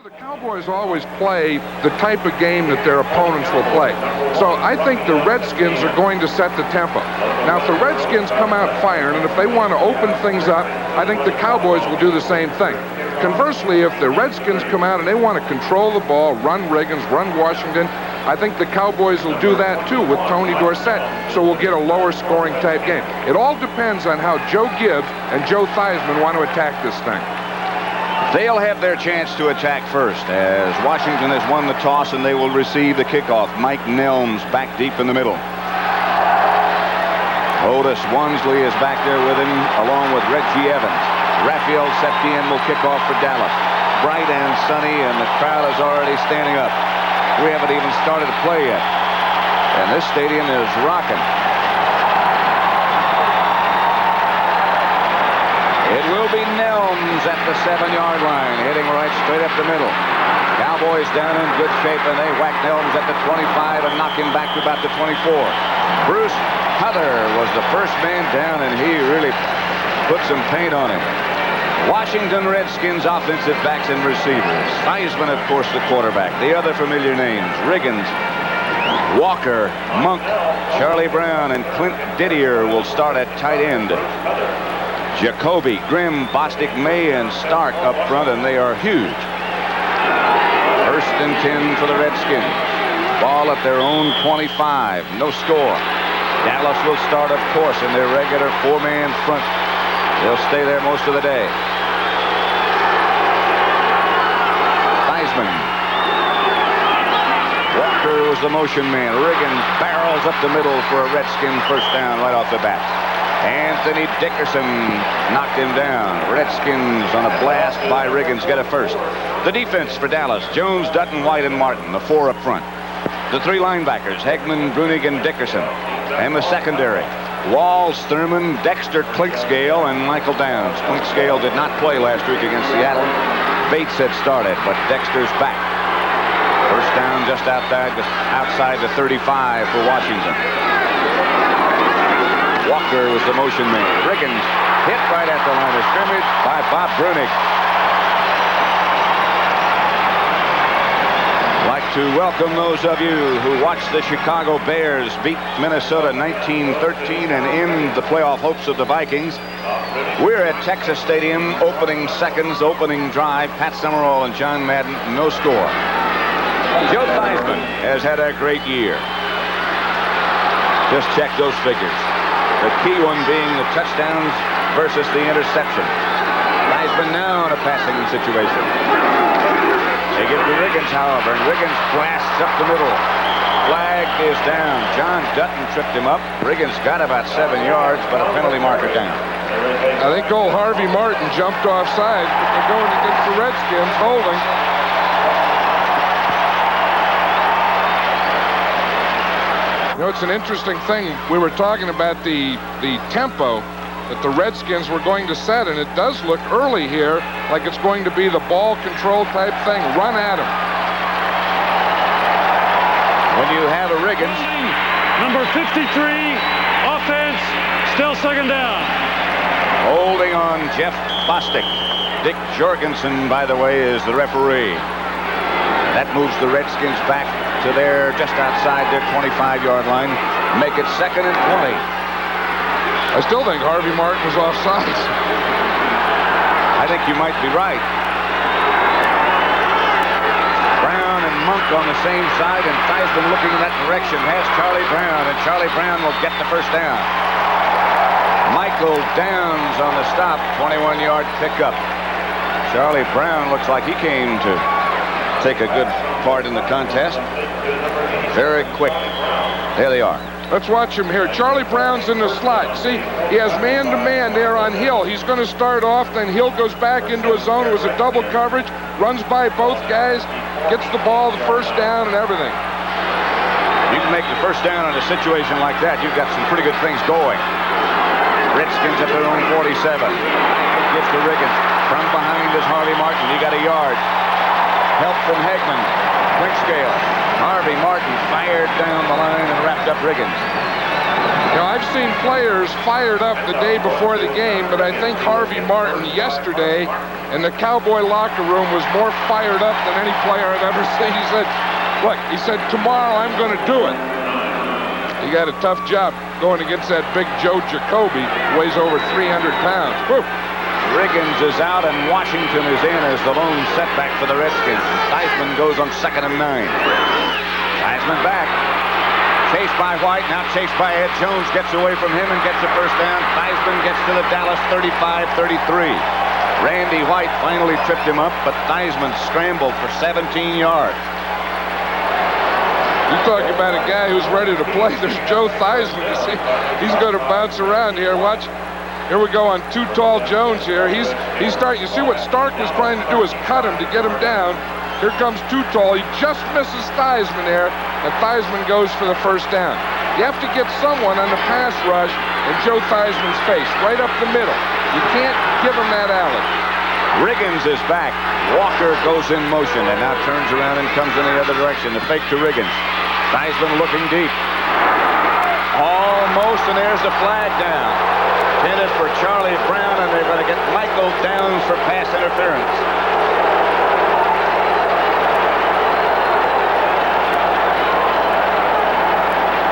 The Cowboys always play the type of game that their opponents will play. So I think the Redskins are going to set the tempo. Now, if the Redskins come out firing, and if they want to open things up, I think the Cowboys will do the same thing. Conversely, if the Redskins come out and they want to control the ball, run Riggins, run Washington, I think the Cowboys will do that too with Tony Dorsett. So we'll get a lower scoring type game. It all depends on how Joe Gibbs and Joe Theismann want to attack this thing. They'll have their chance to attack first as Washington has won the toss and they will receive the kickoff. Mike Nelms back deep in the middle. Otis Wansley is back there with him along with Reggie Evans. Rafael Septien will kick off for Dallas. Bright and sunny and the crowd is already standing up. We haven't even started to play yet. And this stadium is rocking. It will be Nelms at the 7-yard line, hitting right straight up the middle. Cowboys down in good shape, and they whack Nelms at the 25 and knock him back to about the 24. Bruce Hutter was the first man down, and he really put some paint on him. Washington Redskins offensive backs and receivers. Theismann, of course, the quarterback. The other familiar names, Riggins, Walker, Monk, Charlie Brown, and Clint Didier will start at tight end. Jacoby, Grimm, Bostic, May, and Stark up front, and they are huge. 1st and 10 for the Redskins. Ball at their own 25. No score. Dallas will start, of course, in their regular 4-man front. They'll stay there most of the day. Theismann. Walker was the motion man. Riggins barrels up the middle for a Redskin first down right off the bat. Anthony Dickerson knocked him down. Redskins on a blast by Riggins get a first. The defense for Dallas, Jones, Dutton, White, and Martin, the 4 up front. The 3 linebackers, Hegman, Brunig, and Dickerson. And the secondary, Walls, Thurman, Dexter, Clinkscale, and Michael Downs. Clinkscale did not play last week against Seattle. Bates had started, but Dexter's back. First down just outside the 35 for Washington. Walker was the motion man. Riggins hit right at the line of scrimmage by Bob Brunig. I'd like to welcome those of you who watched the Chicago Bears beat Minnesota 19-13 and end the playoff hopes of the Vikings. We're at Texas Stadium, opening seconds, opening drive. Pat Summerall and John Madden, no score. Joe Theismann has had a great year. Just check those figures. The key one being the touchdowns versus the interception. Theismann now in a passing situation. They give it to Riggins, however, and Riggins blasts up the middle. Flag is down. John Dutton tripped him up. Riggins got about 7 yards, but a penalty marker down. I think old Harvey Martin jumped offside, but they're going against the Redskins, holding. You know, it's an interesting thing. We were talking about the tempo that the Redskins were going to set, and it does look early here like it's going to be the ball control type thing. Run at him. When you have a Riggins. Number 53, offense, still 2nd down. Holding on Jeff Bostic. Dick Jorgensen, by the way, is the referee. That moves the Redskins back to just outside their 25-yard line. Make it 2nd and 20. I still think Harvey Martin was offside. I think you might be right. Brown and Monk on the same side, and Theismann looking in that direction has Charlie Brown, and Charlie Brown will get the first down. Michael Downs on the stop, 21-yard pickup. Charlie Brown looks like he came to take a good part in the contest. Very quick. There they are. Let's watch him here. Charlie Brown's in the slot. See, he has man-to-man there on Hill. He's going to start off, then Hill goes back into his zone. It was a double coverage, runs by both guys, gets the ball, the first down, and everything. You can make the first down in a situation like that. You've got some pretty good things going. Redskins at their own 47. Gives to Riggins. From behind is Harvey Martin. He got a yard. Help from Hegman. Clinkscale. Harvey Martin fired down the line and wrapped up Riggins. You know, I've seen players fired up the day before the game, but I think Harvey Martin yesterday and the Cowboy locker room was more fired up than any player I've ever seen. He said, look, he said, tomorrow I'm going to do it. He got a tough job going against that big Joe Jacoby, weighs over 300 pounds. Whew. Riggins is out, and Washington is in as the lone setback for the Redskins. Theismann goes on 2nd and 9. Theismann back. Chased by White, now chased by Ed Jones, gets away from him and gets the first down. Theismann gets to the Dallas 35-33. Randy White finally tripped him up, but Theismann scrambled for 17 yards. You talk about a guy who's ready to play. There's Joe Theismann. You see, he's going to bounce around here. Watch. Here we go on Too Tall Jones here. He's starting. You see what Stark was trying to do is cut him to get him down. Here comes Too Tall. He just misses Theismann there, and Theismann goes for the first down. You have to get someone on the pass rush in Joe Theismann's face, right up the middle. You can't give him that alley. Riggins is back. Walker goes in motion and now turns around and comes in the other direction. The fake to Riggins. Theismann looking deep. Almost, and there's the flag down. Intended for Charlie Brown, and they're going to get Michael Downs for pass interference.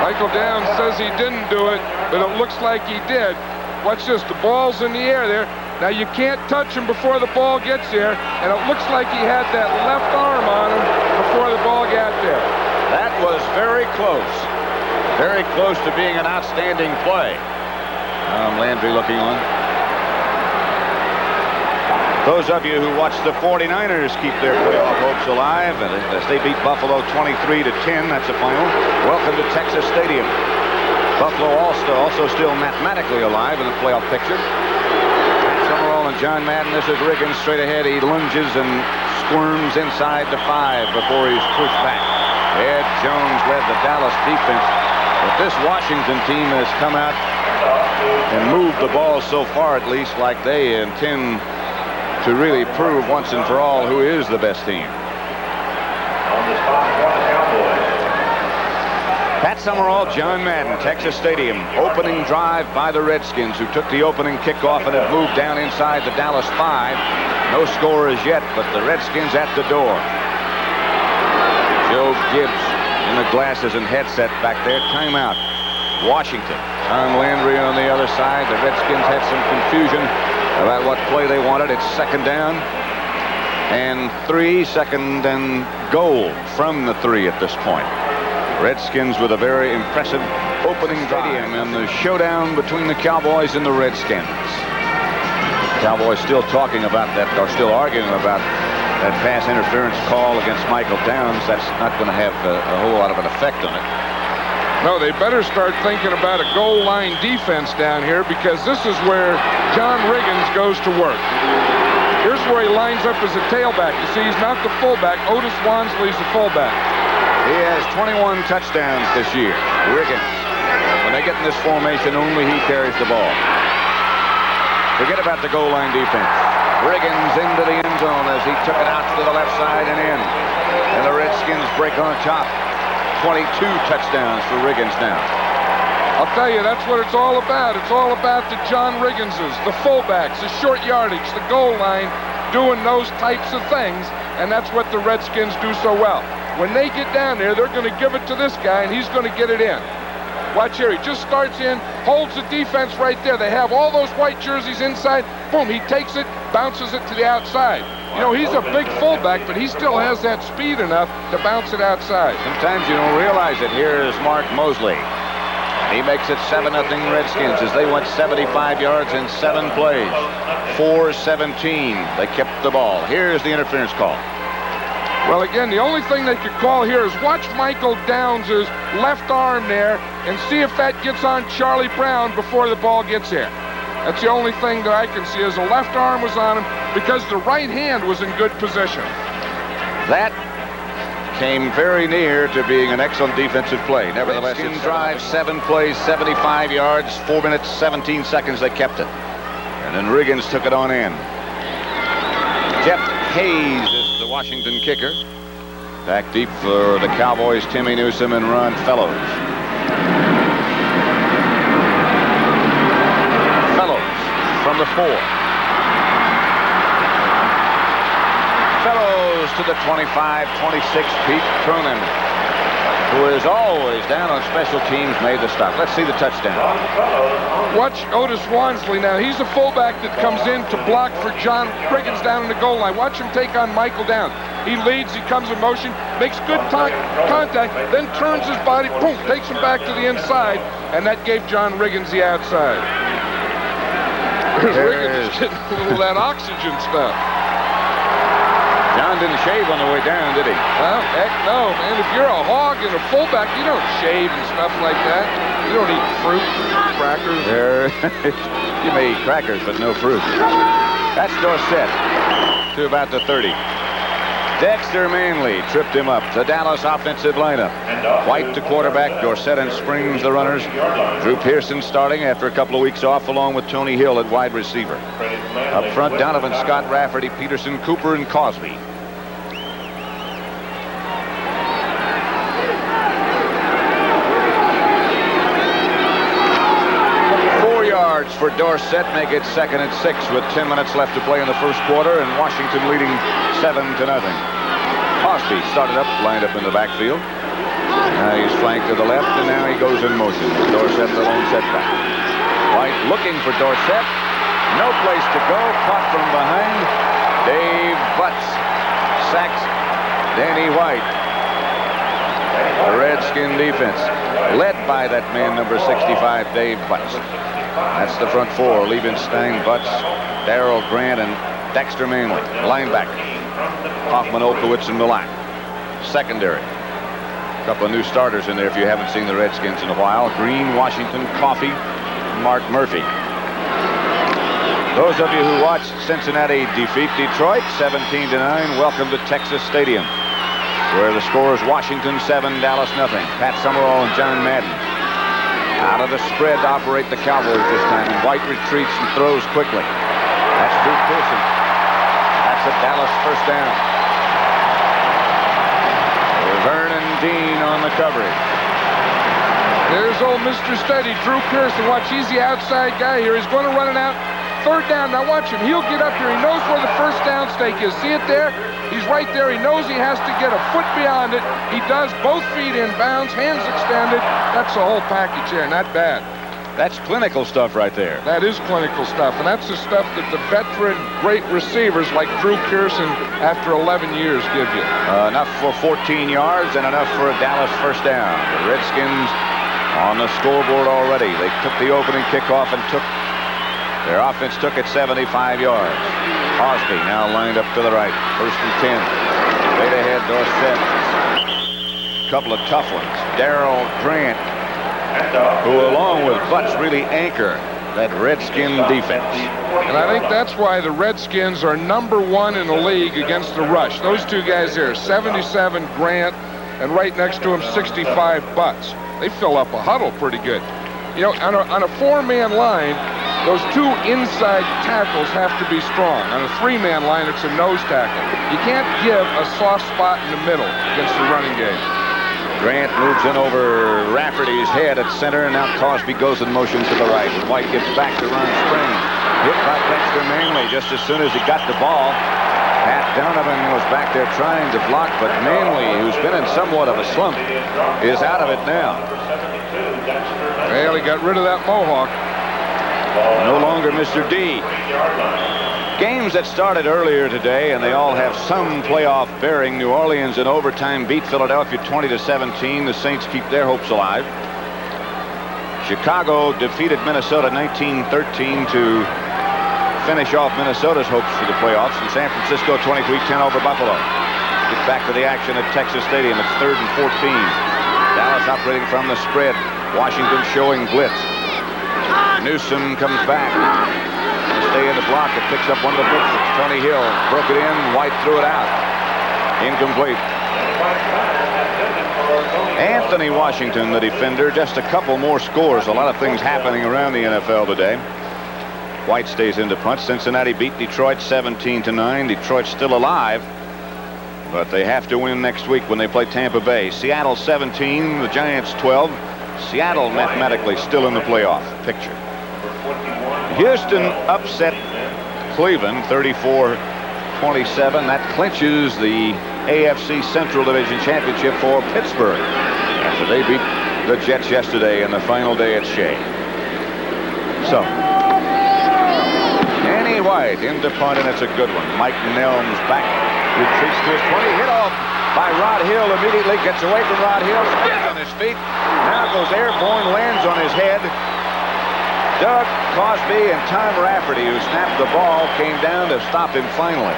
Michael Downs says he didn't do it, but it looks like he did. Watch this, the ball's in the air there. Now you can't touch him before the ball gets there, and it looks like he had that left arm on him before the ball got there. That was very close. Very close to being an outstanding play. Landry looking on. Those of you who watch the 49ers keep their playoff hopes alive, and as they beat Buffalo 23-10, that's the final. Welcome to Texas Stadium. Buffalo also still mathematically alive in the playoff picture. Summerall and John Madden. This is Riggins straight ahead. He lunges and squirms inside the 5 before he's pushed back. Ed Jones led the Dallas defense. But this Washington team has come out and moved the ball so far, at least, like they intend to really prove once and for all who is the best team. Pat Summerall, John Madden, Texas Stadium. Opening drive by the Redskins, who took the opening kickoff and have moved down inside the Dallas 5. No score as yet, but the Redskins at the door. Joe Gibbs in the glasses and headset back there. Timeout. Washington. Tom Landry on the other side. The Redskins had some confusion about what play they wanted. It's 2nd down and 3, 2nd and goal from the 3 at this point. Redskins with a very impressive opening drive in the showdown between the Cowboys and the Redskins. Cowboys still talking about that, or still arguing about that pass interference call against Michael Downs. That's not going to have a whole lot of an effect on it. No, they better start thinking about a goal line defense down here, because this is where John Riggins goes to work. Here's where he lines up as a tailback. You see, he's not the fullback. Otis Wansley's the fullback. He has 21 touchdowns this year. Riggins. When they get in this formation, only he carries the ball. Forget about the goal line defense. Riggins into the end zone as he took it out to the left side and in. And the Redskins break on top. 22 touchdowns for Riggins now. I'll tell you, that's what it's all about. It's all about the John Rigginses, the fullbacks, the short yardage, the goal line, doing those types of things, and that's what the Redskins do so well. When they get down there, they're going to give it to this guy, and he's going to get it in. Watch here, he just starts in, holds the defense right there. They have all those white jerseys inside. Boom, he takes it, bounces it to the outside. You know, he's a big fullback, but he still has that speed enough to bounce it outside. Sometimes you don't realize it. Here is Mark Moseley. He makes it 7-0 Redskins as they went 75 yards in 7 plays. 4-17. They kept the ball. Here's the interference call. Well, again, the only thing they could call here is watch Michael Downs' left arm there and see if that gets on Charlie Brown before the ball gets here. That's the only thing that I can see, is the left arm was on him because the right hand was in good position. That came very near to being an excellent defensive play. Nevertheless, in drive, 7 plays, 75 yards, 4 minutes, 17 seconds, they kept it. And then Riggins took it on in. Jeff Hayes is the Washington kicker. Back deep for the Cowboys, Timmy Newsome and Ron Fellows. Fellows from the 4. the 25, 26, Pete Cronin, who is always down on special teams, made the stop. Let's see the touchdown. Watch Otis Wansley now. He's a fullback that comes in to block for John Riggins down in the goal line. Watch him take on Michael down. He leads, he comes in motion, makes good contact, then turns his body, boom, takes him back to the inside, and that gave John Riggins the outside. There's Riggins getting a little of that oxygen stuff. John didn't shave on the way down, did he? Well, heck no, man. If you're a hog and a fullback, you don't shave and stuff like that. You don't eat fruit, crackers. You may eat crackers, but no fruit. That's Dorsett to about the 30. Dexter Manley tripped him up. The Dallas offensive lineup. White the quarterback. Dorsett and Springs the runners. Drew Pearson starting after a couple of weeks off, along with Tony Hill at wide receiver. Up front, Donovan, Scott, Rafferty, Peterson, Cooper, and Cosbie. For Dorsett, make it 2nd and 6 with 10 minutes left to play in the first quarter, and Washington leading 7-0. Cosbie started up, lined up in the backfield. Now he's flanked to the left, and now he goes in motion. Dorsett the lone setback. White looking for Dorsett. No place to go. Caught from behind. Dave Butts sacks Danny White. The Redskin defense led by that man, number 65, Dave Butts. That's the front four. Liebenstein, Butts, Darrell Grant, and Dexter Manley. Linebacker. Hoffman, Olkowitz, and Milak. Secondary. A couple of new starters in there if you haven't seen the Redskins in a while. Green, Washington, Coffey, Mark Murphy. Those of you who watched Cincinnati defeat Detroit 17-9, welcome to Texas Stadium, where the score is Washington 7, Dallas nothing. Pat Summerall and John Madden. Out of the spread to operate the Cowboys this time, and White retreats and throws quickly. That's Drew Pearson. That's a Dallas first down. Vernon Dean on the coverage. There's old Mr. Steady, Drew Pearson. Watch, he's the outside guy here. He's going to run it out. 3rd down. Now watch him. He'll get up here. He knows where the first down stake is. See it there? He's right there. He knows he has to get a foot beyond it. He does. Both feet in bounds, hands extended. That's the whole package here. Not bad. That's clinical stuff right there. That is clinical stuff, and that's the stuff that the veteran great receivers like Drew Pearson after 11 years give you. Enough for 14 yards and enough for a Dallas first down. The Redskins on the scoreboard already. They took the opening kickoff and their offense took it 75 yards. Cosbie now lined up to the right. 1st and 10. Right ahead, Dorsett. Couple of tough ones. Darrell Grant, who along with Butts really anchor that Redskin defense. And I think that's why the Redskins are number 1 in the league against the rush. Those two guys there, 77 Grant, and right next to him 65 Butts. They fill up a huddle pretty good. You know, on a 4-man line, those 2 inside tackles have to be strong. On a 3-man line, it's a nose tackle. You can't give a soft spot in the middle against the running game. Grant moves in over Rafferty's head at center, and now Cosbie goes in motion to the right. And White gets back to run Springs. Hit by Dexter Manley just as soon as he got the ball. Pat Donovan was back there trying to block, but Manley, who's been in somewhat of a slump, is out of it now. Well, he got rid of that mohawk. No longer Mr. D. Games that started earlier today, and they all have some playoff bearing. New Orleans in overtime beat Philadelphia 20-17. The Saints keep their hopes alive. Chicago defeated Minnesota 19-13 to finish off Minnesota's hopes for the playoffs. And San Francisco 23-10 over Buffalo. Get back to the action at Texas Stadium. It's 3rd and 14. Dallas operating from the spread. Washington showing blitz. Newsom comes back. Stay in the block. It picks up one of the blitzes. Tony Hill broke it in. White threw it out. Incomplete. Anthony Washington, the defender. Just a couple more scores. A lot of things happening around the NFL today. White stays into punt. Cincinnati beat Detroit 17-9. Detroit's still alive, but they have to win next week when they play Tampa Bay. Seattle 17, the Giants 12. Seattle mathematically still in the playoff picture. Houston upset Cleveland 34-27. That clinches the AFC Central Division Championship for Pittsburgh after they beat the Jets yesterday in the final day at Shea. So, Danny White into punt, and it's a good one. Mike Nelms back, retreats to his 20, hit off by Rod Hill, immediately gets away from Rod Hill, spins on his feet, now goes airborne, lands on his head. Doug Cosbie and Tom Rafferty, who snapped the ball, came down to stop him finally.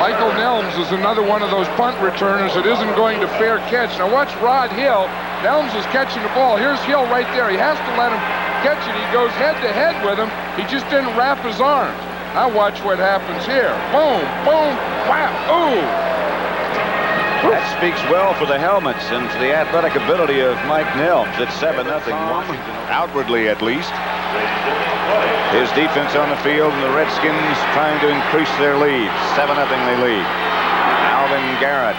Michael Nelms is another one of those punt returners that isn't going to fair catch. Now watch Rod Hill. Nelms is catching the ball. Here's Hill right there. He has to let him catch it. He goes head-to-head with him. He just didn't wrap his arms. Now watch what happens here. Boom, boom, whap, ooh. That speaks well for the helmets and for the athletic ability of Mike Nelms. It's 7-0 Washington, outwardly at least. His defense on the field, and the Redskins trying to increase their lead. 7-0 they lead. Alvin Garrett,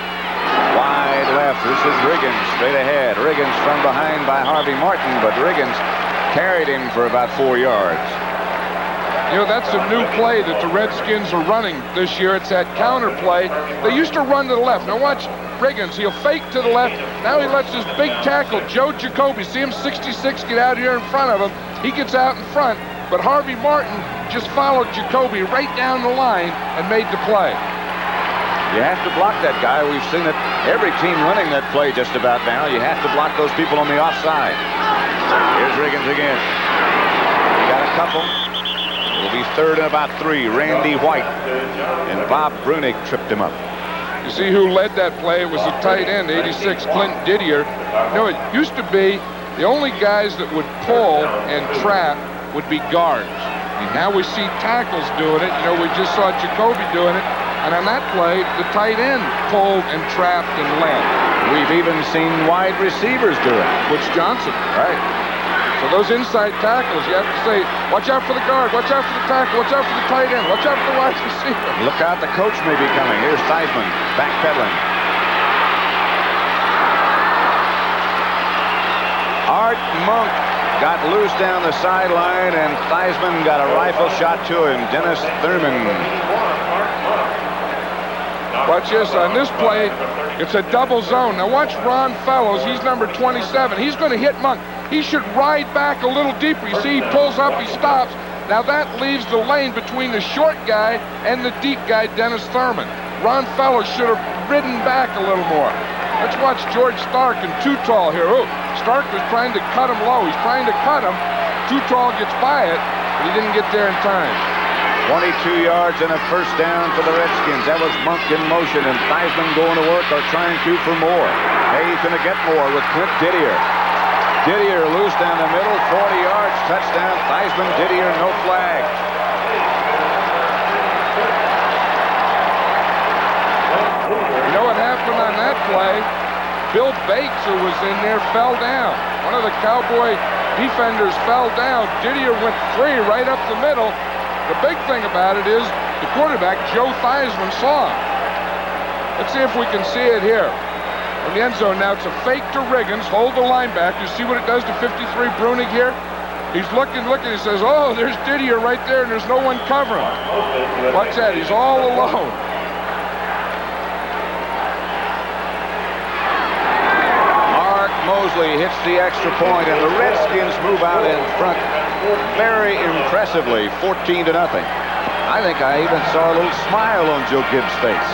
wide left. This is Riggins, straight ahead. Riggins from behind by Harvey Martin, but Riggins carried him for about 4 yards. You know, that's a new play that the Redskins are running this year. It's that counter play. They used to run to the left. Now watch Riggins. He'll fake to the left. Now he lets his big tackle, Joe Jacoby, see him 66, get out here in front of him. He gets out in front, but Harvey Martin just followed Jacoby right down the line and made the play. You have to block that guy. We've seen it. Every team running that play just about now. You have to block those people on the offside. Here's Riggins again. He got a couple. It'll be third and about 3. Randy White and Bob Brunick tripped him up. You see who led that play? It was the tight end, 86, Clint Didier. You know, it used to be the only guys that would pull and trap would be guards. And now we see tackles doing it. You know, we just saw Jacoby doing it. And on that play, the tight end pulled and trapped and led. We've even seen wide receivers do it. Butch Johnson. Right. So those inside tackles, you have to say, watch out for the guard, watch out for the tackle, watch out for the tight end, watch out for the wide receiver. Look out, the coach may be coming. Here's Theismann backpedaling. Art Monk got loose down the sideline, and Theismann got a rifle shot to him. Dennis Thurman. Watch this, on this play, it's a double zone. Now watch Ron Fellows, he's number 27. He's going to hit Monk. He should ride back a little deeper. You see, he pulls up, he stops. Now that leaves the lane between the short guy and the deep guy, Dennis Thurman. Ron Fellows should have ridden back a little more. Let's watch George Stark and Too Tall here. Oh, Stark was trying to cut him low. He's trying to cut him. Too Tall gets by it, but he didn't get there in time. 22 yards and a first down for the Redskins. That was Monk in motion, and Theismann going to work or trying to for more. Hayes going to get more with Clint Didier. Didier loose down the middle, 40 yards, touchdown. Theismann, Didier, no flag. You know what happened on that play? Bill Bates, who was in there, fell down. One of the Cowboy defenders fell down. Didier went free right up the middle. The big thing about it is the quarterback, Joe Theismann, saw him. Let's see if we can see it here. In the end zone now, it's a fake to Riggins. Hold the linebacker. You see what it does to 53 Brunig here? He's looking. He says, oh, there's Didier right there, and there's no one covering. Watch that. He's all alone. Mark Moseley hits the extra point, and the Redskins move out in front very impressively, 14-0. I think I even saw a little smile on Joe Gibbs' face.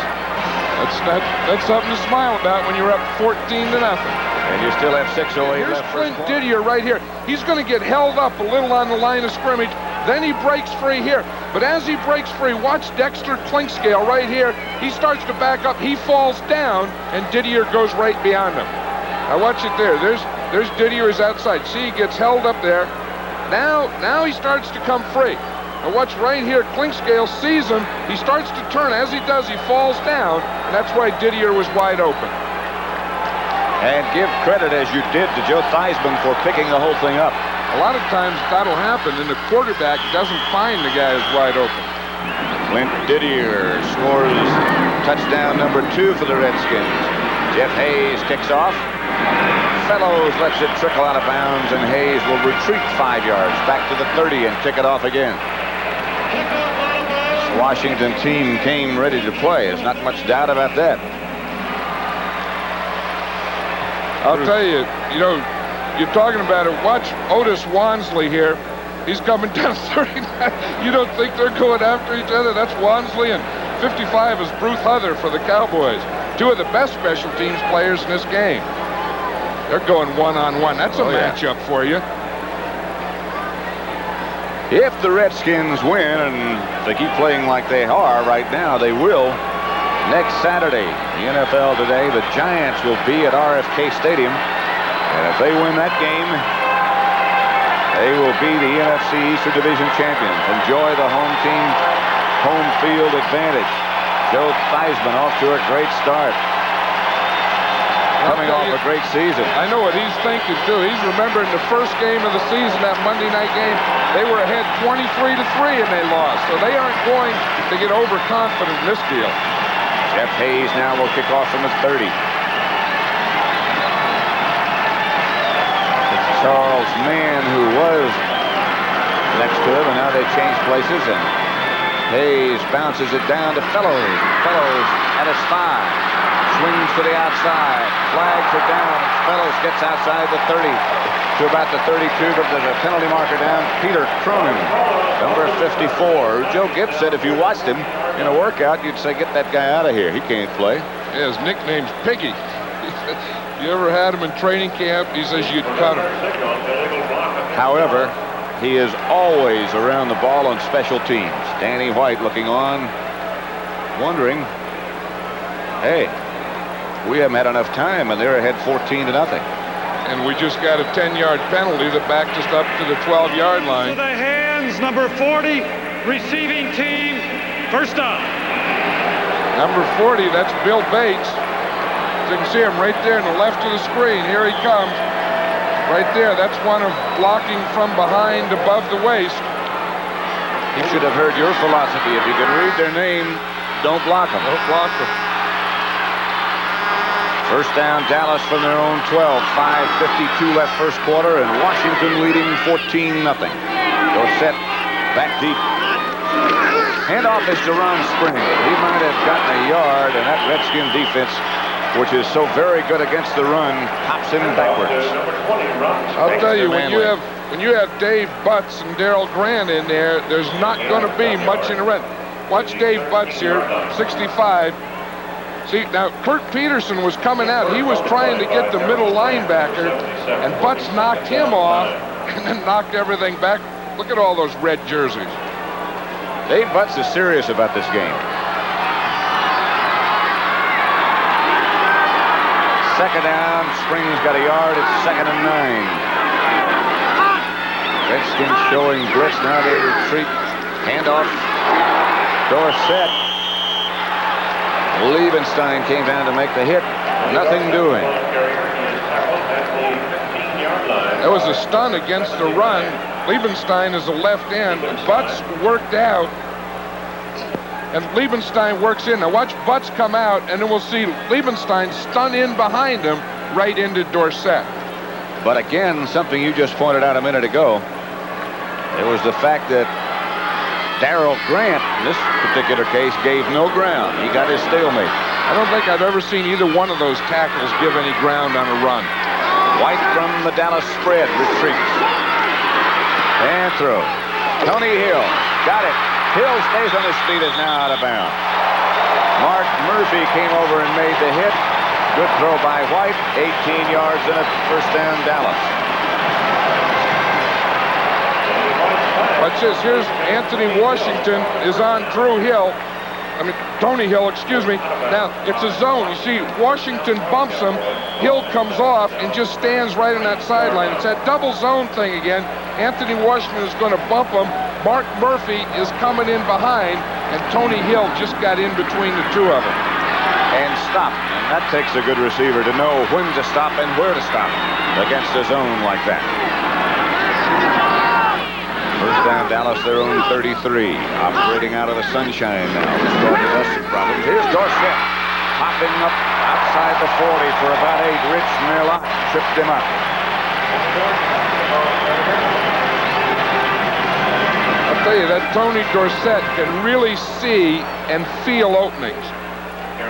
That's something to smile about when you're up 14-0. And you still have 6:08 Here's left. Clint Didier right here. He's going to get held up a little on the line of scrimmage. Then he breaks free here. But as he breaks free, watch Dexter Clinkscale right here. He starts to back up. He falls down, and Didier goes right beyond him. Now watch it there. There's Didier is outside. See, he gets held up there. Now he starts to come free. Now watch right here, Clinkscale sees him, he starts to turn. As he does, he falls down, and that's why Didier was wide open. And give credit, as you did, to Joe Theismann for picking the whole thing up. A lot of times that'll happen, and the quarterback doesn't find the guy who's wide open. Clint Didier scores touchdown number 2 for the Redskins. Jeff Hayes kicks off. Fellows lets it trickle out of bounds, and Hayes will retreat 5 yards back to the 30 and kick it off again. Washington team came ready to play. There's not much doubt about that. I'll tell you, you're talking about it. Watch Otis Wansley here. He's coming down 39. You don't think they're going after each other? That's Wansley, and 55 is Bruce Huther for the Cowboys. Two of the best special teams players in this game. They're going one-on-one. That's a matchup for you. If the Redskins win, and they keep playing like they are right now, they will. Next Saturday, the NFL Today, the Giants will be at RFK Stadium. And if they win that game, they will be the NFC Eastern Division champions. Enjoy the home team, home field advantage. Joe Theismann off to a great start. Coming off a great season. I know what he's thinking, too. He's remembering the first game of the season, that Monday night game. They were ahead 23-3 and they lost. So they aren't going to get overconfident in this deal. Jeff Hayes now will kick off from the 30. It's Charles Mann, who was next to him, and now they change places, and Hayes bounces it down to Fellows. Fellows at his 5. Swings to the outside. Flags are down. Fellows gets outside the 30 to about the 32, but there's a penalty marker down. Peter Cronin, number 54. Joe Gibbs said if you watched him in a workout, you'd say, get that guy out of here. He can't play. Yeah, his nickname's Piggy. You ever had him in training camp? He says you'd cut him. However, he is always around the ball on special teams. Danny White looking on, wondering, hey, we haven't had enough time, and they're ahead 14-0. And we just got a 10-yard penalty that backed us up to the 12-yard line. To the hands, number 40, receiving team, first down. Number 40, that's Bill Bates. As you can see him right there in the left of the screen. Here he comes. Right there, that's one of blocking from behind above the waist. He should have heard your philosophy. If you can read their name, don't block them. Don't block them. First down, Dallas from their own 12. 5:52 left first quarter, and Washington leading 14-0. Dorsett back deep. Handoff is to Ron Spring. He might have gotten a yard, and that Redskin defense, which is so very good against the run, pops him backwards. I'll tell you, when you have Dave Butts and Darrell Grant in there, there's not going to be much in the run. Watch Dave Butts here, 65. See, now, Kurt Peterson was coming out. He was trying to get the middle linebacker, and Butts knocked him off and then knocked everything back. Look at all those red jerseys. Dave Butts is serious about this game. Second down, Spring's got a yard. It's 2nd and 9. Redskins showing blitz. Now they retreat. Handoff. Dorsett. Liebenstein came down to make the hit. Nothing doing. That was a stun against the run. Liebenstein is a left end. Butts worked out. And Liebenstein works in. Now watch Butts come out, and then we'll see Liebenstein stun in behind him right into Dorsett. But again, something you just pointed out a minute ago. It was the fact that Darrell Grant, in this particular case, gave no ground. He got his stalemate. I don't think I've ever seen either one of those tackles give any ground on a run. White from the Dallas spread retreats. And throw. Tony Hill got it. Hill stays on his feet, is now out of bounds. Mark Murphy came over and made the hit. Good throw by White. 18 yards in it. First down, Dallas. Watch this. Here's Anthony Washington is on Tony Hill, excuse me. Now, it's a zone. You see, Washington bumps him. Hill comes off and just stands right on that sideline. It's that double zone thing again. Anthony Washington is going to bump him. Mark Murphy is coming in behind, and Tony Hill just got in between the two of them. And stop. And that takes a good receiver to know when to stop and where to stop against a zone like that. First down, Dallas, their own 33. Operating out of the sunshine now. It's causing us some problems. Here's Dorsett. Popping up outside the 40 for about 8. Rich near line. Tripped him up. I'll tell you that Tony Dorsett can really see and feel openings.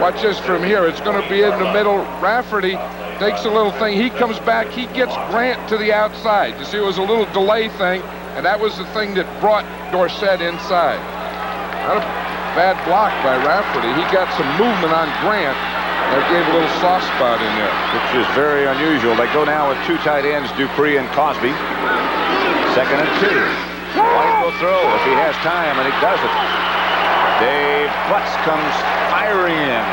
Watch this from here. It's going to be in the middle. Rafferty takes a little thing. He comes back. He gets Grant to the outside. You see, it was a little delay thing, and that was the thing that brought Dorsett inside. Not a bad block by Rafferty. He got some movement on Grant. That gave a little soft spot in there. Which is very unusual. They go now with two tight ends, Dupree and Cosbie. 2nd and 2. White will throw if he has time, and he does it. Dave Butts comes firing in.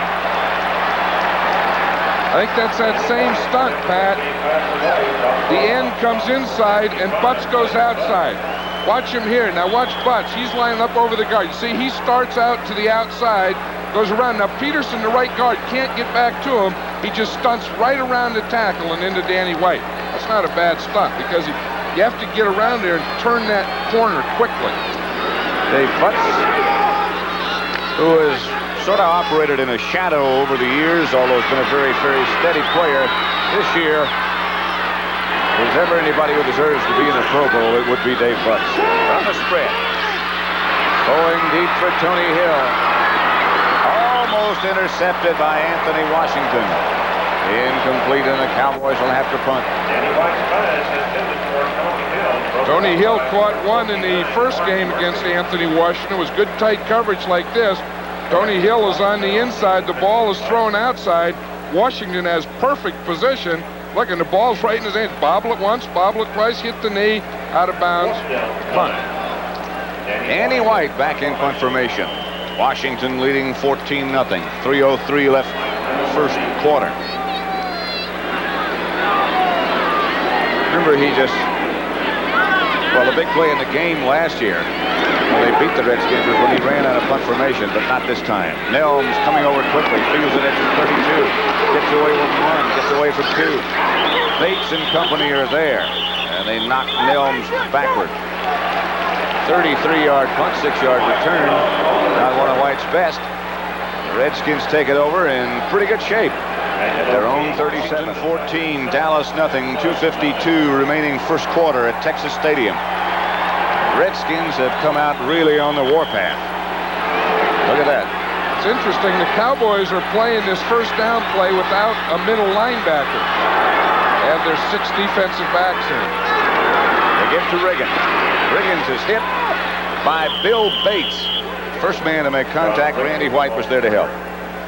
I think that's that same stunt, Pat. The end comes inside, and Butts goes outside. Watch him here. Now watch Butts. He's lining up over the guard. You see, he starts out to the outside, goes around. Now Peterson, the right guard, can't get back to him. He just stunts right around the tackle and into Danny White. That's not a bad stunt because you have to get around there and turn that corner quickly. Dave Butts, who has sort of operated in a shadow over the years, although has been a very, very steady player this year. If there's ever anybody who deserves to be in the Pro Bowl, it would be Dave Butts. On the spread. Going deep for Tony Hill. Almost intercepted by Anthony Washington. Incomplete, and the Cowboys will have to punt. Tony Hill caught one in the first game against Anthony Washington. It was good tight coverage like this. Tony Hill is on the inside. The ball is thrown outside. Washington has perfect position. Look, and the ball's right in his hands. Bobble it once, bobble it twice, hit the knee, out of bounds, punt. Danny White back in punt formation. Washington leading 14-0. 3:03 left first quarter. Remember, well, the big play in the game last year when they beat the Redskins was when he ran out of punt formation, but not this time. Nelms coming over quickly, feels it at the 32, gets away with one, gets away from two. Bates and company are there, and they knock Nelms backward. 33-yard punt, 6-yard return. Not one of White's best. The Redskins take it over in pretty good shape. Their own 37-14, Dallas nothing, 2:52 remaining first quarter at Texas Stadium. Redskins have come out really on the warpath. Look at that. It's interesting. The Cowboys are playing this first down play without a middle linebacker. They have their 6 defensive backs in. They get to Riggins. Riggins is hit by Bill Bates. First man to make contact. Randy White was there to help.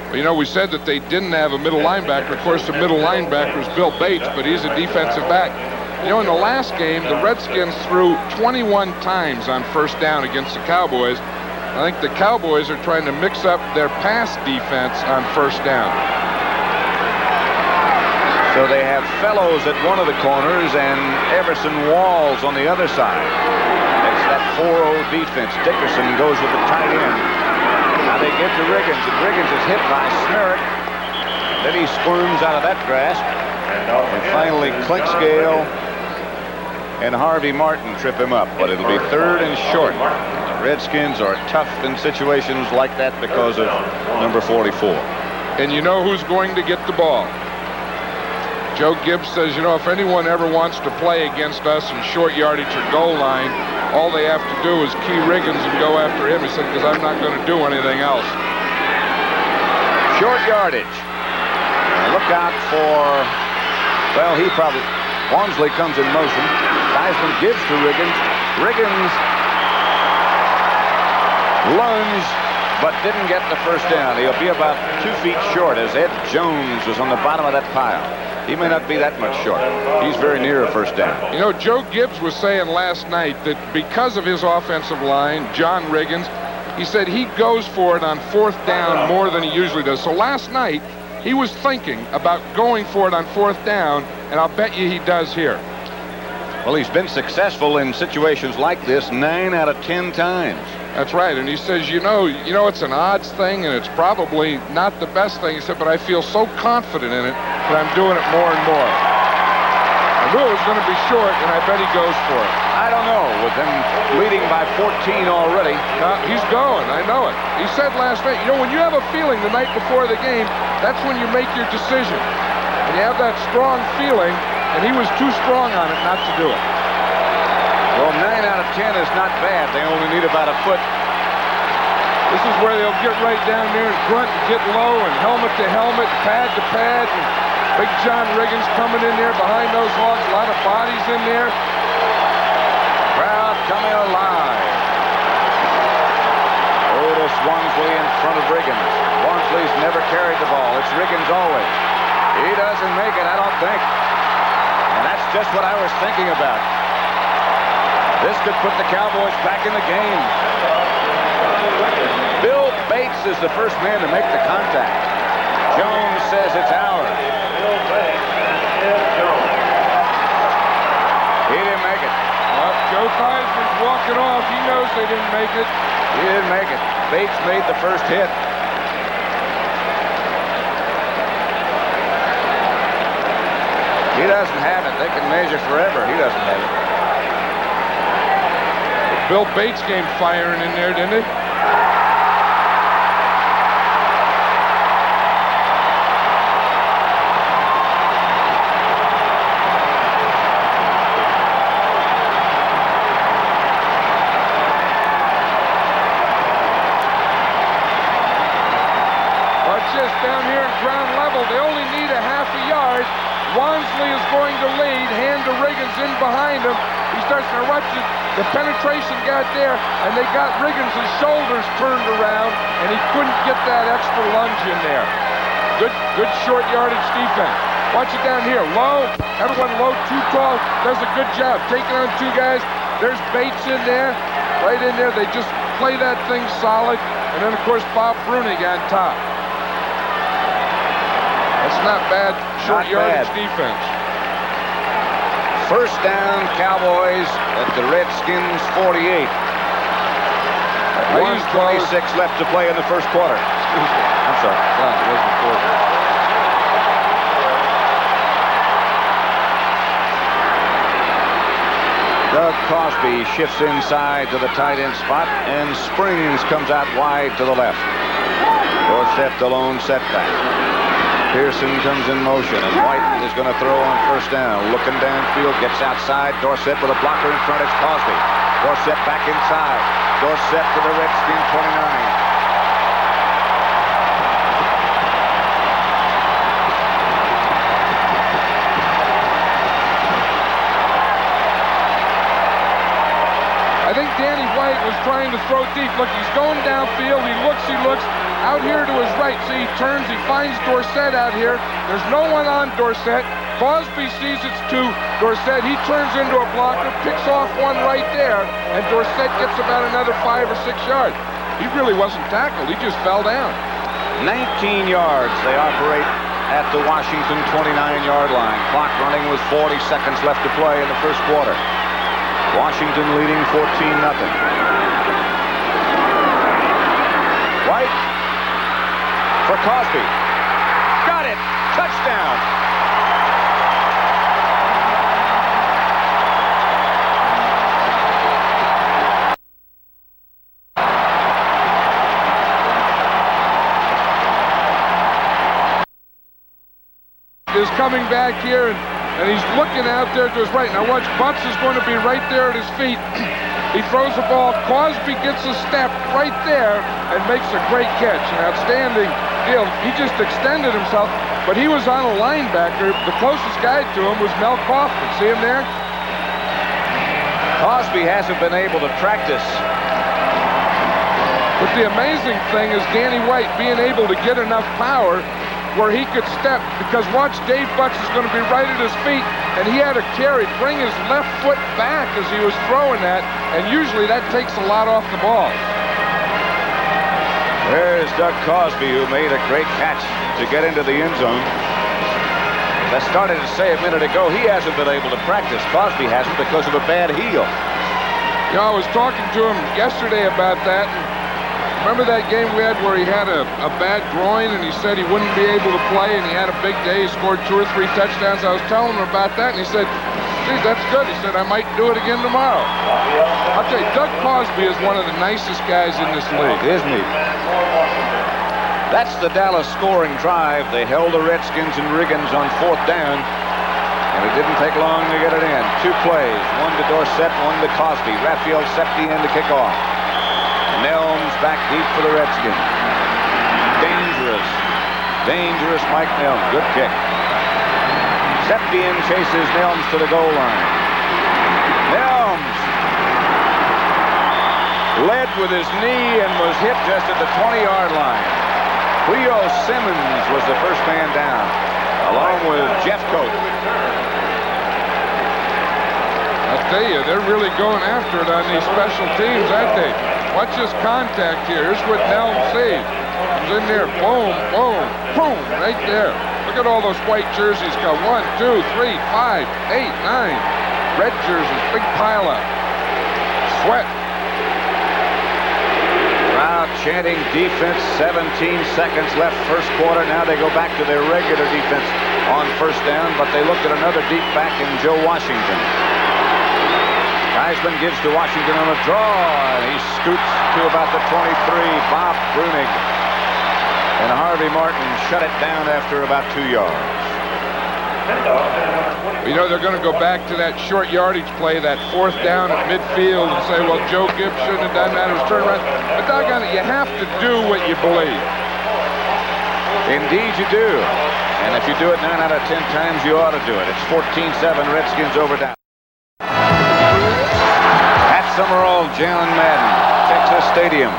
Well, you know, we said that they didn't have a middle linebacker. Of course, the middle linebacker is Bill Bates, but he's a defensive back. You know, in the last game, the Redskins threw 21 times on first down against the Cowboys. I think the Cowboys are trying to mix up their pass defense on first down. So they have Fellows at one of the corners and Everson Walls on the other side. It's that 4-0 defense. Dickerson goes with the tight end. Now they get to Riggins, and Riggins is hit by Smerrick. Then he squirms out of that grasp. And finally, Clint Scale and Harvey Martin trip him up, but it'll be 3rd and short. The Redskins are tough in situations like that because of number 44. And you know who's going to get the ball? Joe Gibbs says, you know, if anyone ever wants to play against us in short yardage or goal line, all they have to do is key Riggins and go after him. He said, because I'm not going to do anything else. Short yardage. Look out for, well, Moseley comes in motion. Theismann gives to Riggins. Riggins lunged, but didn't get the first down. He'll be about 2 feet short as Ed Jones was on the bottom of that pile. He may not be that much short. He's very near a first down. You know, Joe Gibbs was saying last night that because of his offensive line, John Riggins, he said he goes for it on 4th down more than he usually does. So last night, he was thinking about going for it on 4th down, and I'll bet you he does here. Well, he's been successful in situations like this 9 out of 10 times. That's right, and he says, you know, it's an odds thing, and it's probably not the best thing. He said, but I feel so confident in it that I'm doing it more and more. I knew it was going to be short, and I bet he goes for it. I don't know, with them leading by 14 already. He's going, I know it. He said last night, you know, when you have a feeling the night before the game, that's when you make your decision. And you have that strong feeling, and he was too strong on it not to do it. Well, 9 out of 10 is not bad. They only need about a foot. This is where they'll get right down there and grunt and get low and helmet to helmet, pad to pad. And big John Riggins coming in there behind those hogs. A lot of bodies in there. Crowd coming alive. Otis Wansley in front of Riggins. Wansley's never carried the ball. It's Riggins always. He doesn't make it, I don't think. And that's just what I was thinking about. This could put the Cowboys back in the game. Bill Bates is the first man to make the contact. Jones says it's ours. He didn't make it. Joe Theismann's walking off. He knows they didn't make it. He didn't make it. Bates made the first hit. He doesn't have it. They can measure forever. He doesn't have it. Bill Bates came firing in there, didn't he? Down here at ground level, they only need a half a yard. Wansley is going to lead, hand to Riggins in behind him. He starts to watch it. The penetration got there, and they got Riggins' shoulders turned around, and he couldn't get that extra lunge in there. Good short yardage defense. Watch it down here, low. Everyone low, too tall. Does a good job taking on two guys. There's Bates in there, right in there. They just play that thing solid, and then of course Bob Brunig on top. That's not bad short yardage defense. First down, Cowboys at the Redskins 48. 1:26 left to play in the first quarter. Excuse me. I'm sorry. No, it wasn't quarter. Doug Cosbie shifts inside to the tight end spot, and Springs comes out wide to the left. Dorsett the lone setback. Pearson comes in motion, and White is going to throw on first down. Looking downfield, gets outside. Dorsett with a blocker in front. It's Cosbie. Dorsett back inside. Dorsett to the Redskin 29. I think Danny White was trying to throw deep. Look, he's going downfield. He looks. Out here to his right. See, he turns. He finds Dorsett out here. There's no one on Dorsett. Cosbie sees it's to Dorsett. He turns into a blocker, picks off one right there, and Dorsett gets about another 5 or 6 yards. He really wasn't tackled. He just fell down. 19 yards they operate at the Washington 29-yard line. Clock running with 40 seconds left to play in the first quarter. Washington leading 14-0. White for Cosbie. Got it. Touchdown. Is coming back here, and he's looking out there to his right. Now watch, Butts is going to be right there at his feet. He throws the ball. Cosbie gets a step right there and makes a great catch. An outstanding deal. He just extended himself, but he was on a linebacker. The closest guy to him was Mel Kaufman. See him there? Cosbie hasn't been able to practice. But the amazing thing is Danny White being able to get enough power where he could step, because watch, Dave Butts is going to be right at his feet, and he had to bring his left foot back as he was throwing that, and usually that takes a lot off the ball. There's Doug Cosbie, who made a great catch to get into the end zone. As I started to say a minute ago, he hasn't been able to practice. Cosbie hasn't because of a bad heel. You know, I was talking to him yesterday about that. Remember that game we had where he had a bad groin and he said he wouldn't be able to play, and he had a big day. He scored 2 or 3 touchdowns. I was telling him about that, and he said, geez, that's good. He said, I might do it again tomorrow. I'll tell you, Doug Cosbie is one of the nicest guys in this league. Isn't he? That's the Dallas scoring drive. They held the Redskins and Riggins on 4th down. And it didn't take long to get it in. 2 plays, one to Dorsett, one to Cosbie. Rafael Septien to kick off. Nelms back deep for the Redskins. Dangerous Mike Nelms. Good kick. Septien chases Nelms to the goal line. Nelms led with his knee and was hit just at the 20-yard line. Cleo Simmons was the first man down, along with Jeffcoat. I'll tell you, they're really going after it on these special teams, aren't they? Watch this contact here. Here's what Nelms sees. He's in there. Boom, boom, boom, right there. Look at all those white jerseys. Got 1, 2, 3, 5, 8, 9. Red jerseys, big pile up. Sweat. Crowd chanting defense. 17 seconds left first quarter. Now they go back to their regular defense on first down, but they looked at another deep back in Joe Washington. Theismann gives to Washington on a draw, and he scoots to about the 23. Bob Brunig and Harvey Martin shut it down after about 2 yards. You know, they're going to go back to that short yardage play, that 4th down at midfield, and say, well, Joe Gibbs shouldn't have done that. It was turnaround. But doggone it, you have to do what you believe. Indeed you do. And if you do it 9 out of 10 times, you ought to do it. It's 14-7, Redskins over Dallas. Summerall, John Madden, Texas Stadium.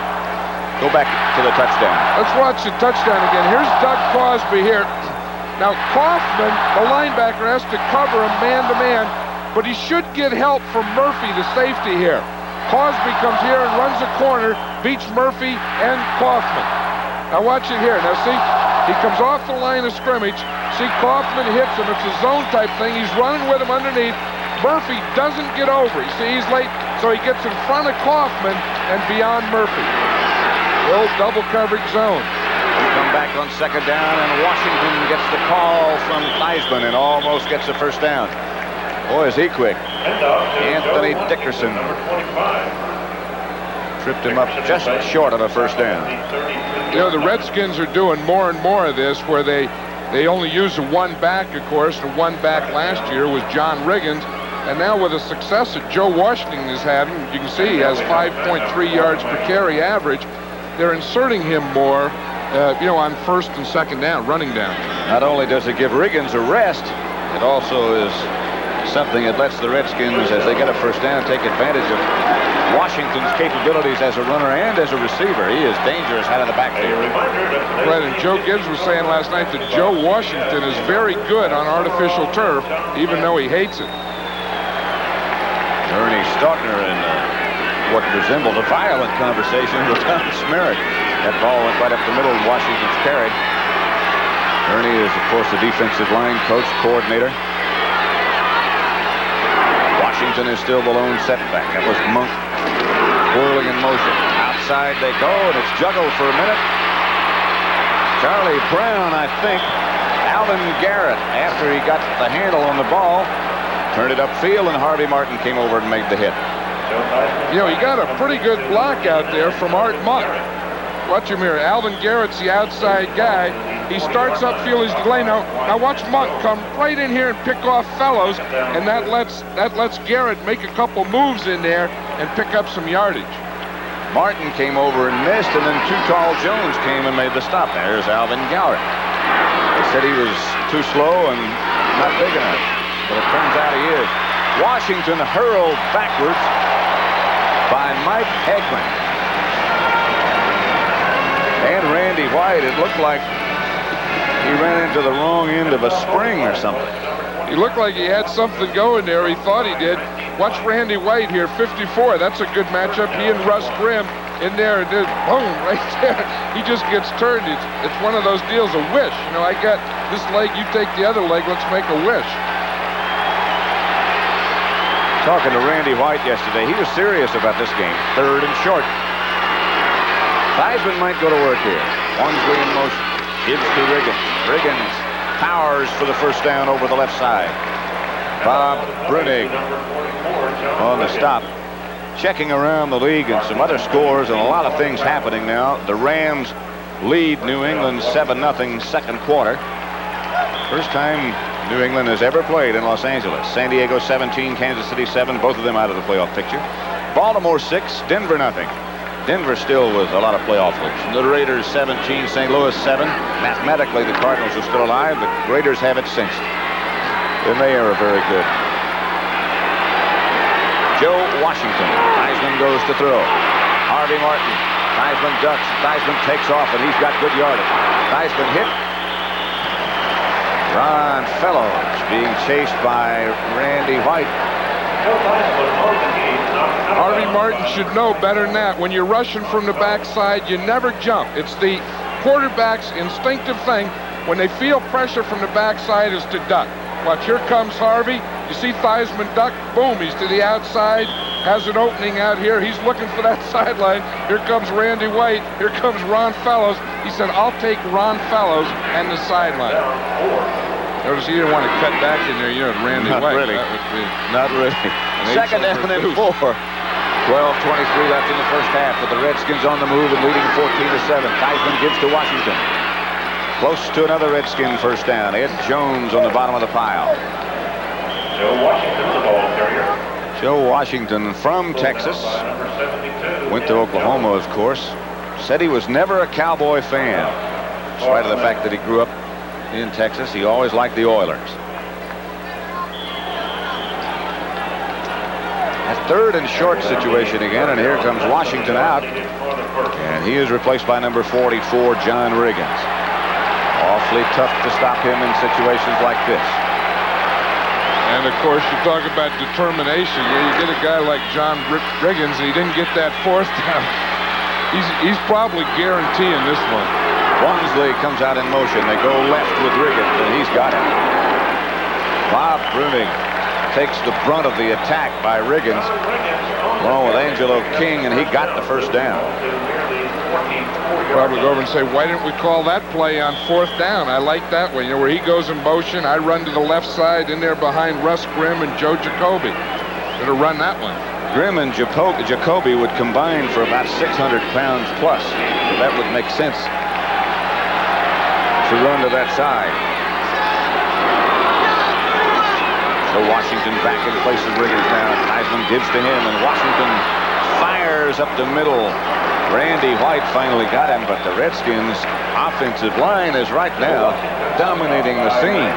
Go back to the touchdown. Let's watch the touchdown again. Here's Doug Cosbie here. Now, Kaufman, the linebacker, has to cover him man-to-man, but he should get help from Murphy, the safety here. Cosbie comes here and runs the corner, beats Murphy and Kaufman. Now, watch it here. Now, see, he comes off the line of scrimmage. See, Kaufman hits him. It's a zone type thing. He's running with him underneath. Murphy doesn't get over. You see, he's late, so he gets in front of Kaufman and beyond Murphy. The old double coverage zone. We come back on second down, and Washington gets the call from Theismann and almost gets the first down. Boy, is he quick. Anthony Dickerson tripped him up just short of a first down. You know, the Redskins are doing more and more of this, where they only use the 1 back, of course. The 1 back last year was John Riggins. And now with the success that Joe Washington is having, you can see he has 5.3 yards per carry average. They're inserting him more, you know, on first and second down, running down. Not only does it give Riggins a rest, it also is something that lets the Redskins, as they get a first down, take advantage of Washington's capabilities as a runner and as a receiver. He is dangerous out of the backfield. Right, and Joe Gibbs was saying last night that Joe Washington is very good on artificial turf, even though he hates it. Ernie Stautner in what resembled a violent conversation with Tom Smerrick. That ball went right up the middle of Washington's carry. Ernie is, of course, the defensive line coach, coordinator. Washington is still the lone setback. That was Monk whirling in motion. Outside they go, and it's juggled for a minute. Charlie Brown, I think. Alvin Garrett, after he got the handle on the ball, turned it upfield, and Harvey Martin came over and made the hit. You know, he got a pretty good block out there from Art Monk. Watch him here. Alvin Garrett's the outside guy. He starts upfield. He's delayed. Now watch Monk come right in here and pick off Fellows, and that lets Garrett make a couple moves in there and pick up some yardage. Martin came over and missed, and then Too Tall Jones came and made the stop. There's Alvin Garrett. They said he was too slow and not big enough, but it turns out he is. Washington hurled backwards by Mike Hegman. And Randy White, it looked like he ran into the wrong end of a spring or something. He looked like he had something going there. He thought he did. Watch Randy White here, 54. That's a good matchup. He and Russ Grimm in there, and then boom, right there. He just gets turned. It's one of those deals, a wish. You know, I got this leg, you take the other leg, let's make a wish. Talking to Randy White yesterday, he was serious about this game. Third and short. Theismann might go to work here. Walmsley in motion. Gives to Riggins. Riggins powers for the first down over the left side. Bob Brunig on the stop. Checking around the league and some other scores and a lot of things happening now. The Rams lead New England 7-0 second quarter. First time New England has ever played in Los Angeles. San Diego 17, Kansas City 7, both of them out of the playoff picture. Baltimore 6, Denver nothing. Denver still with a lot of playoff hopes. The Raiders 17, St. Louis 7. Mathematically, the Cardinals are still alive. The Raiders have it cinched. And they are very good. Joe Washington. Theismann goes to throw. Harvey Martin. Theismann ducks. Theismann takes off, and he's got good yardage. Theismann hit. Ron Fellows being chased by Randy White. Harvey Martin should know better than that. When you're rushing from the backside, you never jump. It's the quarterback's instinctive thing. When they feel pressure from the backside is to duck. Watch, here comes Harvey. You see Theismann duck. Boom, he's to the outside. Has an opening out here. He's looking for that sideline. Here comes Randy White. Here comes Ron Fellows. He said, I'll take Ron Fellows and the sideline. Notice he didn't want to cut back in there, Randy White. Really. That would be Not really. Second down and 4. 12:23 left in the first half with the Redskins on the move and leading 14-7. Theismann gives to Washington. Close to another Redskin first down. Ed Jones on the bottom of the pile. Joe Washington, the ball carrier. Joe Washington from Texas. Went to Oklahoma, of course. Said he was never a Cowboy fan. In spite of the fact that he grew up in Texas, he always liked the Oilers. A third and short situation again, and here comes Washington out. And he is replaced by number 44, John Riggins. Awfully tough to stop him in situations like this. And, of course, you talk about determination. You get a guy like John Riggins, and he didn't get that fourth down. He's probably guaranteeing this one. Walmsley comes out in motion. They go left with Riggins, and he's got it. Bob Bruning takes the brunt of the attack by Riggins, along with Angelo King, and he got the first down. Probably go over and say, why didn't we call that play on fourth down? I like that one. Where he goes in motion, I run to the left side in there behind Russ Grimm and Joe Jacoby. Gonna run that one. Grimm and Jacoby would combine for about 600 pounds plus. So that would make sense to run to that side. So Washington back in place of Riggins now. Theismann gives to him, and Washington fires up the middle. Randy White finally got him, but the Redskins' offensive line is right now dominating the scene.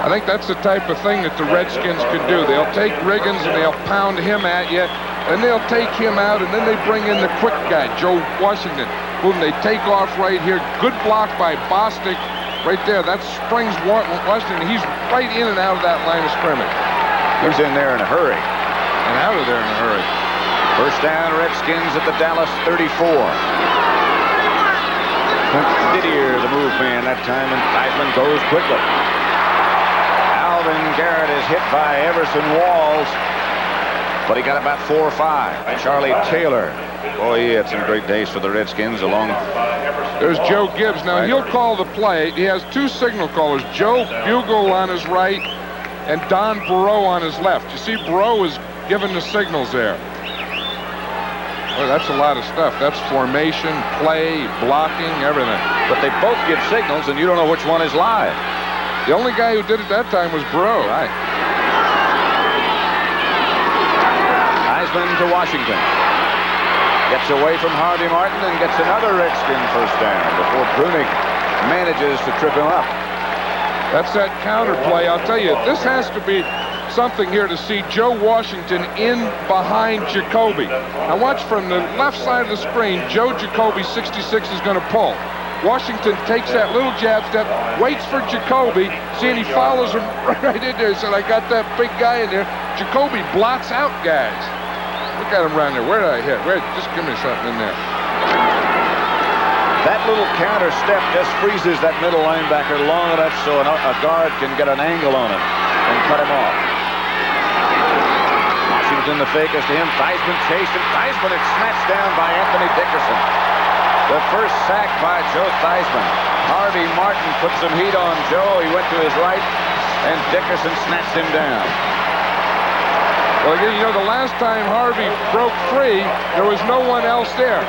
I think that's the type of thing that the Redskins can do. They'll take Riggins and they'll pound him at you, and they'll take him out, and then they bring in the quick guy, Joe Washington, whom they take off right here. Good block by Bostic right there. That springs Washington. He's right in and out of that line of scrimmage. He's in there in a hurry. And out of there in a hurry. First down, Redskins at the Dallas 34. Clint Didier, the move man that time, and Theismann goes quickly. Alvin Garrett is hit by Everson Walls, but he got about 4 or 5. Charlie Taylor, boy, he had some great days for the Redskins along. There's Joe Gibbs. Now, he'll call the play. He has 2 signal callers, Joe Bugle on his right and Don Burrow on his left. You see, Burrow is giving the signals there. Well, that's a lot of stuff. That's formation, play, blocking, everything. But they both give signals, and you don't know which one is live. The only guy who did it that time was Burrow. Right. Theismann to Washington. Gets away from Harvey Martin and gets another Redskin first down before Bruning manages to trip him up. That's that counter play. I'll tell you, this has to be something here to see Joe Washington in behind Jacoby. Now watch from the left side of the screen, Joe Jacoby, 66, is going to pull. Washington takes that little jab step, waits for Jacoby, see, and he follows him right in there. He said, I got that big guy in there. Jacoby blocks out guys. Look at him right there. Where did I hit? Just give me something in there. That little counter step just freezes that middle linebacker long enough so a guard can get an angle on him and cut him off. Washington, the fake is to him. Theismann chased him. Theismann is snatched down by Anthony Dickerson. The first sack by Joe Theismann. Harvey Martin put some heat on Joe. He went to his right, and Dickerson snatched him down. Well, again, you know, the last time Harvey broke free, there was no one else there.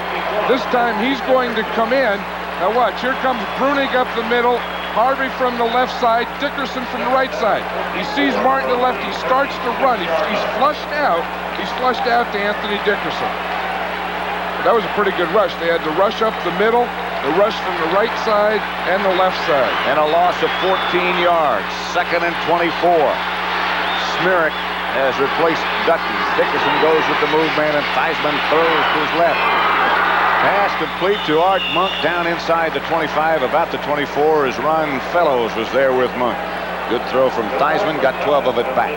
This time he's going to come in. Now watch, here comes Bruning up the middle. Harvey from the left side, Dickerson from the right side. He sees Martin to the left. He starts to run. He's flushed out. He's flushed out to Anthony Dickerson. But that was a pretty good rush. They had to rush up the middle, the rush from the right side and the left side. And a loss of 14 yards. 2nd and 24. Smirek has replaced Dutton. Dickerson goes with the move man, and Theismann throws to his left. Pass complete to Art Monk down inside the 25, about the 24, as Ron Fellows was there with Monk. Good throw from Theismann, got 12 of it back.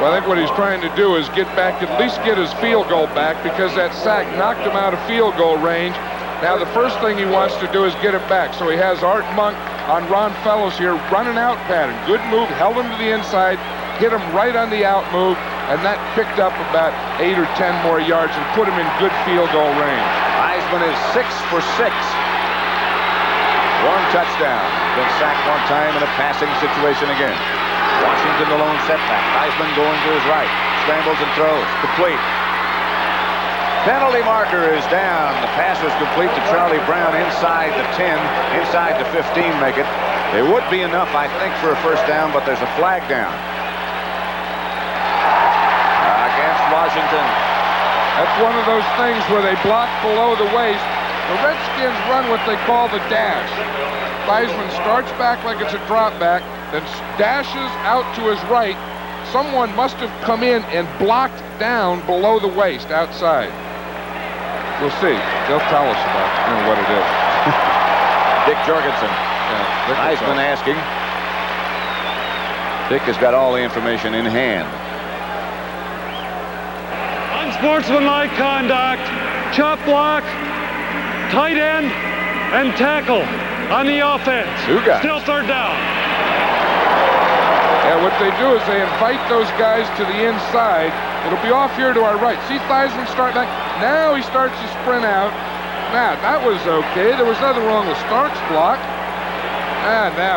Well, I think what he's trying to do is get back, at least get his field goal back, because that sack knocked him out of field goal range. Now the first thing he wants to do is get it back. So he has Art Monk on Ron Fellows here, running out pattern. Good move, held him to the inside, hit him right on the out move, and that picked up about 8 or 10 more yards and put him in good field goal range. Theismann is 6 for 6. 1 touchdown. Been sacked 1 time in a passing situation again. Washington the lone setback. Theismann going to his right. Scrambles and throws. Complete. Penalty marker is down. The pass was complete to Charlie Brown inside the 10, inside the 15 make it. They would be enough, I think, for a first down, but there's a flag down. Against Washington. That's one of those things where they block below the waist. The Redskins run what they call the dash. Theismann starts back like it's a drop back, then dashes out to his right. Someone must have come in and blocked down below the waist outside. We'll see. They'll tell us about what it is. Dick Jorgensen. Yeah, Theismann asking. Dick has got all the information in hand. Unsportsmanlike conduct, chop block, tight end, and tackle on the offense. Still 3rd down. Yeah, what they do is they invite those guys to the inside. It'll be off here to our right. See Theismann start back. Now he starts to sprint out. Now, that was okay. There was nothing wrong with Stark's block.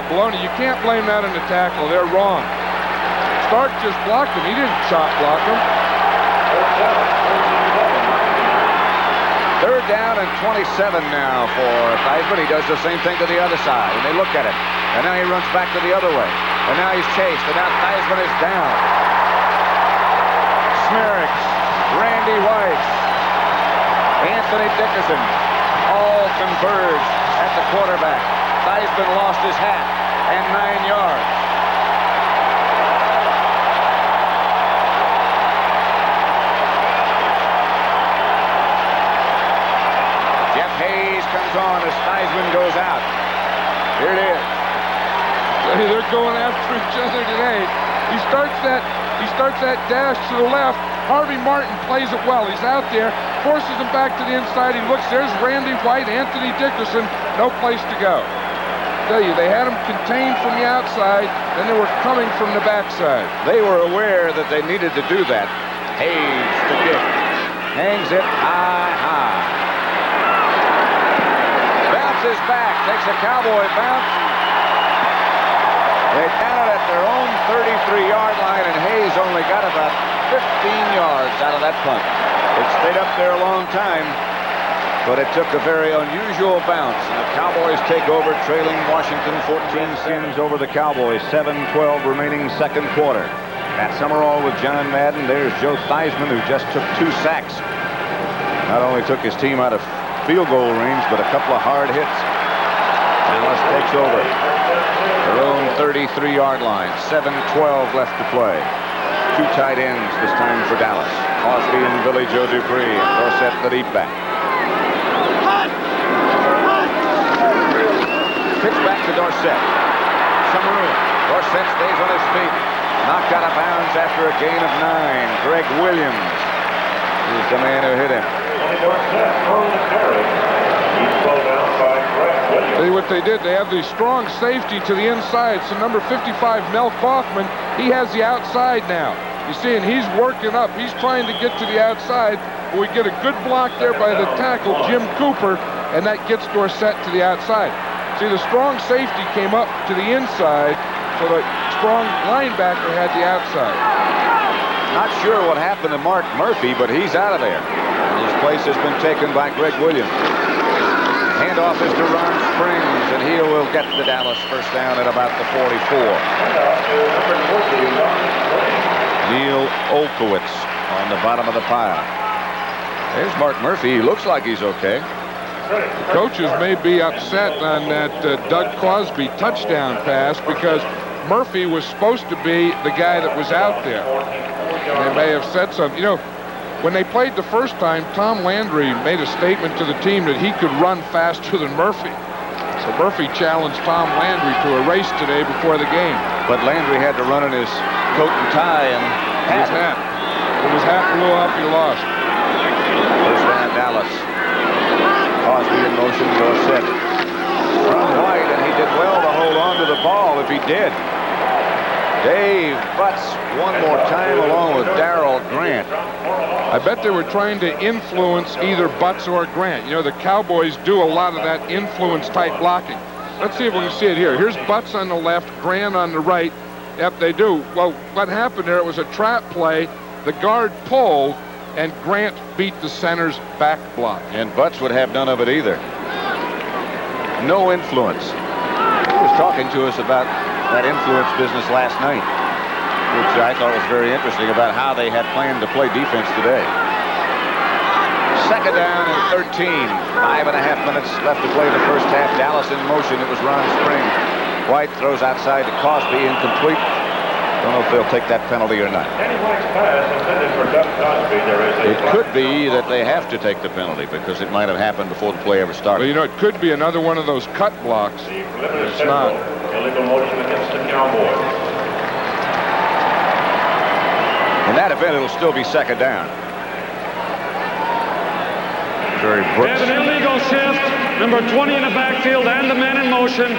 Baloney. You can't blame that on the tackle. They're wrong. Stark just blocked him. He didn't chop block him. 3rd down and 27 now for Theismann. He does the same thing to the other side, and they look at it. And now he runs back to the other way. And now he's chased, and now Theismann is down. Smirek, Randy White, Anthony Dickerson, all converge at the quarterback. Theismann lost his hat and 9 yards. Jeff Hayes comes on as Theismann goes out. Here it is. They're going after each other today. He starts that dash to the left. Harvey Martin plays it well. He's out there, forces him back to the inside. He looks, there's Randy White, Anthony Dickerson, no place to go. I tell you, they had him contained from the outside, then they were coming from the backside. They were aware that they needed to do that. Hayes, the kick, hangs it high. Bounces back, takes a Cowboy bounce. They count it at their own 33-yard line, and Hayes only got about 15 yards out of that punt. It stayed up there a long time, but it took a very unusual bounce. And the Cowboys take over, trailing Washington 14-7 over the Cowboys. 7:12 remaining 2nd quarter. At Summerall with John Madden. There's Joe Theismann, who just took 2 sacks. Not only took his team out of field goal range, but a couple of hard hits. Dallas takes over their own 33-yard line. 7:12 left to play. 2 tight ends this time for Dallas. Cosbie and Billy Joe Dupree, and Dorsett the deep back. Pitch back to Dorsett. Some room. Dorsett stays on his feet. Knocked out of bounds after a gain of 9. Greg Williams is the man who hit him. See what they did? They have the strong safety to the inside. So number 55, Mel Kaufman, he has the outside now. You see, and he's working up. He's trying to get to the outside. But we get a good block there by the tackle, Jim Cooper, and that gets Dorsett to the outside. See, the strong safety came up to the inside, so the strong linebacker had the outside. Not sure what happened to Mark Murphy, but he's out of there. His place has been taken by Greg Williams. Hand handoff is to Ron Springs, and he will get the Dallas first down at about the 44. Neil Olkowitz on the bottom of the pile. There's Mark Murphy. He looks like he's okay. Coaches may be upset on that Doug Cosbie touchdown pass because Murphy was supposed to be the guy that was out there. And they may have said something. You know, when they played the first time, Tom Landry made a statement to the team that he could run faster than Murphy. So Murphy challenged Tom Landry to a race today before the game. But Landry had to run in his coat and tie and his hat. When his hat blew off, he lost. First down, Dallas. Cosbie in motion, Dorsett from White, and he did well to hold on to the ball if he did. Dave Butts one more time along with Darrell Grant. I bet they were trying to influence either Butts or Grant. You know, the Cowboys do a lot of that influence type blocking. Let's see if we can see it here. Here's Butts on the left, Grant on the right. Yep, they do. Well, what happened there, it was a trap play. The guard pulled, and Grant beat the center's back block. And Butts would have none of it either. No influence. He was talking to us about that influence business last night, which I thought was very interesting about how they had planned to play defense today. Second down and 13. 5.5 minutes left to play in the first half. Dallas in motion. It was Ron Springs. White throws outside to Cosbie, incomplete. Don't know if they'll take that penalty or not. It could be that they have to take the penalty because it might have happened before the play ever started. Well, you know, it could be another one of those cut blocks. It's not. Illegal motion against the Cowboys. In that event, it'll still be second down. Jerry They Brooks. have an illegal shift. Number 20 in the backfield and the men in motion.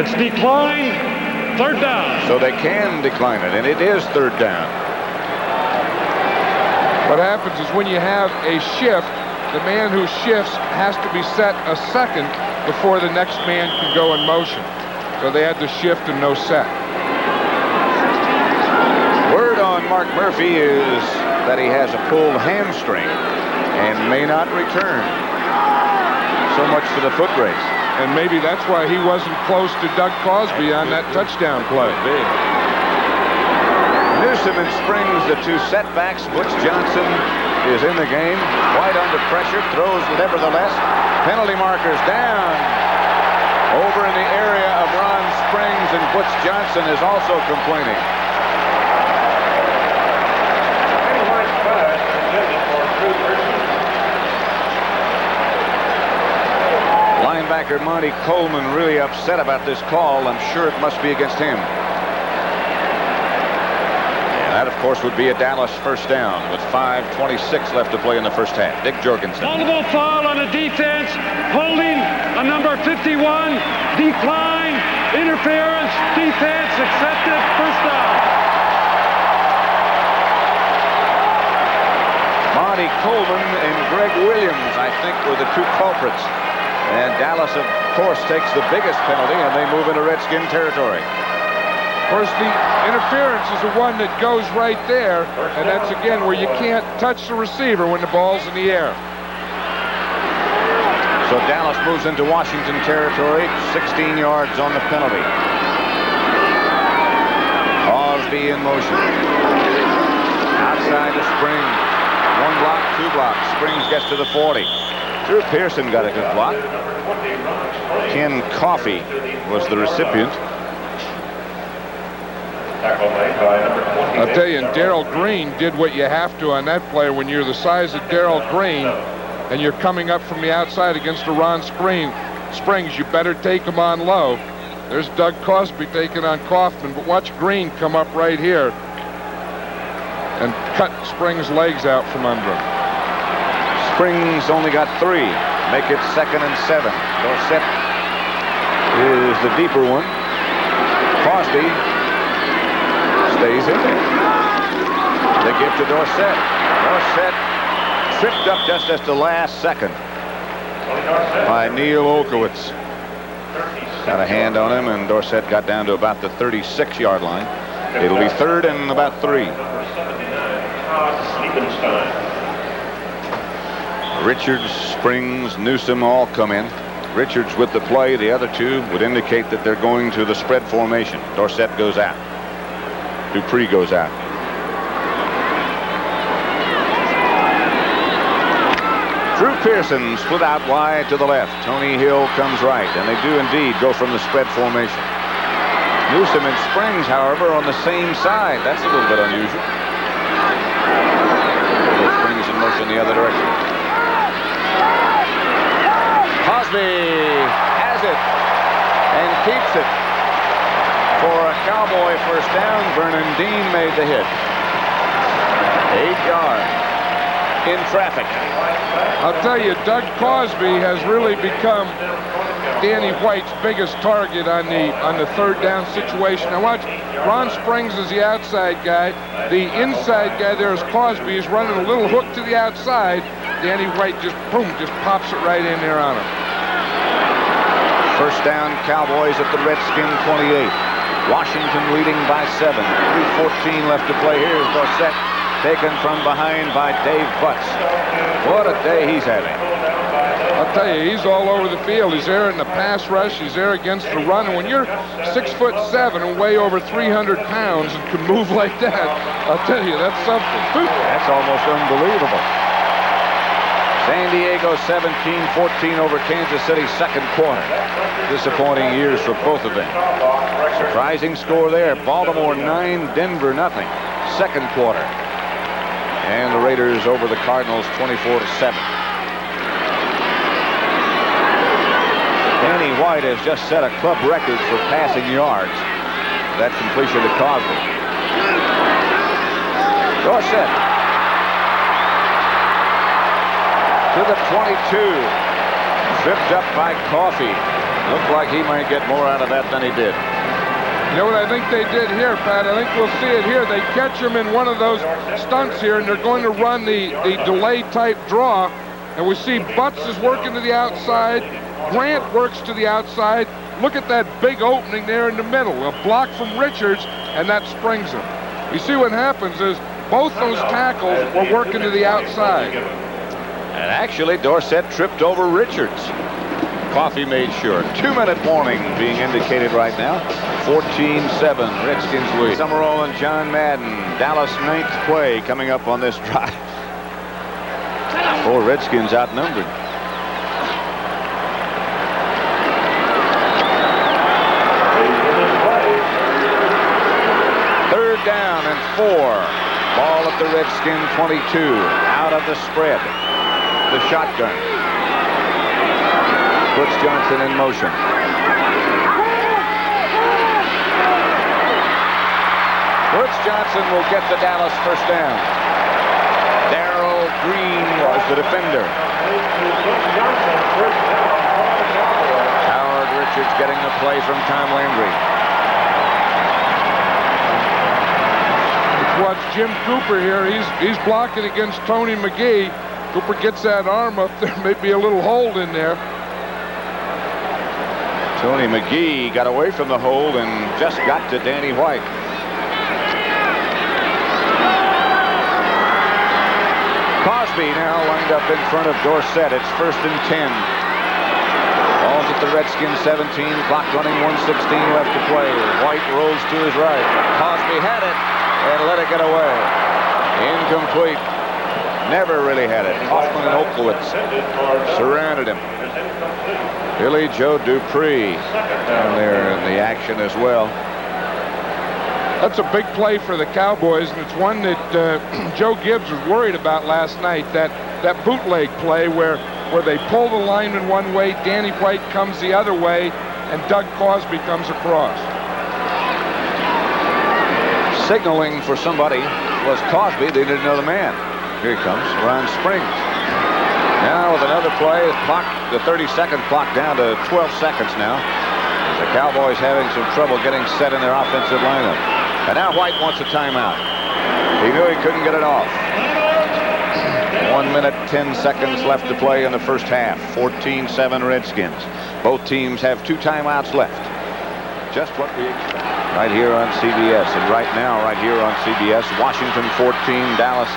It's declined. Third down. So they can decline it, and it is third down. What happens is when you have a shift, the man who shifts has to be set a second before the next man can go in motion. So they had to shift and no set. Word on Mark Murphy is that he has a pulled hamstring and may not return. So much for the foot race. And maybe that's why he wasn't close to Doug Cosbie on that touchdown play. Newsom and Springs, the two setbacks. Butch Johnson is in the game. White under pressure, throws nevertheless. Penalty markers down. Over in the area of Ron Springs, and Butch Johnson is also complaining. Linebacker Monty Coleman really upset about this call. I'm sure it must be against him. And that, of course, would be a Dallas first down with 5:26 left to play in the first half. Dick Jorgensen. Multiple foul on the defense. Holding on number 51. Decline. Interference. Defense accepted. First down. Monty Coleman and Greg Williams, I think, were the two culprits. And Dallas, of course, takes the biggest penalty, and they move into Redskin territory. Of course, the interference is the one that goes right there, and that's, again, where you can't touch the receiver when the ball's in the air. So Dallas moves into Washington territory, 16 yards on the penalty. Cosbie in motion. Outside to Springs. One block, two blocks. Springs gets to the 40. Drew Pearson got a good block. Ken Coffey was the recipient. I'll tell you, and Darrell Green did what you have to on that play. When you're the size of Darrell Green and you're coming up from the outside against a Ron Springs, you better take him on low. There's Doug Cosbie taking on Kaufman, but watch Green come up right here and cut Springs' legs out from under him. Springs only got 3. Make it 2nd and 7. Dorsett is the deeper one. Cosbie stays in there. They give to Dorsett. Dorsett tripped up just at the last second by Neil Olkowitz. Got a hand on him, and Dorsett got down to about the 36-yard line. It'll be 3rd and about 3. Richards, Springs, Newsom all come in. Richards with the play. The other two would indicate that they're going to the spread formation. Dorsett goes out. Dupree goes out. Drew Pearson split out wide to the left. Tony Hill comes right, and they do indeed go from the spread formation. Newsom and Springs, however, on the same side. That's a little bit unusual. Springs in motion the other direction. Cosbie has it and keeps it for a Cowboy first down. Vernon Dean made the hit. 8 yards in traffic. I'll tell you, Doug Cosbie has really become Danny White's biggest target on the third down situation. Now watch, Ron Springs is the outside guy. The inside guy there is Cosbie. He's running a little hook to the outside. Danny White just, boom, just pops it right in there on him. First down, Cowboys at the Redskin 28. Washington leading by 7. 3:14 left to play. Here's Dorsett, taken from behind by Dave Butts. What a day he's having. I'll tell you, he's all over the field. He's there in the pass rush. He's there against the run. And when you're 6'7" and weigh over 300 pounds and can move like that, I'll tell you, that's something. That's almost unbelievable. San Diego 17-14 over Kansas City, second quarter. Disappointing years for both of them. Surprising score there. Baltimore 9, Denver nothing. Second quarter. And the Raiders over the Cardinals 24-7. Danny White has just set a club record for passing yards. That completion to Cosbie. Dorsett to the 22. Tripped up by Coffey. Looked like he might get more out of that than he did. You know what I think they did here, Pat? I think we'll see it here. They catch him in one of those stunts here, and they're going to run the delay type draw. And we see Butts is working to the outside. Grant works to the outside. Look at that big opening there in the middle. A block from Richards, and that springs him. You see what happens is both those tackles were working to the outside. And actually, Dorsett tripped over Richards. Coffey made sure. 2-minute warning being indicated right now. 14-7, Redskins lead. Summerall and John Madden. Dallas 9th play coming up on this drive. 4 Redskins outnumbered. Third down and 4. Ball at the Redskin 22. Out of the spread. The shotgun. Puts Johnson in motion. Woods Johnson will get the Dallas first down. Darrell Green was the defender. Howard Richards getting the play from Tom Landry. Watch Jim Cooper here. He's blocking against Tony McGee. Cooper gets that arm up there. Maybe a little hold in there. Tony McGee got away from the hold and just got to Danny White. Cosbie now lined up in front of Dorsett. It's 1st and 10. Ball's at the Redskins 17. Clock running, 1:16 left to play. White rolls to his right. Cosbie had it and let it get away. Incomplete. Never really had it. Hoffman and Oklowitz surrounded him. Billy Joe Dupree down there in the action as well. That's a big play for the Cowboys, and it's one that Joe Gibbs was worried about last night. That bootleg play where they pull the lineman one way, Danny White comes the other way, and Doug Cosbie comes across. Signaling for somebody was Cosbie. They didn't know the man. Here he comes, Ron Springs. Now with another play, the 30-second clock down to 12 seconds now. The Cowboys having some trouble getting set in their offensive lineup. And now White wants a timeout. He knew he couldn't get it off. 1 minute, 10 seconds left to play in the first half. 14-7 Redskins. Both teams have 2 timeouts left. Just what we expect. Right here on CBS. And right now, right here on CBS, Washington 14, Dallas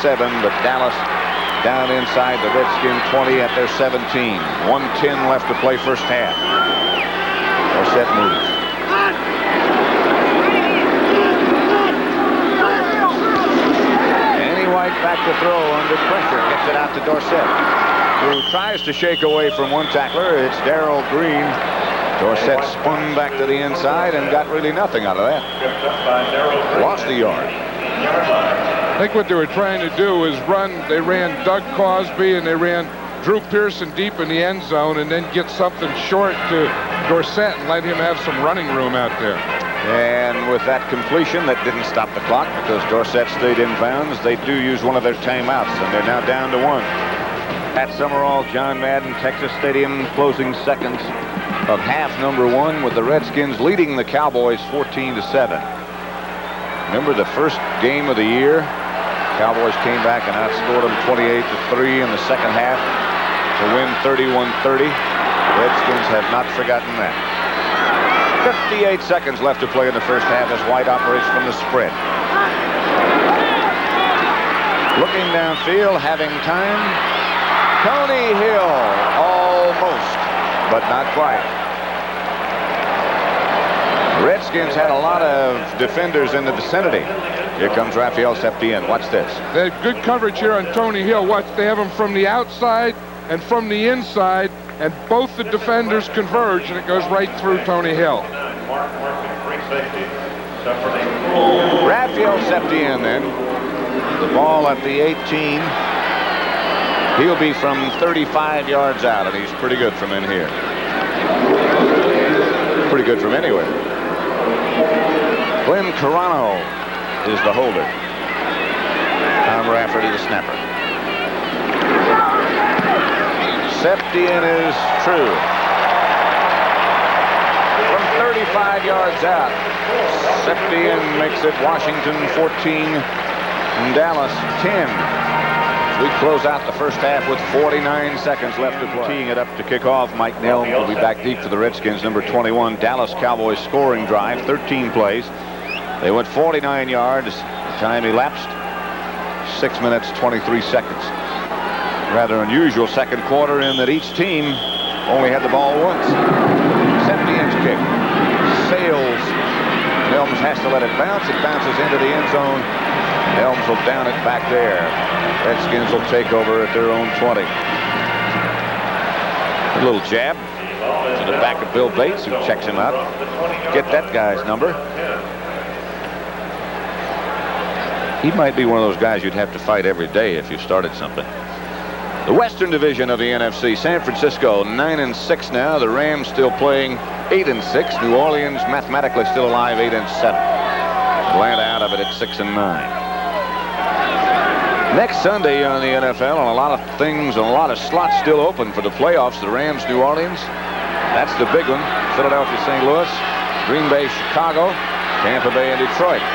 7, but Dallas down inside the Redskin 20 at their 17. 1:10 left to play first half. Dorsett moves. Danny White back to throw under pressure. Gets it out to Dorsett, who tries to shake away from one tackler. It's Darrell Green. Dorsett spun back to the inside and got really nothing out of that. Lost a yard. I think what they were trying to do is they ran Doug Cosbie and they ran Drew Pearson deep in the end zone and then get something short to Dorsett and let him have some running room out there. And with that completion, that didn't stop the clock because Dorsett stayed in bounds. They do use one of their timeouts, and they're now down to 1. At Summerall, John Madden, Texas Stadium, closing seconds of half number 1 with the Redskins leading the Cowboys 14-7. Remember the first game of the year? Cowboys came back and outscored them 28-3 in the second half to win 31-30. Redskins have not forgotten that. 58 seconds left to play in the first half as White operates from the spread. Looking downfield, having time. Tony Hill, almost, but not quite. Redskins had a lot of defenders in the vicinity. Here comes Rafael Septien. Watch this. They had good coverage here on Tony Hill. Watch, they have him from the outside and from the inside, and both the defenders converge, and it goes right through Tony Hill. Rafael Septien then. The ball at the 18. He'll be from 35 yards out, and he's pretty good from in here. Pretty good from anywhere. Glenn Carano is the holder. Tom Rafferty, the snapper. Septien is true. From 35 yards out, Septien makes it Washington 14 and Dallas 10. We close out the first half with 49 seconds left to play. Teeing it up to kick off. Mike Nelm will be back deep for the Redskins, number 21. Dallas Cowboys scoring drive, 13 plays. They went 49 yards. Time elapsed 6 minutes 23 seconds. Rather unusual second quarter in that each team only had the ball once. Septien's kick sails. Nelms has to let it bounce. It bounces into the end zone. Nelms will down it back there. Redskins will take over at their own 20. A little jab to the back of Bill Bates, who checks him out. Get that guy's number. He might be one of those guys you'd have to fight every day if you started something. The Western Division of the NFC, San Francisco 9-6 now. The Rams still playing 8-6. New Orleans mathematically still alive 8-7. Atlanta out of it at 6-9. Next Sunday on the NFL, and a lot of things and a lot of slots still open for the playoffs. The Rams, New Orleans, that's the big one. Philadelphia, St. Louis, Green Bay, Chicago, Tampa Bay, and Detroit.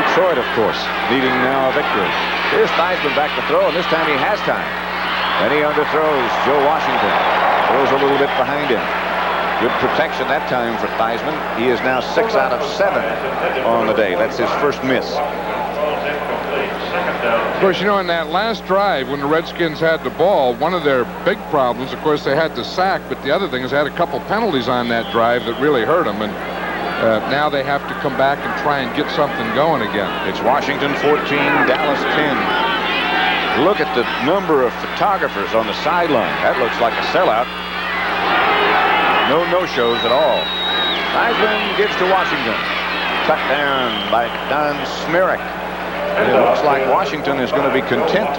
Detroit, of course, needing now a victory. Here's Theismann back to throw, and this time he has time. And he underthrows. Joe Washington throws a little bit behind him. Good protection that time for Theismann. He is now 6 out of 7 on the day. That's his first miss. Of course, you know, in that last drive when the Redskins had the ball, one of their big problems, of course, they had the sack, but the other thing is they had a couple penalties on that drive that really hurt them, and now they have to come back and try and get something going again. It's Washington 14, Dallas 10. Look at the number of photographers on the sideline. That looks like a sellout. No no-shows at all. Theismann gives to Washington. Cut down by Don Smirek. And it looks like Washington is going to be content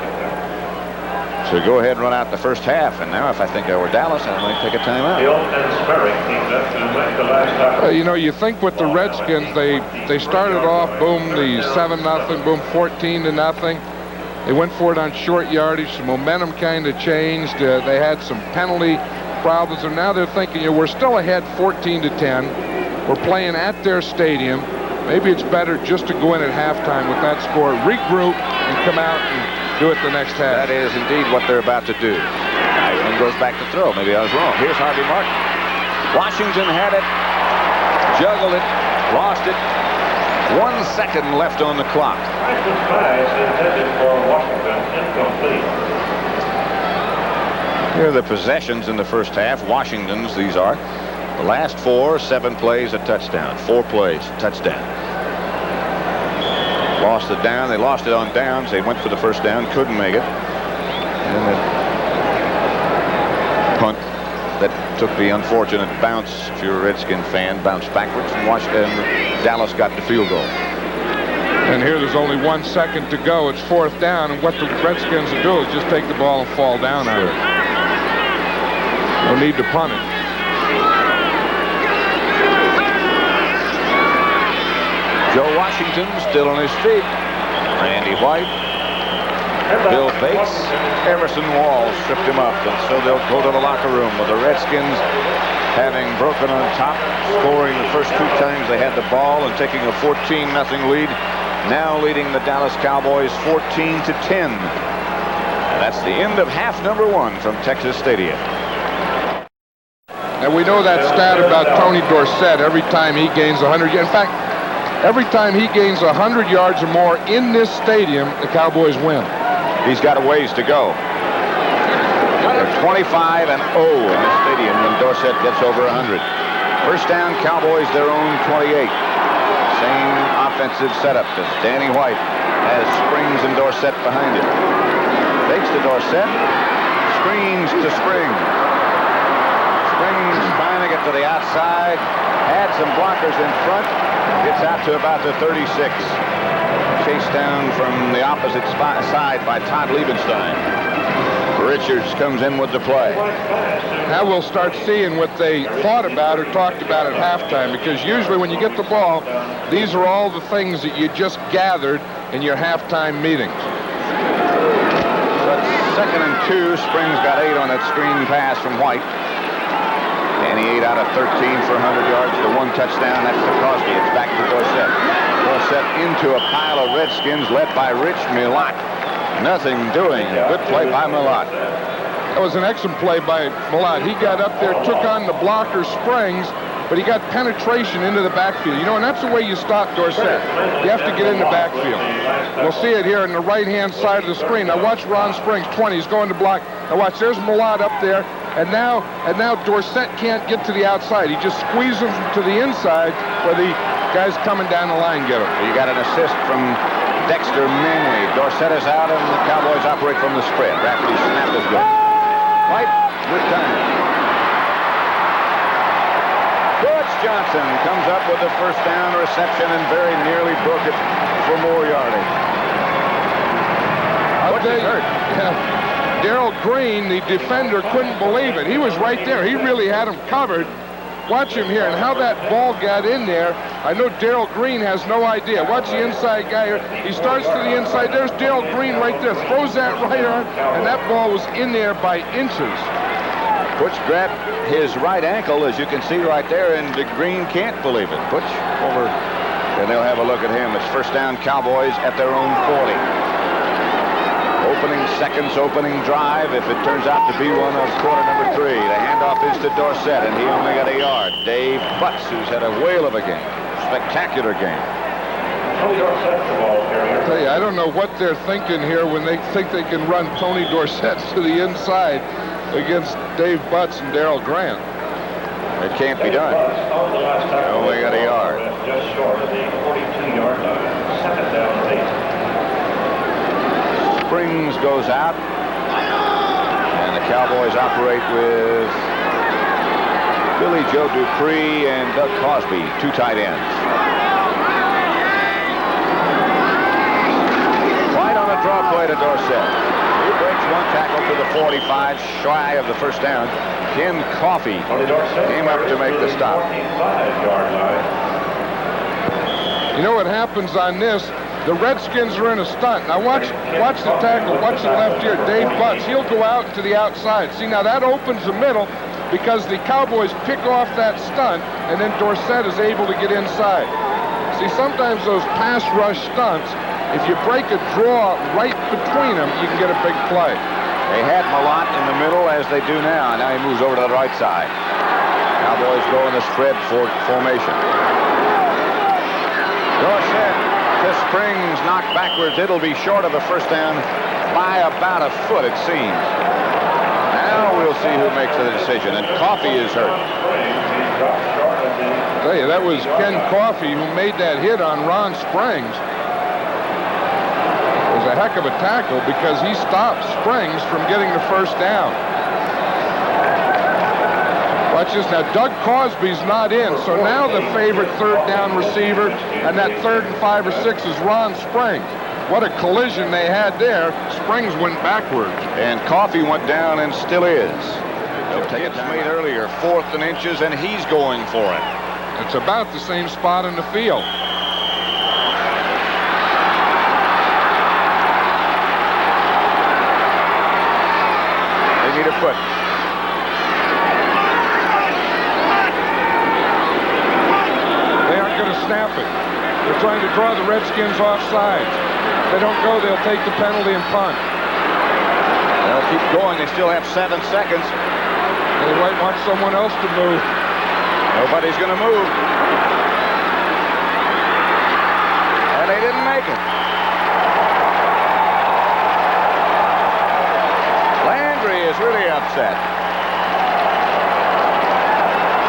to go ahead and run out the first half. And now if I think I were Dallas, I might take a timeout. You know, you think with the Redskins, they started off, boom, the 7-0, boom, 14-0. They went for it on short yardage. The momentum kind of changed. They had some penalty problems, and now they're thinking, you know, we're still ahead 14-10. We're playing at their stadium. Maybe it's better just to go in at halftime with that score, regroup, and come out and do it the next half. That is indeed what they're about to do. Theismann goes back to throw. Maybe I was wrong. Here's Harvey Martin. Washington had it, juggled it, lost it. 1 second left on the clock. Theismann's pass intended for Washington, incomplete. Here are the possessions in the first half. Washington's, these are. The last 4, 7 plays, a touchdown. 4 plays, touchdown. Lost it down. They lost it on downs. They went for the first down, couldn't make it. And the punt that took the unfortunate bounce, if you're a Redskin fan, bounced backwards, and Washington, Dallas got the field goal. And here there's only 1 second to go. It's 4th down, and what the Redskins will do is just take the ball and fall down on it. No need to punt it. Joe Washington still on his feet. Randy White, Bill Bates, Everson Walls stripped him up, and so they'll go to the locker room with the Redskins having broken on top, scoring the first 2 times they had the ball and taking a 14-0 lead. Now leading the Dallas Cowboys 14-10. And that's the end of half number 1 from Texas Stadium. And we know that stat about Tony Dorsett. Every time he gains 100, in fact, every time he gains 100 yards or more in this stadium, the Cowboys win. He's got a ways to go. They're 25-0 in this stadium when Dorsett gets over 100. First down, Cowboys their own 28. Same offensive setup as Danny White has Springs and Dorsett behind him. Fakes to Dorsett. Screens to Springs. Springs trying to get to the outside. Had some blockers in front. Gets out to about the 36. Chased down from the opposite side by Todd Liebenstein. Richards comes in with the play. Now we'll start seeing what they thought about or talked about at halftime, because usually when you get the ball, these are all the things that you just gathered in your halftime meetings. So it's 2nd and 2. Springs got 8 on that screen pass from White. Danny 8 out of 13 for 100 yards. The 1 touchdown, that's to Cosbie. It's back to Dorsett. Dorsett into a pile of Redskins led by Rich Milot. Nothing doing. Good play by Milot. That was an excellent play by Milot. He got up there, took on the blocker Springs, but he got penetration into the backfield. You know, and that's the way you stop Dorsett. You have to get in the backfield. We'll see it here on the right-hand side of the screen. Now watch Ron Springs, 20. He's going to block. Now watch, there's Milot up there. And now Dorsett can't get to the outside. He just squeezes him to the inside where the guys coming down the line get him. You got an assist from Dexter Manley. Dorsett is out, and the Cowboys operate from the spread. Rafferty's snap is good. White, good time. Butch Johnson comes up with the first down reception and very nearly broke it for more yardage. I'll tell you, yeah. Darrell Green, the defender, couldn't believe it. He was right there. He really had him covered. Watch him here, and how that ball got in there. I know Darrell Green has no idea. Watch the inside guy here. He starts to the inside. There's Darrell Green right there. Throws that right arm, and that ball was in there by inches. Butch grabbed his right ankle, as you can see right there, and Green can't believe it. Butch over, and they'll have a look at him. It's first down, Cowboys at their own 40. Opening seconds, opening drive, if it turns out to be one of quarter number 3. The handoff is to Dorsett, and he only got a yard. Dave Butts, who's had a whale of a game. Spectacular game. I tell you, I don't know what they're thinking here when they think they can run Tony Dorsett to the inside against Dave Butts and Darrell Grant. It can't be done. Only got a yard. Just short of the 42-yard line. 2nd down and 8. Springs goes out, and the Cowboys operate with Billy Joe Dupree and Doug Cosbie, 2 tight ends. Right on a draw play to Dorsett. He breaks 1 tackle to the 45, shy of the first down. Ken Coffey came up to make the stop. You know what happens on this? The Redskins are in a stunt. Now watch the tackle. Watch the left here, Dave Butts. He'll go out to the outside. See, now that opens the middle because the Cowboys pick off that stunt, and then Dorsett is able to get inside. See, sometimes those pass rush stunts, if you break a draw right between them, you can get a big play. They had Milot in the middle, as they do now. Now he moves over to the right side. Cowboys go in the spread formation. Dorsett to Springs, knocked backwards. It'll be short of a first down by about a foot, it seems. Now we'll see who makes the decision. And Coffey is hurt. I tell you, that was Ken Coffey who made that hit on Ron Springs. It was a heck of a tackle because he stopped Springs from getting the first down. Watch this now. Doug Cosbie's not in, so now the favorite third down receiver, and that 3rd and 5 or 6 is Ron Springs. What a collision they had there. Springs went backwards. And Coffey went down and still is. It's made earlier, 4th and inches, and he's going for it. It's about the same spot in the field. They need a foot. They aren't going to snap it. They're trying to draw the Redskins off sides. If they don't go, they'll take the penalty and punt. They'll keep going. They still have 7 seconds. They might want someone else to move. Nobody's going to move. And they didn't make it. Landry is really upset.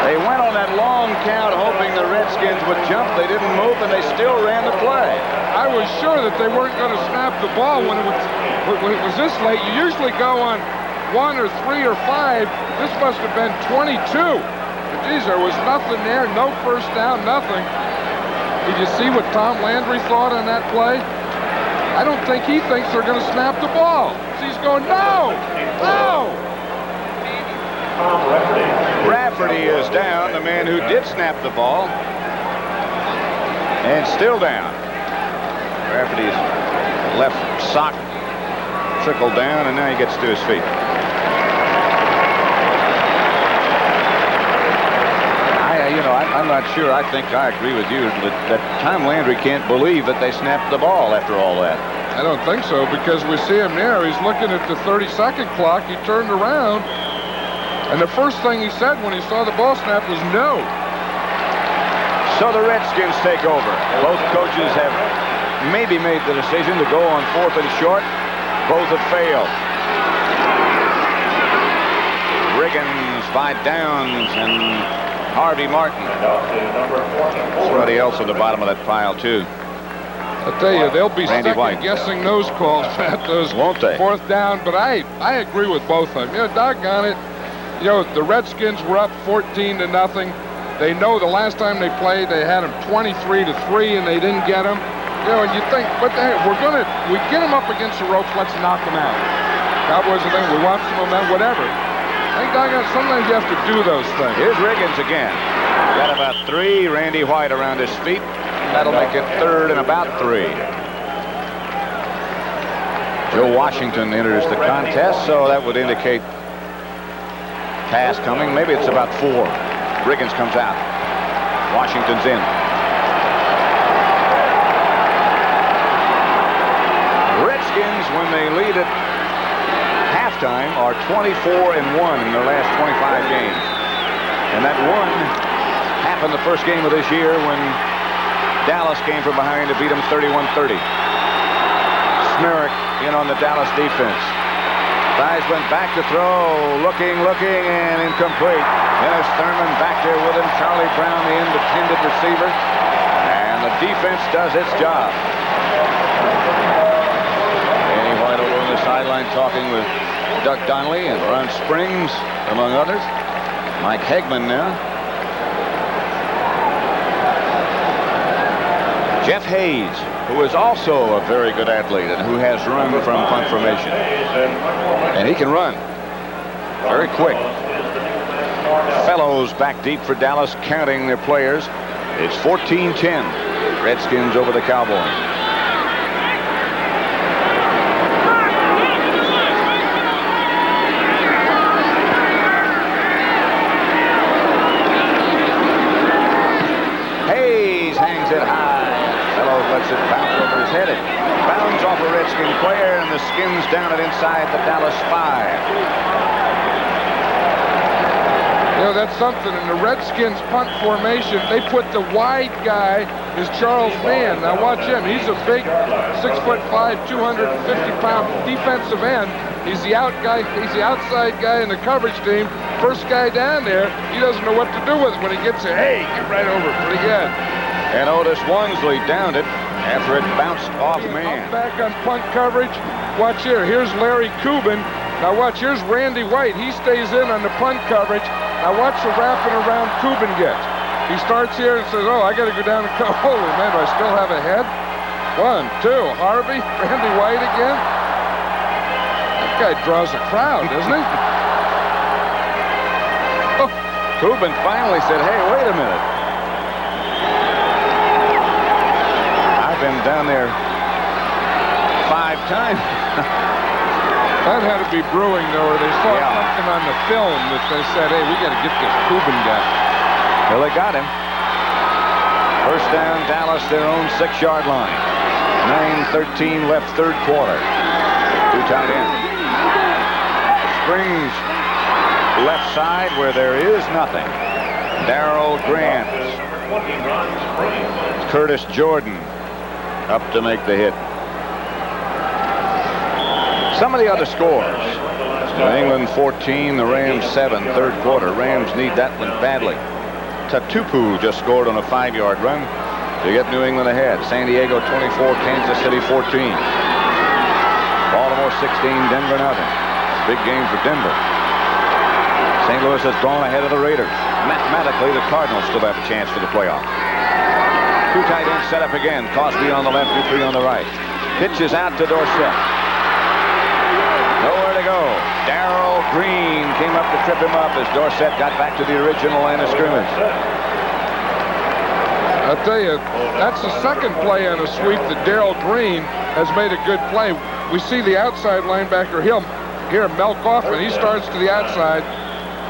They went on that long count hoping the Redskins would jump. They didn't move, and they still ran the play. I was sure that they weren't going to snap the ball when it was this late. You usually go on 1 or 3 or 5. This must have been 22. But geez, there was nothing there. No first down, nothing. Did you see what Tom Landry thought on that play? I don't think he thinks they're going to snap the ball. He's going, no, no. Rafferty is down, the man who did snap the ball. And still down. Rafferty's left sock trickled down, and now he gets to his feet. I'm not sure. I think I agree with you that Tom Landry can't believe that they snapped the ball after all that. I don't think so, because we see him there. He's looking at the 30-second clock. He turned around, and the first thing he said when he saw the ball snap was no. So the Redskins take over. Both coaches have maybe made the decision to go on 4th and short. Both have failed. Riggins by Downs and Harvey Martin. Somebody else at the bottom of that pile, too. I'll tell you, they'll be second-guessing those calls at those Won't they? 4th down, but I agree with both of them. You know, doggone it. You know, the Redskins were up 14-0. They know the last time they played, they had them 23-3, and they didn't get them. You know, and you think, what the heck, we get them up against the ropes, let's knock them out. Cowboys are thinking, we want some momentum, whatever. I think, doggone, sometimes you have to do those things. Here's Riggins again. Got about 3. Randy White around his feet. That'll make it 3rd and about 3. Joe Washington enters the contest, so that would indicate pass coming. Maybe it's about 4. Riggins comes out. Washington's in. Redskins, when they lead at halftime, are 24-1 in their last 25 games. And that one happened the first game of this year when Dallas came from behind to beat them 31-30. Smerrick in on the Dallas defense. Theismann back to throw, looking, and incomplete. Dennis Thurman back there with him. Charlie Brown, the independent receiver. And the defense does its job. Danny White over on the sideline talking with Doug Donnelly and Ron Springs, among others. Mike Hegman now. Jeff Hayes, who is also a very good athlete and who has run from punt formation. And he can run very quick. Fellows back deep for Dallas, counting their players. It's 14-10. Redskins over the Cowboys. Hayes hangs it high. Fellows lets it bounce over his head. It bounds off a Redskin player, and the Skins down it inside the Dallas 5. You know, that's something. In the Redskins punt formation, they put the wide guy is Charles Mann. Now watch him. He's a big 6'5", 250-pound defensive end. He's the out guy. He's the outside guy in the coverage team. First guy down there, he doesn't know what to do with it when he gets it. Hey, get right over. Pretty good. And Otis Wonsley downed it after it bounced off man. Back on punt coverage. Watch here. Here's Larry Kubin. Now watch. Here's Randy White. He stays in on the punt coverage. Now watch the wrapping around Kubin gets. He starts here and says, oh, I got to go down and go. Holy man, do I still have a head? 1, 2. Harvey. Randy White again. That guy draws a crowd, doesn't he? Oh, Kubin finally said, hey, wait a minute. I've been down there 5 times. That had to be brewing, though, or they saw something on the film that they said, hey, we got to get this Kubin guy. Well, they got him. First down, Dallas, their own 6-yard line. 9:13 left, third quarter. 2 tight ends. Springs left side where there is nothing. Darrell Grant. Curtis Jordan up to make the hit. Some of the other scores. New England 14, the Rams 7, third quarter. Rams need that one badly. Tatupu just scored on a 5-yard run to get New England ahead. San Diego 24, Kansas City 14. Baltimore 16, Denver nothing. Big game for Denver. St. Louis has gone ahead of the Raiders. Mathematically, the Cardinals still have a chance for the playoffs. 2 tight ends set up again. Cosbie on the left, Dupree on the right. Pitches out to Dorsett. Nowhere to go. Darrell Green came up to trip him up as Dorsett got back to the original line of scrimmage. I'll tell you, that's the second play on a sweep that Darrell Green has made a good play. We see the outside linebacker here milk off, and he starts to the outside.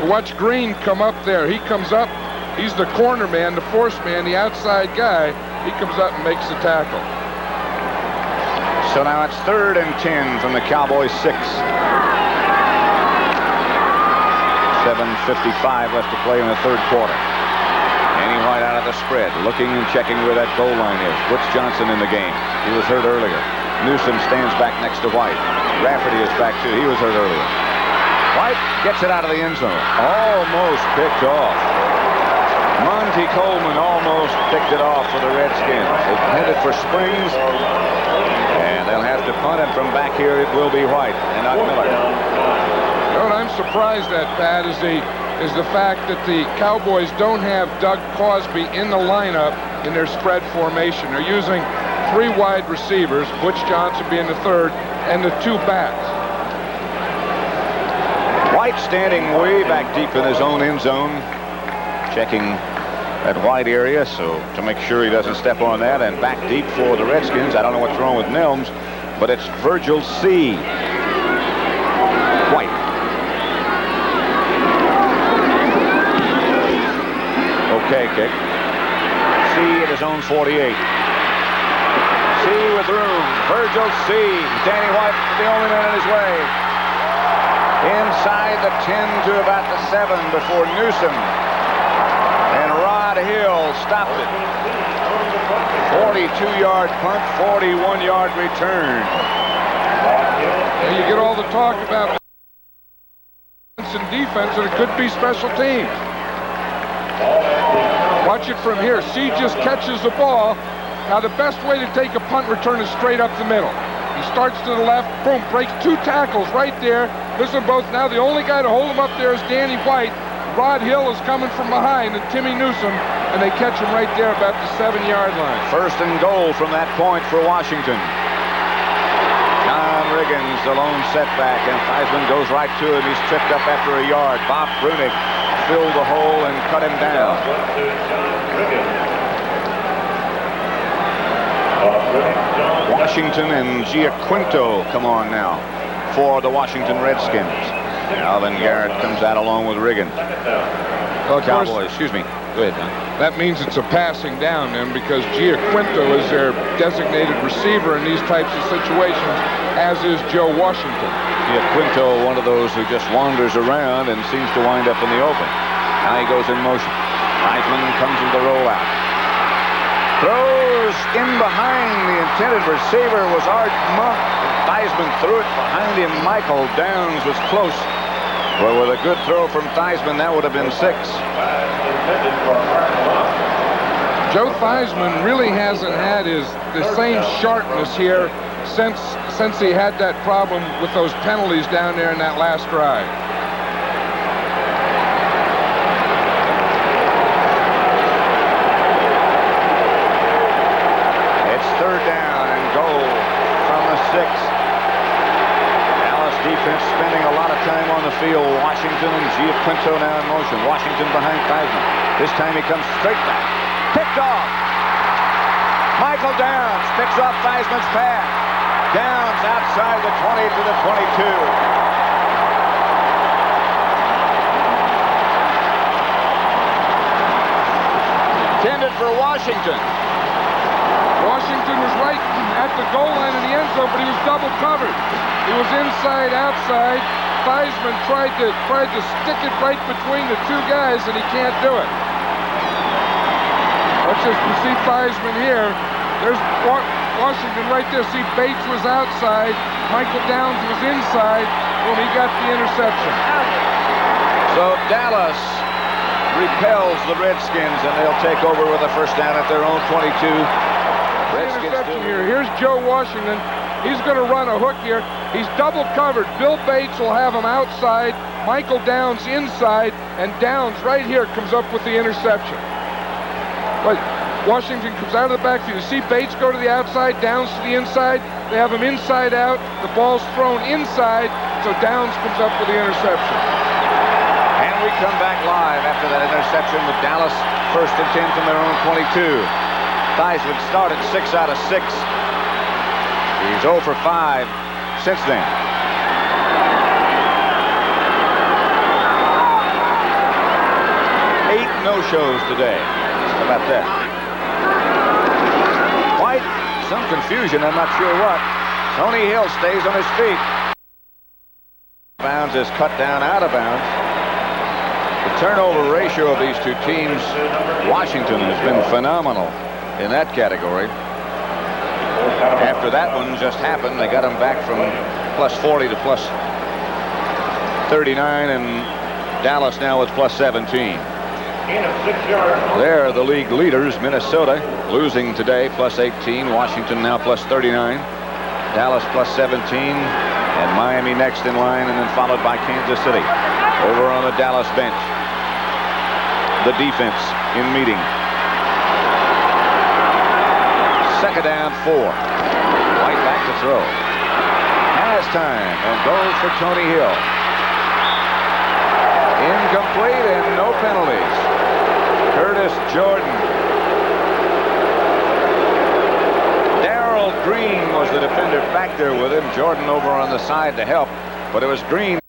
Watch Green come up there. He comes up. He's the corner man, the force man, the outside guy. He comes up and makes the tackle. So now it's 3rd and 10 from the Cowboys 6. 7:55 left to play in the third quarter. Danny White out of the spread, looking and checking where that goal line is. Butch Johnson in the game. He was hurt earlier. Newsom stands back next to White. Rafferty is back too. He was hurt earlier. White gets it out of the end zone. Almost picked off. Monty Coleman almost picked it off for the Redskins. It headed for Springs. And they'll have to punt it from back here. It will be White and not Miller. What I'm surprised at, Pat, is the fact that the Cowboys don't have Doug Cosbie in the lineup in their spread formation. They're using 3 wide receivers, Butch Johnson being the third, and the 2 backs. White standing way back deep in his own end zone, checking that wide area so to make sure he doesn't step on that, and back deep for the Redskins. I don't know what's wrong with Nelms, but it's Virgil C. White. Okay, kick. C at his own 48. C with room. Virgil C. Danny White, the only man in his way. Inside the 10 to about the 7 before Newsom. And Rod Hill stopped it. 42-yard punt, 41-yard return. And you get all the talk about offense and defense, and it could be special teams. Watch it from here. C just catches the ball. Now the best way to take a punt return is straight up the middle. He starts to the left, boom, breaks 2 tackles right there. Listen both. Now the only guy to hold him up there is Danny White. Rod Hill is coming from behind, and Timmy Newsom, and they catch him right there about the 7-yard line. 1st and goal from that point for Washington. John Riggins, the lone setback, and Theismann goes right to him. He's tripped up after a yard. Bob Brunig filled the hole and cut him down. Washington and Giaquinto come on now for the Washington Redskins. Alvin Garrett comes out along with Riggins. Well, Cowboys, excuse me. Go ahead, Don. That means it's a passing down then, because Giaquinto is their designated receiver in these types of situations, as is Joe Washington. Giaquinto, one of those who just wanders around and seems to wind up in the open. Now he goes in motion. Theismann comes in the rollout. Throws throws in behind the intended receiver was Art Monk. Theismann threw it behind him. Michael Downs was close. But with a good throw from Theismann, that would have been 6. Joe Theismann really hasn't had the same sharpness here since he had that problem with those penalties down there in that last drive. It's 3rd down and goal from the 6. Dallas defense spending a lot of time on the field. Washington and Giaquinto now in motion. Washington behind Theismann. This time he comes straight back. Picked off. Michael Downs picks off Theismann's pass. Downs outside the 20 to the 22. Intended for Washington. Washington was right at the goal line in the end zone, but he was double covered. He was inside, outside. Theismann tried to stick it right between the two guys, and he can't do it. Let's just see Theismann here. There's Washington right there. See, Bates was outside. Michael Downs was inside when he got the interception. So Dallas repels the Redskins, and they'll take over with a first down at their own 22. Interception here. Here's Joe Washington. He's going to run a hook here. He's double covered. Bill Bates will have him outside. Michael Downs inside, and Downs right here comes up with the interception. But Washington comes out of the backfield. You see Bates go to the outside, Downs to the inside. They have him inside out. The ball's thrown inside, so Downs comes up with the interception. And we come back live after that interception with Dallas 1st and 10 from their own 22. Theismann started 6 out of 6. He's 0 for 5 since then. 8 no-shows today. How about that? White, some confusion, I'm not sure what. Tony Hill stays on his feet. Bounds is cut down out of bounds. The turnover ratio of these two teams, Washington has been phenomenal in that category. After that one just happened, they got him back from +40 to +39, and Dallas now is +17. They're the league leaders. Minnesota losing today, +18. Washington now +39. Dallas +17. And Miami next in line, and then followed by Kansas City. Over on the Dallas bench, the defense in meeting. 2nd down, 4. White back to throw. Has time and goes for Tony Hill. Incomplete and no penalties. Curtis Jordan. Darrell Green was the defender back there with him. Jordan over on the side to help, but it was Green.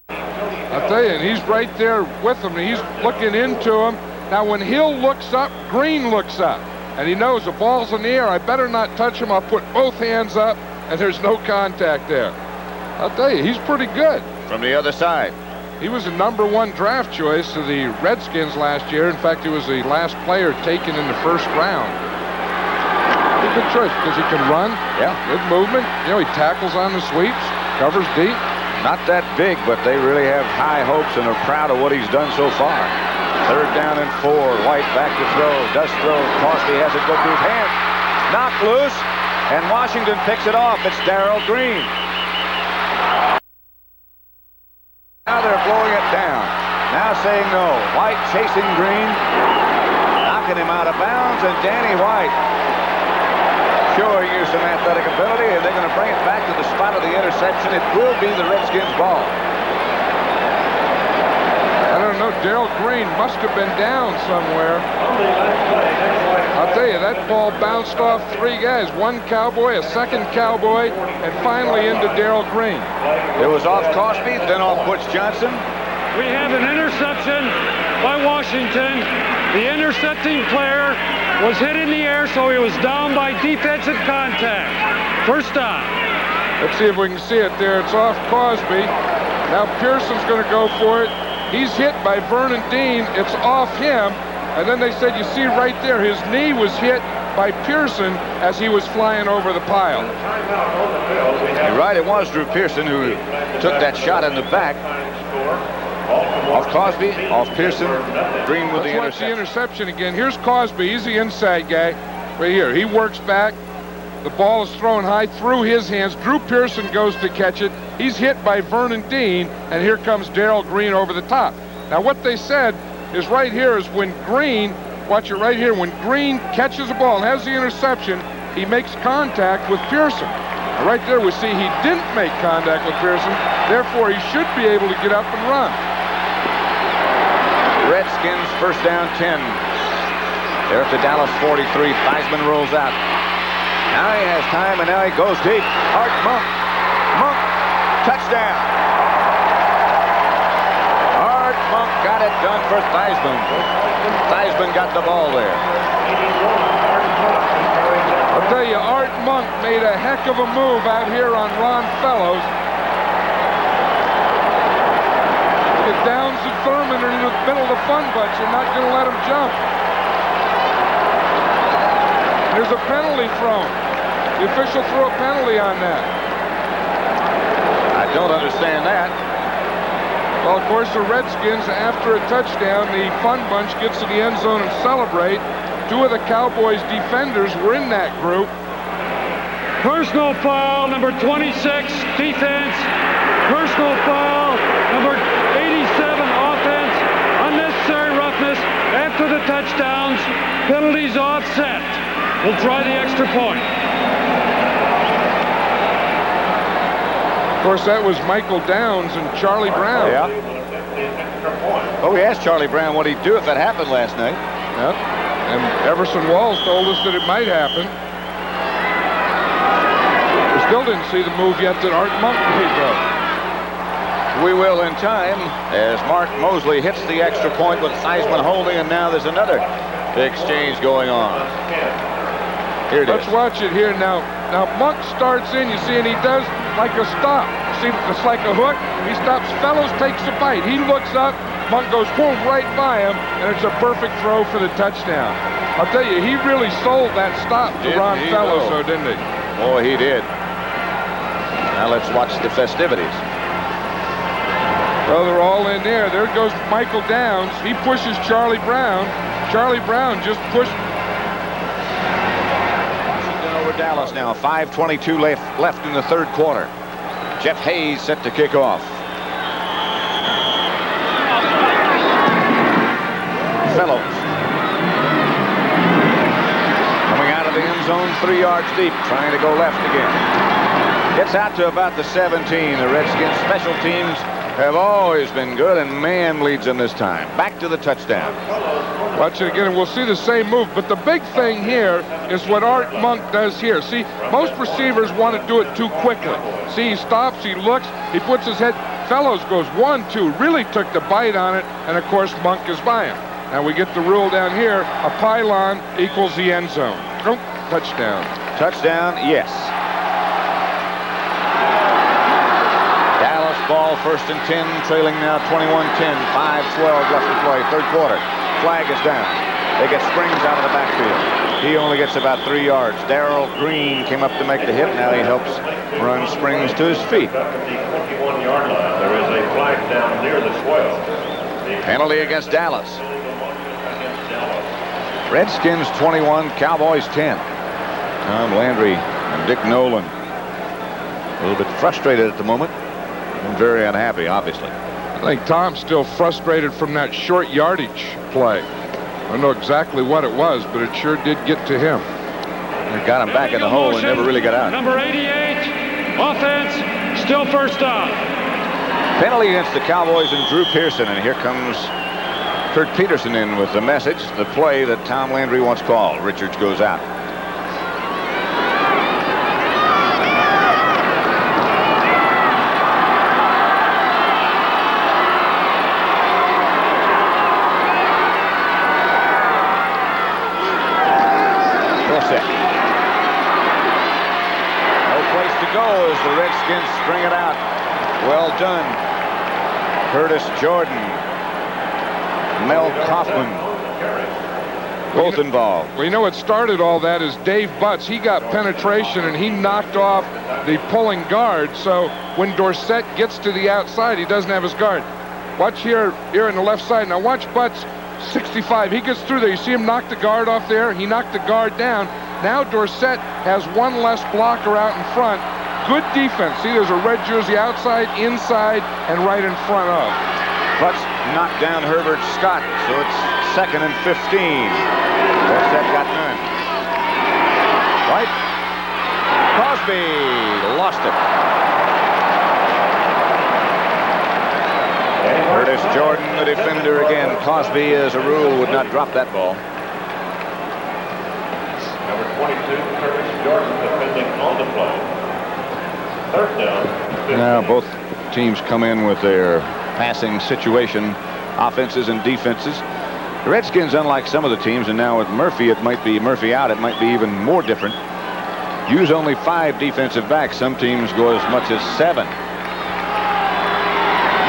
I'll tell you, and he's right there with him. He's looking into him. Now, when Hill looks up, Green looks up. And he knows the ball's in the air. I better not touch him. I'll put both hands up, and there's no contact there. I'll tell you, he's pretty good. From the other side. He was a #1 draft choice of the Redskins last year. In fact, he was the last player taken in the 1st round. A good choice because he can run. Yeah. Good movement. You know, he tackles on the sweeps, covers deep. Not that big, but they really have high hopes and are proud of what he's done so far. 3rd down and 4. White back to throw. Does throw. Cosbie has it go through his hands. Knocked loose. And Washington picks it off. It's Darrell Green. Now they're blowing it down. Now saying no. White chasing Green. Knocking him out of bounds. And Danny White showing you some athletic ability. And they're going to bring it back to the spot of the interception. It will be the Redskins' ball. I don't know, Darrell Green must have been down somewhere. I'll tell you, that ball bounced off 3 guys. 1 Cowboy, a 2nd Cowboy, and finally into Darrell Green. It was off Cosbie, then off Butch Johnson. We have an interception by Washington. The intercepting player was hit in the air, so he was down by defensive contact. First down. Let's see if we can see it there. It's off Cosbie. Now Pearson's going to go for it. He's hit by Vernon Dean. It's off him. And then they said, you see right there, his knee was hit by Pearson as he was flying over the pile. You're right, it was Drew Pearson who took that shot in the back. Off Cosbie, off Pearson, Green with the interception. Let's watch the interception again. Here's Cosbie. He's the inside guy right here. He works back. The ball is thrown high through his hands. Drew Pearson goes to catch it. He's hit by Vernon Dean, and here comes Darrell Green over the top. Now, what they said is right here is when Green, watch it right here, when Green catches the ball and has the interception, he makes contact with Pearson. Now, right there we see he didn't make contact with Pearson, therefore he should be able to get up and run. Redskins first down 10. They're at the Dallas 43. Theismann rolls out. Now he has time, and now he goes deep. Art Monk. Monk. Touchdown. Art Monk got it done for Theismann. Theismann got the ball there. I'll tell you, Art Monk made a heck of a move out here on Ron Fellows. Get Downs and Thurman are in the middle of the fun bunch. You're not going to let them jump. There's a penalty thrown. The official threw a penalty on that. I don't understand that. Well, of course, the Redskins, after a touchdown, the fun bunch gets to the end zone and celebrate. Two of the Cowboys defenders were in that group. Personal foul, number 26, defense. Personal foul, number 87, offense. Unnecessary roughness after the touchdowns. Penalties offset. We'll try the extra point. Of course, that was Michael Downs and Charlie Brown. Yeah. Oh, we asked Charlie Brown what he'd do if that happened last night. Yep. And Everson Walls told us that it might happen. We still didn't see the move yet that Art Monk made, though. We will in time as Mark Moseley hits the extra point with Theismann holding, and now there's another exchange going on. Here it Let's is. watch it here now. Now Monk starts in, you see, and he does like a stop. See, it's like a hook. He stops. Fellows takes a bite. He looks up. Monk goes boom right by him, and it's a perfect throw for the touchdown. I'll tell you, he really sold that stop to Ron Fellows, though, didn't he? Boy, he did. Now let's watch the festivities. Well, they're all in there. There goes Michael Downs. He pushes Charlie Brown. Charlie Brown just pushed. Over Dallas now. 5:22 left in the third quarter. Jeff Hayes set to kick off. Fellows. Coming out of the end zone 3 yards deep, trying to go left again. Gets out to about the 17. The Redskins special teams have always been good, and Mann leads them this time. Back to the touchdown. Watch it again, and we'll see the same move. But the big thing here is what Art Monk does here. See, most receivers want to do it too quickly. See, he stops, he looks, he puts his head. Fellows goes 1-2, really took the bite on it, and of course Monk is by him. Now we get the rule down here, a pylon equals the end zone. Oh, touchdown. Touchdown, yes. Dallas ball, 1st and 10, trailing now 21-10, 5:12 left to play, third quarter. Flag is down. They get Springs out of the backfield. He only gets about 3 yards. Darrell Green came up to make the hit. Now he helps run Springs to his feet. The 21-yard line. There is a flag down near the 12. Penalty against Dallas. Redskins 21, Cowboys 10. Tom Landry and Dick Nolan a little bit frustrated at the moment and very unhappy, obviously. I think Tom's still frustrated from that short yardage play. I don't know exactly what it was, but it sure did get to him. It got him back in the hole and never really got out. Number 88, offense, still first down. Penalty against the Cowboys and Drew Pearson, and here comes Kurt Peterson in with the message, the play that Tom Landry once called. Richards goes out. As the Redskins string it out. Well done. Curtis Jordan. Mel Kaufman. Both involved. Well, you know what started all that is Dave Butts. He got penetration and he knocked off the pulling guard. So when Dorsett gets to the outside, he doesn't have his guard. Watch here on the left side. Now watch Butts, 65. He gets through there. You see him knock the guard off there? He knocked the guard down. Now Dorsett has one less blocker out in front. Good defense. See, there's a red jersey outside, inside, and right in front of. Butts knocked down Herbert Scott, so it's 2nd and 15. Dorsett got none. Right. Cosbie lost it. Curtis Jordan, the defender again. Cosbie, as a rule, would not drop that ball. Number 22, Curtis Jordan, defending on the play. 3rd down. Now both teams come in with their passing situation, offenses and defenses. The Redskins, unlike some of the teams, and now with Murphy, it might be Murphy out, it might be even more different. Use only 5 defensive backs. Some teams go as much as 7.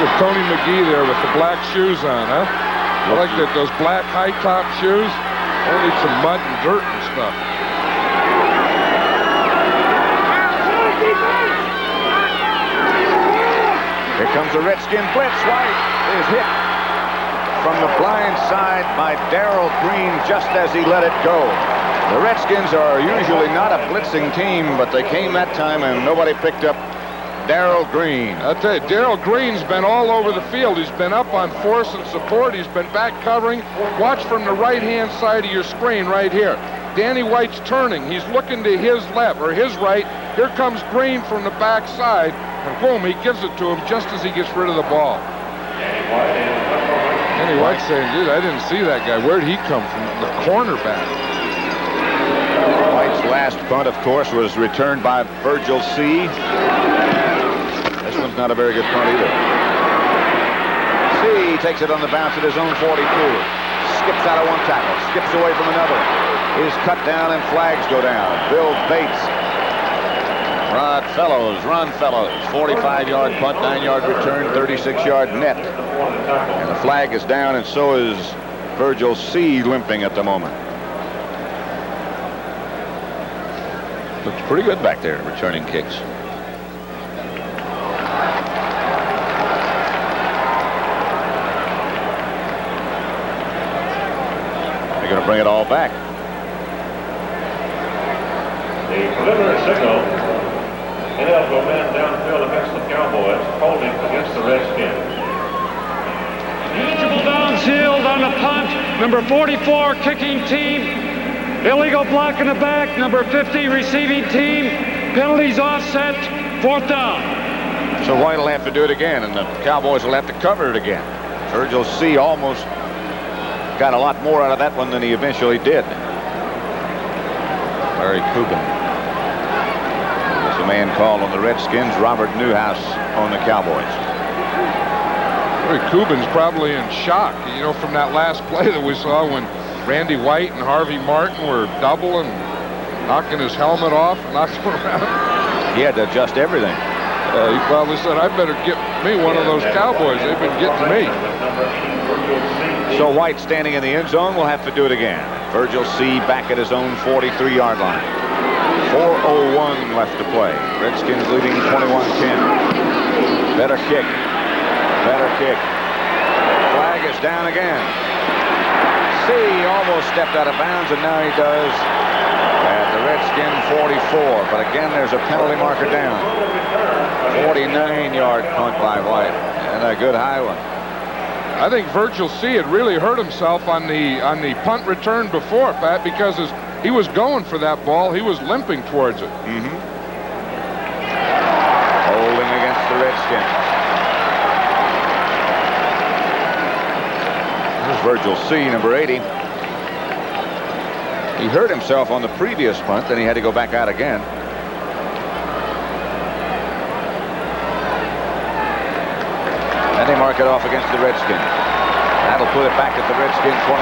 With Tony McGee there with the black shoes on, huh? I like that, those black high-top shoes. Only some mud and dirt and stuff. Here comes the Redskin blitz. White is hit from the blind side by Darrell Green just as he let it go. The Redskins are usually not a blitzing team, but they came that time and nobody picked up Darrell Green. I'll tell you, Darrell Green's been all over the field. He's been up on force and support. He's been back covering. Watch from the right-hand side of your screen right here. Danny White's turning. He's looking to his left or his right. Here comes Green from the back side. And boom, he gives it to him just as he gets rid of the ball. Danny White saying, dude, I didn't see that guy. Where'd he come from? The cornerback. White's last punt, of course, was returned by Virgil C. This one's not a very good punt either. C takes it on the bounce at his own 42. Skips out of one tackle. Skips away from another. Is cut down and flags go down. Bill Bates. Ron Fellows, 45-yard punt, 9-yard return, 36-yard net. And the flag is down, and so is Virgil C. limping at the moment. Looks pretty good back there, returning kicks. They're going to bring it all back. The preliminary signal. And they'll go man downfield against the Cowboys, holding against the Redskins. Eligible downfield on the punt. Number 44 kicking team. Illegal block in the back. Number 50 receiving team. Penalties offset. 4th down. So White will have to do it again, and the Cowboys will have to cover it again. Virgil C. almost got a lot more out of that one than he eventually did. Larry Coogan. Man called on the Redskins, Robert Newhouse on the Cowboys. Larry Cuban's probably in shock, you know, from that last play that we saw when Randy White and Harvey Martin were doubling, knocking his helmet off and knocking him around. He had to adjust everything. He probably said, I better get me one of those Cowboys. They've been getting me. So White standing in the end zone will have to do it again. Virgil C. back at his own 43-yard line. 4:01 left to play. Redskins leading 21-10. Better kick. Better kick. Flag is down again. C almost stepped out of bounds, and now he does at the Redskin 44. But again, there's a penalty marker down. 49-yard punt by White, and a good high one. I think Virgil C. had really hurt himself on the punt return before, Pat, because he was going for that ball. He was limping towards it. Holding against the Redskins. There's Virgil C., number 80. He hurt himself on the previous punt, then he had to go back out again. And they mark it off against the Redskins. That'll put it back at the Redskins 29.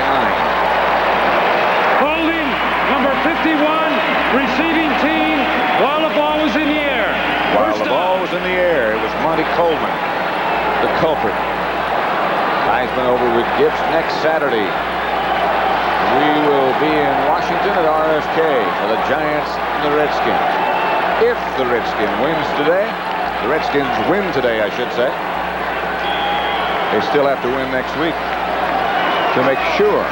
Holding number 51, receiving team, while the ball was in the air. While the ball was in the air, it was Monty Coleman, the culprit. Theismann over with Gibbs next Saturday. We will be in Washington at RFK for the Giants and the Redskins. If the Redskins wins today, the Redskins win today, I should say. They still have to win next week to make sure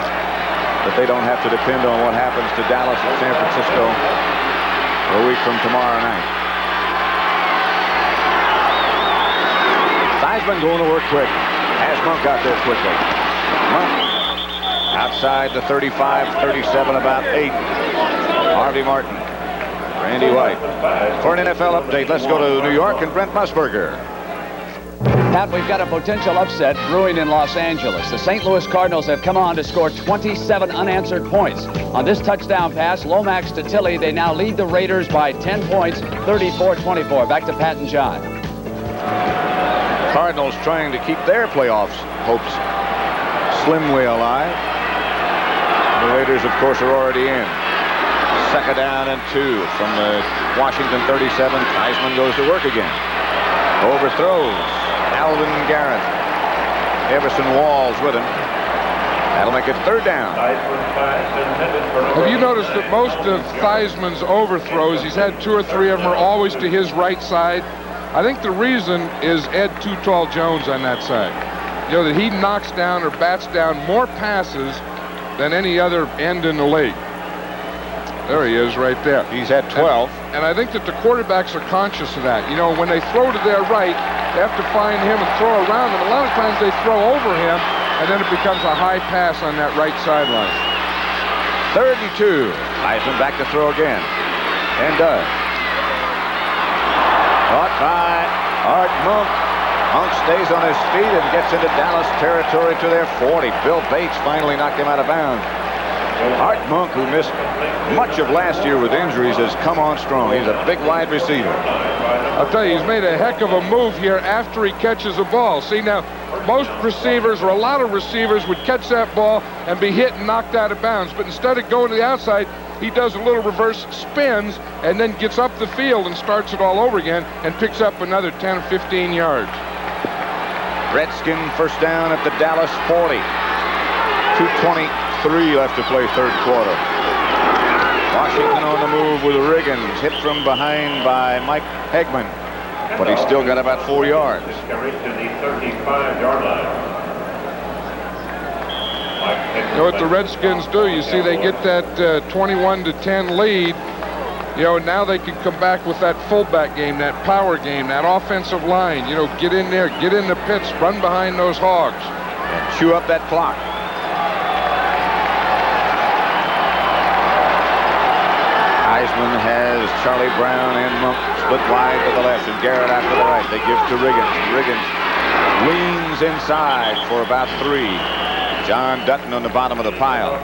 that they don't have to depend on what happens to Dallas and San Francisco a week from tomorrow night. Theismann going to work quick. Has Monk out there quickly. Monk outside the 35, 37, about 8. Harvey Martin. Randy White. For an NFL update, let's go to New York and Brent Musburger. Pat, we've got a potential upset brewing in Los Angeles. The St. Louis Cardinals have come on to score 27 unanswered points. On this touchdown pass, Lomax to Tilley, they now lead the Raiders by 10 points, 34-24. Back to Pat and John. Cardinals trying to keep their playoffs hopes slimly alive. The Raiders, of course, are already in. Second down and 2 from the Washington 37. Theismann goes to work again. Overthrows. Alvin Garrett. Everson Walls with him. That'll make it third down. Have you noticed that most of Theismann's overthrows, he's had 2 or 3 of them, are always to his right side? I think the reason is Ed Too Tall Jones on that side. You know, that he knocks down or bats down more passes than any other end in the league. There he is right there. He's had 12. And I think that the quarterbacks are conscious of that. You know, when they throw to their right, they have to find him and throw around him. A lot of times they throw over him, and then it becomes a high pass on that right sideline. 32. Theismann back to throw again. And does. Caught by Art Monk. Monk stays on his feet and gets into Dallas territory to their 40. Bill Bates finally knocked him out of bounds. Art Monk, who missed much of last year with injuries, has come on strong. He's a big wide receiver. I'll tell you, he's made a heck of a move here after he catches a ball. See, now, most receivers, or a lot of receivers, would catch that ball and be hit and knocked out of bounds. But instead of going to the outside, he does a little reverse spins and then gets up the field and starts it all over again and picks up another 10 or 15 yards. Redskin first down at the Dallas 40. 2:23 left to play third quarter. Washington on the move with Riggins, hit from behind by Mike Hegman, but he's still got about 4 yards. Carried to the 35-yard line. You know what the Redskins do? You see, they get that 21-10 lead. You know, now they can come back with that fullback game, that power game, that offensive line. You know, get in there, get in the pits, run behind those hogs. And chew up that clock. Theismann has Charlie Brown and Monk split wide to the left and Garrett out to the right. They give to Riggins. Riggins leans inside for about 3. John Dutton on the bottom of the pile.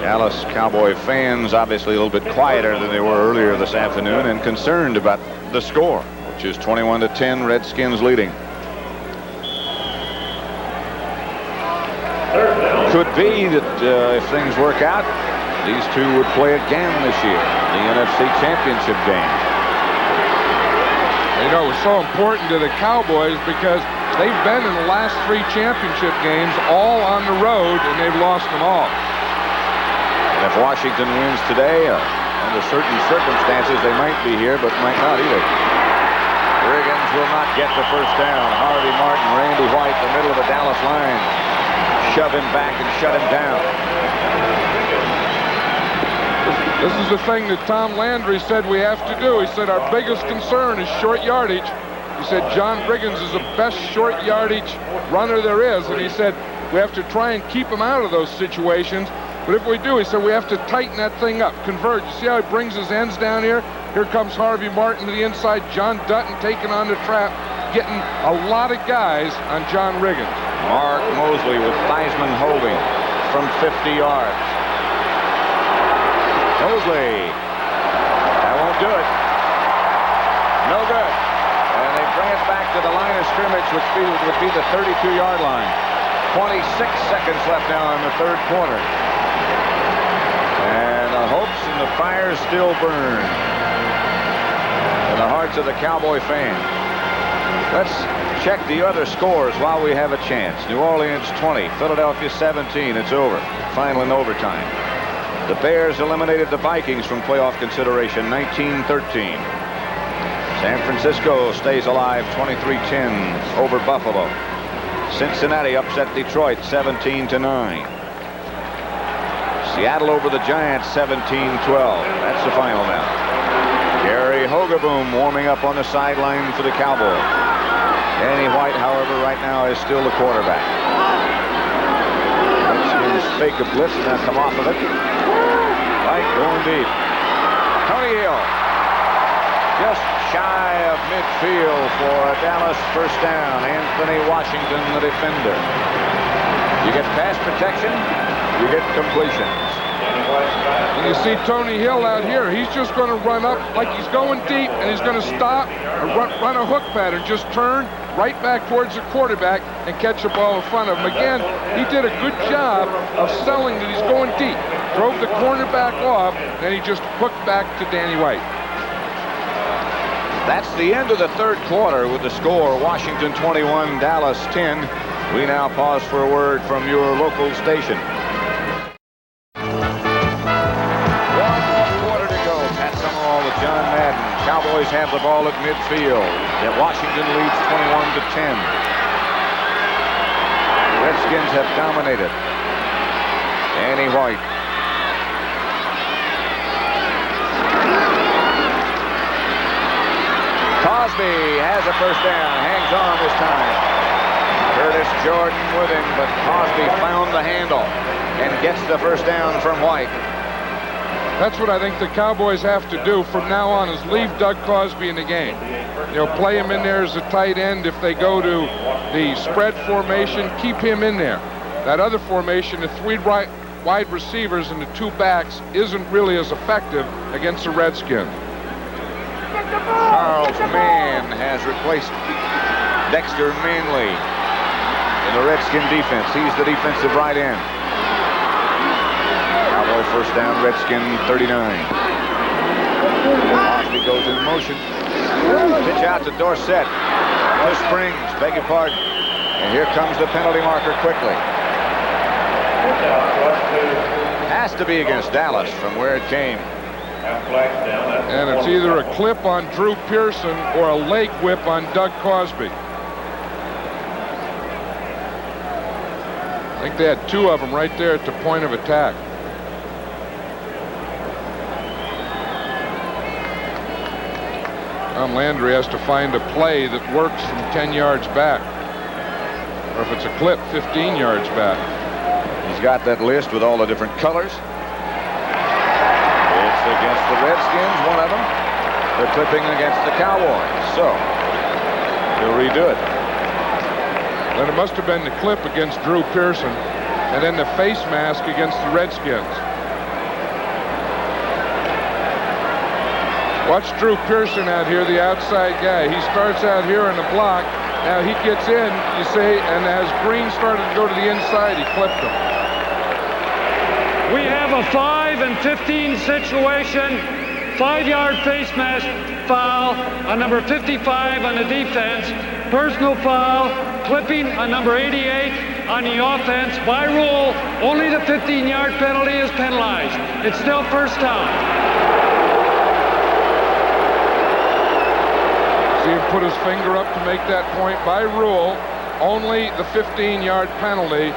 Dallas Cowboy fans obviously a little bit quieter than they were earlier this afternoon and concerned about the score, which is 21-10, Redskins leading. Could be that if things work out, these two would play again this year, the NFC Championship game. You know, it's so important to the Cowboys because they've been in the last 3 championship games all on the road, and they've lost them all. And if Washington wins today, under certain circumstances, they might be here, but might not either. Riggins will not get the first down. Harvey Martin, Randy White, the middle of the Dallas line. Shove him back and shut him down. This is the thing that Tom Landry said we have to do. He said our biggest concern is short yardage. He said John Riggins is the best short yardage runner there is, and he said we have to try and keep him out of those situations. But if we do, he said we have to tighten that thing up, converge. You see how he brings his ends down here? Here comes Harvey Martin to the inside. John Dutton taking on the trap, getting a lot of guys on John Riggins. Mark Moseley with Theismann holding from 50 yards. Moseley. That won't do it. No good. And they bring it back to the line of scrimmage, which would be the 32-yard line. 26 seconds left now in the third quarter. And the hopes and the fires still burn in the hearts of the Cowboy fans. Let's check the other scores while we have a chance. New Orleans 20, Philadelphia 17. It's over. Final in overtime. The Bears eliminated the Vikings from playoff consideration, 19-13. San Francisco stays alive, 23-10 over Buffalo. Cincinnati upset Detroit, 17-9. Seattle over the Giants, 17-12. That's the final now. Gary Hogaboom warming up on the sideline for the Cowboys. Danny White, however, right now is still the quarterback. Redskins fake a blitz, now come off of it. White going deep. Tony Hill just shy of midfield for a Dallas first down. Anthony Washington, the defender. You get pass protection, you get completions. And you see Tony Hill out here. He's just going to run up like he's going deep, and he's going to stop and run a hook pattern. Just turn right back towards the quarterback and catch the ball in front of him. Again, he did a good job of selling that he's going deep. Drove the cornerback off, and he just hooked back to Danny White. That's the end of the third quarter with the score, Washington 21, Dallas 10. We now pause for a word from your local station. 1 quarter to go. Pat Summerall with John Madden. Cowboys have the ball at midfield. Yet Washington leads 21-10. Redskins have dominated. Danny White. Cosbie has a first down. Hangs on this time. Curtis Jordan with him, but Cosbie found the handle and gets the first down from White. That's what I think the Cowboys have to do from now on, is leave Doug Cosbie in the game. You know, play him in there as a tight end. If they go to the spread formation, keep him in there. That other formation, the three wide receivers and the two backs, isn't really as effective against the Redskins. Charles Mann has replaced Dexter Manley in the Redskin defense. He's the defensive right end. Cowboy first down, Redskin 39. Cosbie goes in motion. Pitch out to Dorsett. To Springs, beg your pardon. And here comes the penalty marker quickly. Has to be against Dallas from where it came. And it's either a clip on Drew Pearson or a leg whip on Doug Cosbie. I think they had two of them right there at the point of attack. Tom Landry has to find a play that works from 10 yards back. Or if it's a clip, 15 yards back. He's got that list with all the different colors. It's against the Redskins, one of them. The clipping against the Cowboys. So, he'll redo it. Then it must have been the clip against Drew Pearson, and then the face mask against the Redskins. Watch Drew Pearson out here, the outside guy. He starts out here in the block. Now he gets in, you see, and as Green started to go to the inside, he clipped him. We have a 5 and 15 situation. 5-yard face mask foul on number 55 on the defense. Personal foul, clipping on number 88 on the offense. By rule, only the 15-yard penalty is penalized. It's still first down. See him put his finger up to make that point. By rule, only the 15-yard penalty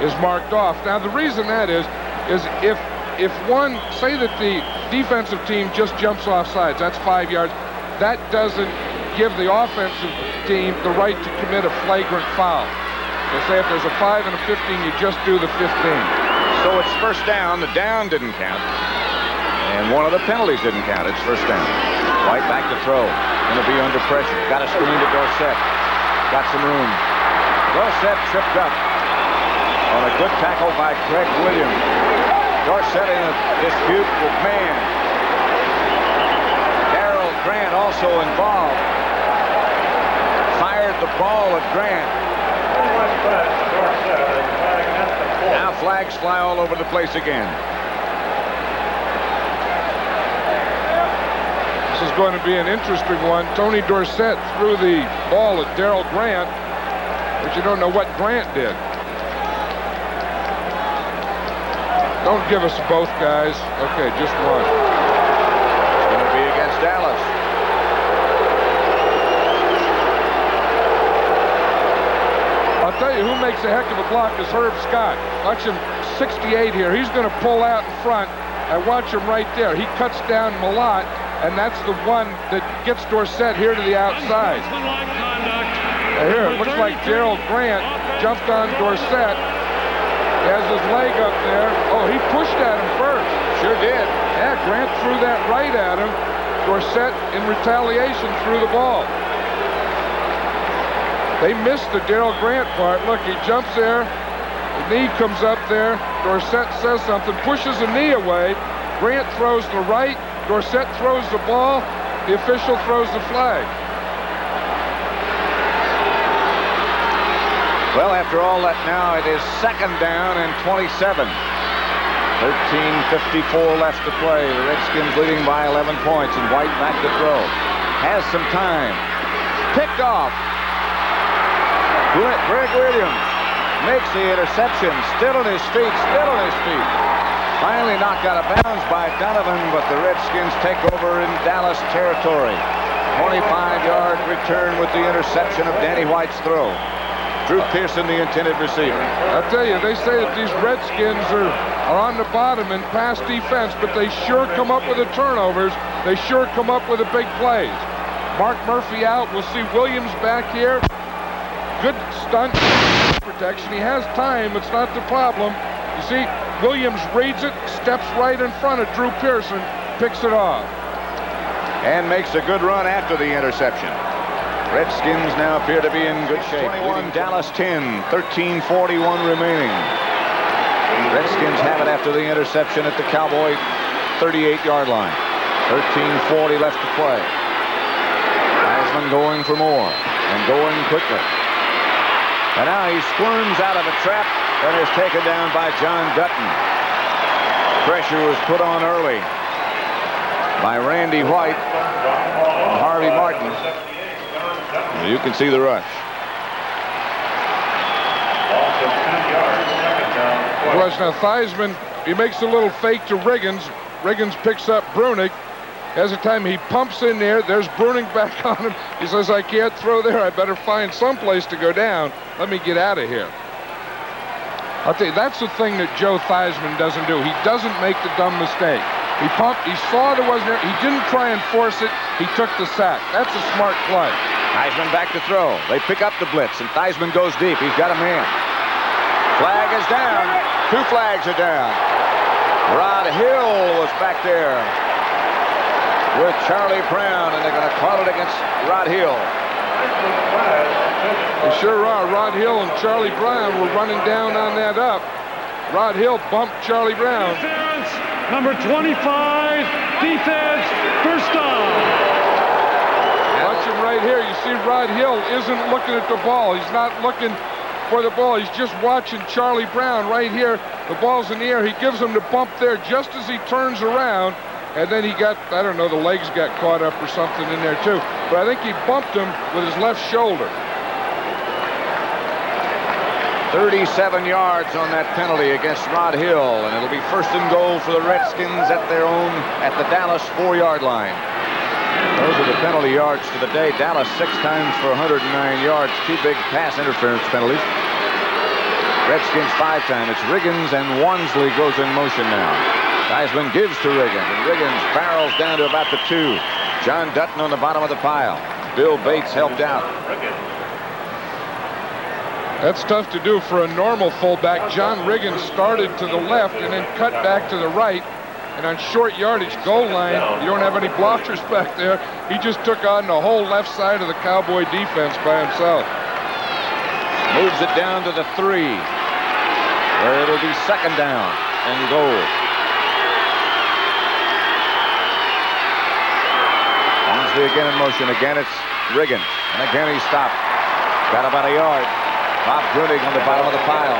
is marked off. Now, the reason that is if one, say that the defensive team just jumps off sides, that's 5 yards. That doesn't give the offensive team the right to commit a flagrant foul. They say if there's a 5 and a 15, you just do the 15. So it's first down. The down didn't count. And one of the penalties didn't count. It's first down. White back to throw. Going to be under pressure. Got a screen to Dorsett. Got some room. Dorsett tripped up on a good tackle by Craig Williams. Dorsett in a dispute with Mann. Darrell Grant also involved. Fired the ball at Grant. Now flags fly all over the place again. This is going to be an interesting one. Tony Dorsett threw the ball at Darryl Grant, but you don't know what Grant did. Don't give us both, guys. Okay, just one. It's going to be against Dallas. I'll tell you who makes a heck of a block is Herb Scott. Watch him, 68 here. He's going to pull out in front. I watch him right there. He cuts down Malott, and that's the one that gets Dorsett here to the outside. Now here, it looks like Darryl Grant jumped on Dorsett. He has his leg up there. Oh, he pushed at him first. Sure did. Yeah, Grant threw that right at him. Dorsett, in retaliation, threw the ball. They missed the Darryl Grant part. Look, he jumps there. The knee comes up there. Dorsett says something, pushes the knee away. Grant throws the right. Dorsett throws the ball. The official throws the flag. Well, after all that, now it is second down and 27. 13:54 left to play. The Redskins leading by 11 points, and White back to throw. Has some time. Picked off. Greg Williams makes the interception. Still on his feet. Finally knocked out of bounds by Donovan, but the Redskins take over in Dallas territory. 25-yard return with the interception of Danny White's throw. Drew Pearson, the intended receiver. I'll tell you, they say that these Redskins are on the bottom in pass defense, but they sure come up with the turnovers. They sure come up with the big plays. Mark Murphy out. We'll see Williams back here. Good stunt protection. He has time. It's not the problem. You see, Williams reads it, steps right in front of Drew Pearson, picks it off. And makes a good run after the interception. Redskins now appear to be in good shape. 21, Dallas 10, 13:41 remaining. Redskins have it after the interception at the Cowboy 38-yard line. 13:40 left to play. Theismann going for more and going quickly. And now he squirms out of a trap and is taken down by John Dutton. Pressure was put on early by Randy White and Harvey Martin. You can see the rush. Plus now Theismann, he makes a little fake to Riggins. Riggins picks up Brunig. Has a time he pumps in there. There's Brunig back on him. He says, I can't throw there. I better find some place to go down. Let me get out of here. I'll tell you, that's the thing that Joe Theismann doesn't do. He doesn't make the dumb mistake. He pumped. He saw there wasn't there. He didn't try and force it. He took the sack. That's a smart play. Theismann back to throw. They pick up the blitz, and Theismann goes deep. He's got a man. Flag is down. 2 flags are down. Rod Hill was back there with Charlie Brown, and they're going to call it against Rod Hill. They sure are. Rod Hill and Charlie Brown were running down on that up. Rod Hill bumped Charlie Brown. Defense, number 25, defense, first down. Watch him right here. You see Rod Hill isn't looking at the ball. He's not looking for the ball. He's just watching Charlie Brown right here. The ball's in the air. He gives him the bump there just as he turns around. And then he got, I don't know, the legs got caught up or something in there too. But I think he bumped him with his left shoulder. 37 yards on that penalty against Rod Hill, and it'll be first and goal for the Redskins at the Dallas 4-yard line. Those are the penalty yards for the day. Dallas 6 times for 109 yards, 2 big pass interference penalties. Redskins 5 times. It's Riggins, and Wansley goes in motion now. Theismann gives to Riggins, and Riggins barrels down to about the 2. John Dutton on the bottom of the pile. Bill Bates helped out. That's tough to do for a normal fullback. John Riggins started to the left and then cut back to the right. And on short yardage goal line, you don't have any blockers back there. He just took on the whole left side of the Cowboy defense by himself. Moves it down to the 3, where it'll be second down and goal. Wansley again in motion. Again it's Riggins. And again he stopped. Got about a yard. Bob Brunig on the bottom of the pile.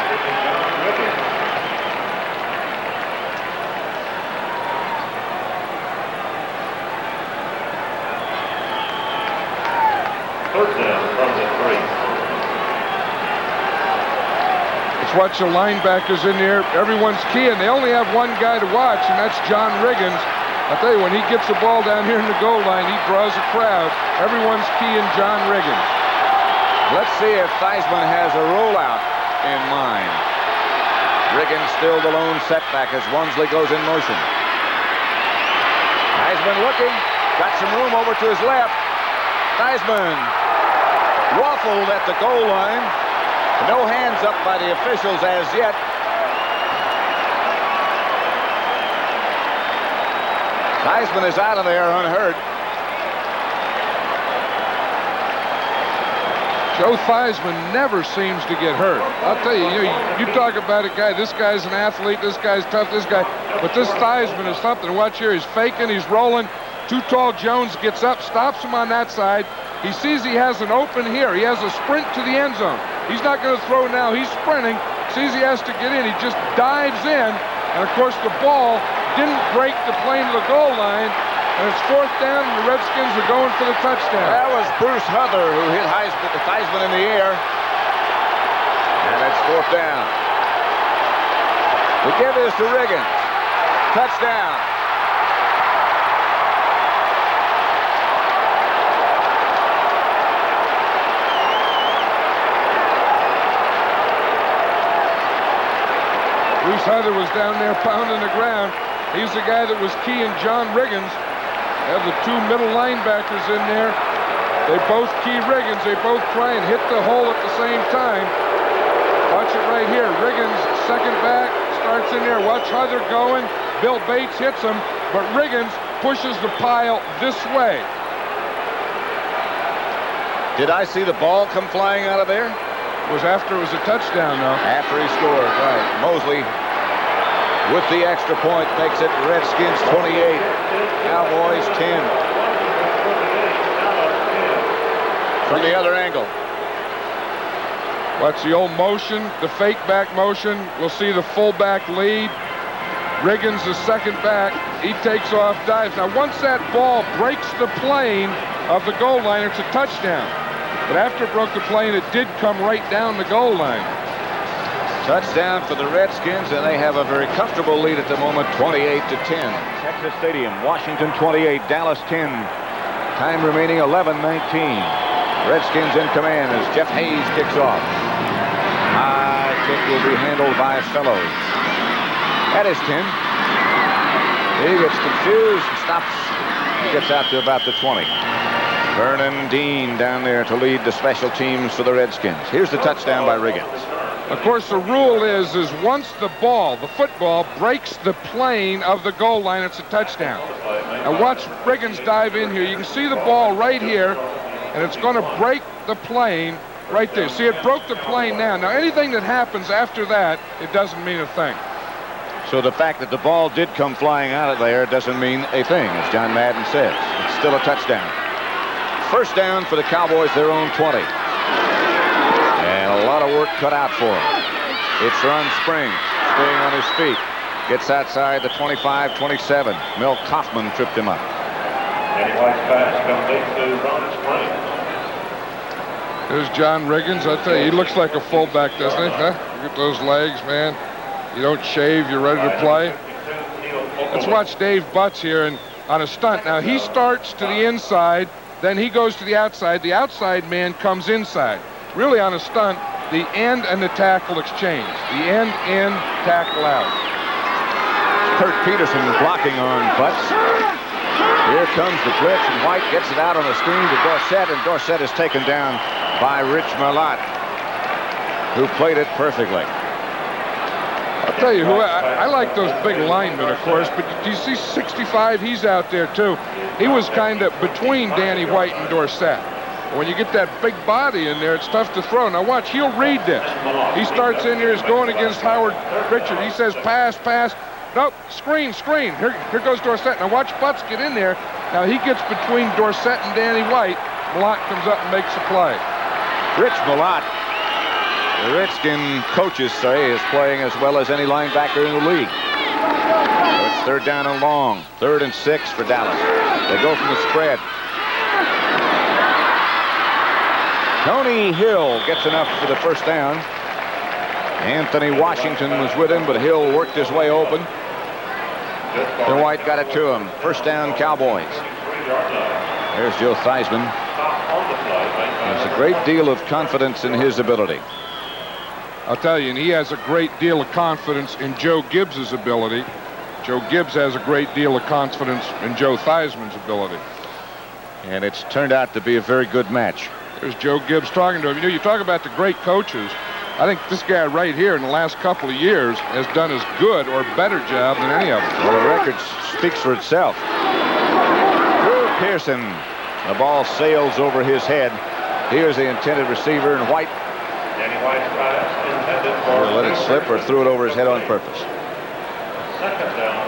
Third down from the 3. Let's watch the linebackers in there. Everyone's keying. They only have one guy to watch, and that's John Riggins. I'll tell you, when he gets the ball down here in the goal line, he draws a crowd. Everyone's keying John Riggins. Let's see if Theismann has a rollout in mind. Riggins still the lone setback as Wansley goes in motion. Theismann looking, got some room over to his left. Theismann waffled at the goal line. No hands up by the officials as yet. Theismann is out of there unhurt. Joe Theismann never seems to get hurt. I'll tell you, you talk about a guy, this guy's an athlete, this guy's tough, this guy, but this Theismann is something. Watch here, he's faking, he's rolling. Too Tall Jones gets up, stops him on that side. He sees he has an open here. He has a sprint to the end zone. He's not going to throw now. He's sprinting, sees he has to get in. He just dives in, and of course the ball didn't break the plane of the goal line, and it's fourth down, and the Redskins are going for the touchdown. That was Bruce Huther who hit Theismann in the air, and it's fourth down. We give this to Riggins. Touchdown. Bruce Huther was down there pounding the ground. He's the guy that was keying John Riggins. They have the two middle linebackers in there. They both key Riggins. They both try and hit the hole at the same time. Watch it right here. Riggins, second back, starts in there. Watch Huther going. Bill Bates hits him, but Riggins pushes the pile this way. Did I see the ball come flying out of there? It was after it was a touchdown, though. After he scored, right. Moseley with the extra point makes it Redskins 28, Cowboys 10. From the other angle. Watch the old motion, the fake back motion. We'll see the fullback lead. Riggins, the second back, he takes off, dives. Now, once that ball breaks the plane of the goal line, it's a touchdown. But after it broke the plane, it did come right down the goal line. Touchdown for the Redskins, and they have a very comfortable lead at the moment, 28-10. Texas Stadium, Washington 28, Dallas 10. Time remaining 11:19. Redskins in command as Jeff Hayes kicks off. High kick will be handled by Fellows. That is 10. He gets confused and stops. He gets out to about the 20. Vernon Dean down there to lead the special teams for the Redskins. Here's the touchdown by Riggins. Of course, the rule is once the ball, the football, breaks the plane of the goal line, it's a touchdown. Now watch Riggins dive in here. You can see the ball right here, and it's going to break the plane right there. See, it broke the plane now. Now, anything that happens after that, it doesn't mean a thing. So the fact that the ball did come flying out of there doesn't mean a thing, as John Madden says. It's still a touchdown. First down for the Cowboys, their own 20. And a lot of work cut out for him. It's Ron Springs, staying on his feet. Gets outside the 25-27. Mel Kaufman tripped him up. Danny White's pass complete to Ron Springs. There's John Riggins. I tell you, he looks like a fullback, doesn't he? Huh? Look at those legs, man. You don't shave, you're ready to play. Let's watch Dave Butts here and on a stunt. Now, he starts to the inside. Then he goes to the outside. The outside man comes inside. Really, on a stunt, the end and the tackle exchange. The end in, tackle out. Kurt Peterson blocking on Butts. Here comes the blitz, and White gets it out on the screen to Dorsett, and Dorsett is taken down by Rich Merlott, who played it perfectly. I'll tell you who, I like those big linemen, of course, but do you see 65? He's out there, too. He was kind of between Danny White and Dorsett. When you get that big body in there, it's tough to throw. Now watch, he'll read this. He starts in here, he's going against Howard Richard. He says, pass, pass. Nope, screen, screen. Here goes Dorsett. Now watch Butts get in there. Now he gets between Dorsett and Danny White. Merlott comes up and makes a play. Rich Merlott, the Redskin coaches say, is playing as well as any linebacker in the league. So it's third down and long. 3rd and 6 for Dallas. They go from the spread. Tony Hill gets enough for the first down. Anthony Washington was with him, but Hill worked his way open. And White got it to him. First down, Cowboys. There's Joe Theismann. There's a great deal of confidence in his ability. I'll tell you, and he has a great deal of confidence in Joe Gibbs' ability. Joe Gibbs has a great deal of confidence in Joe Theismann's ability. And it's turned out to be a very good match. There's Joe Gibbs talking to him. You know, you talk about the great coaches. I think this guy right here in the last couple of years has done as good or better job than any of them. Well, the record speaks for itself. Drew Pearson. The ball sails over his head. Here's the intended receiver, and White let it slip or threw it over his head on purpose.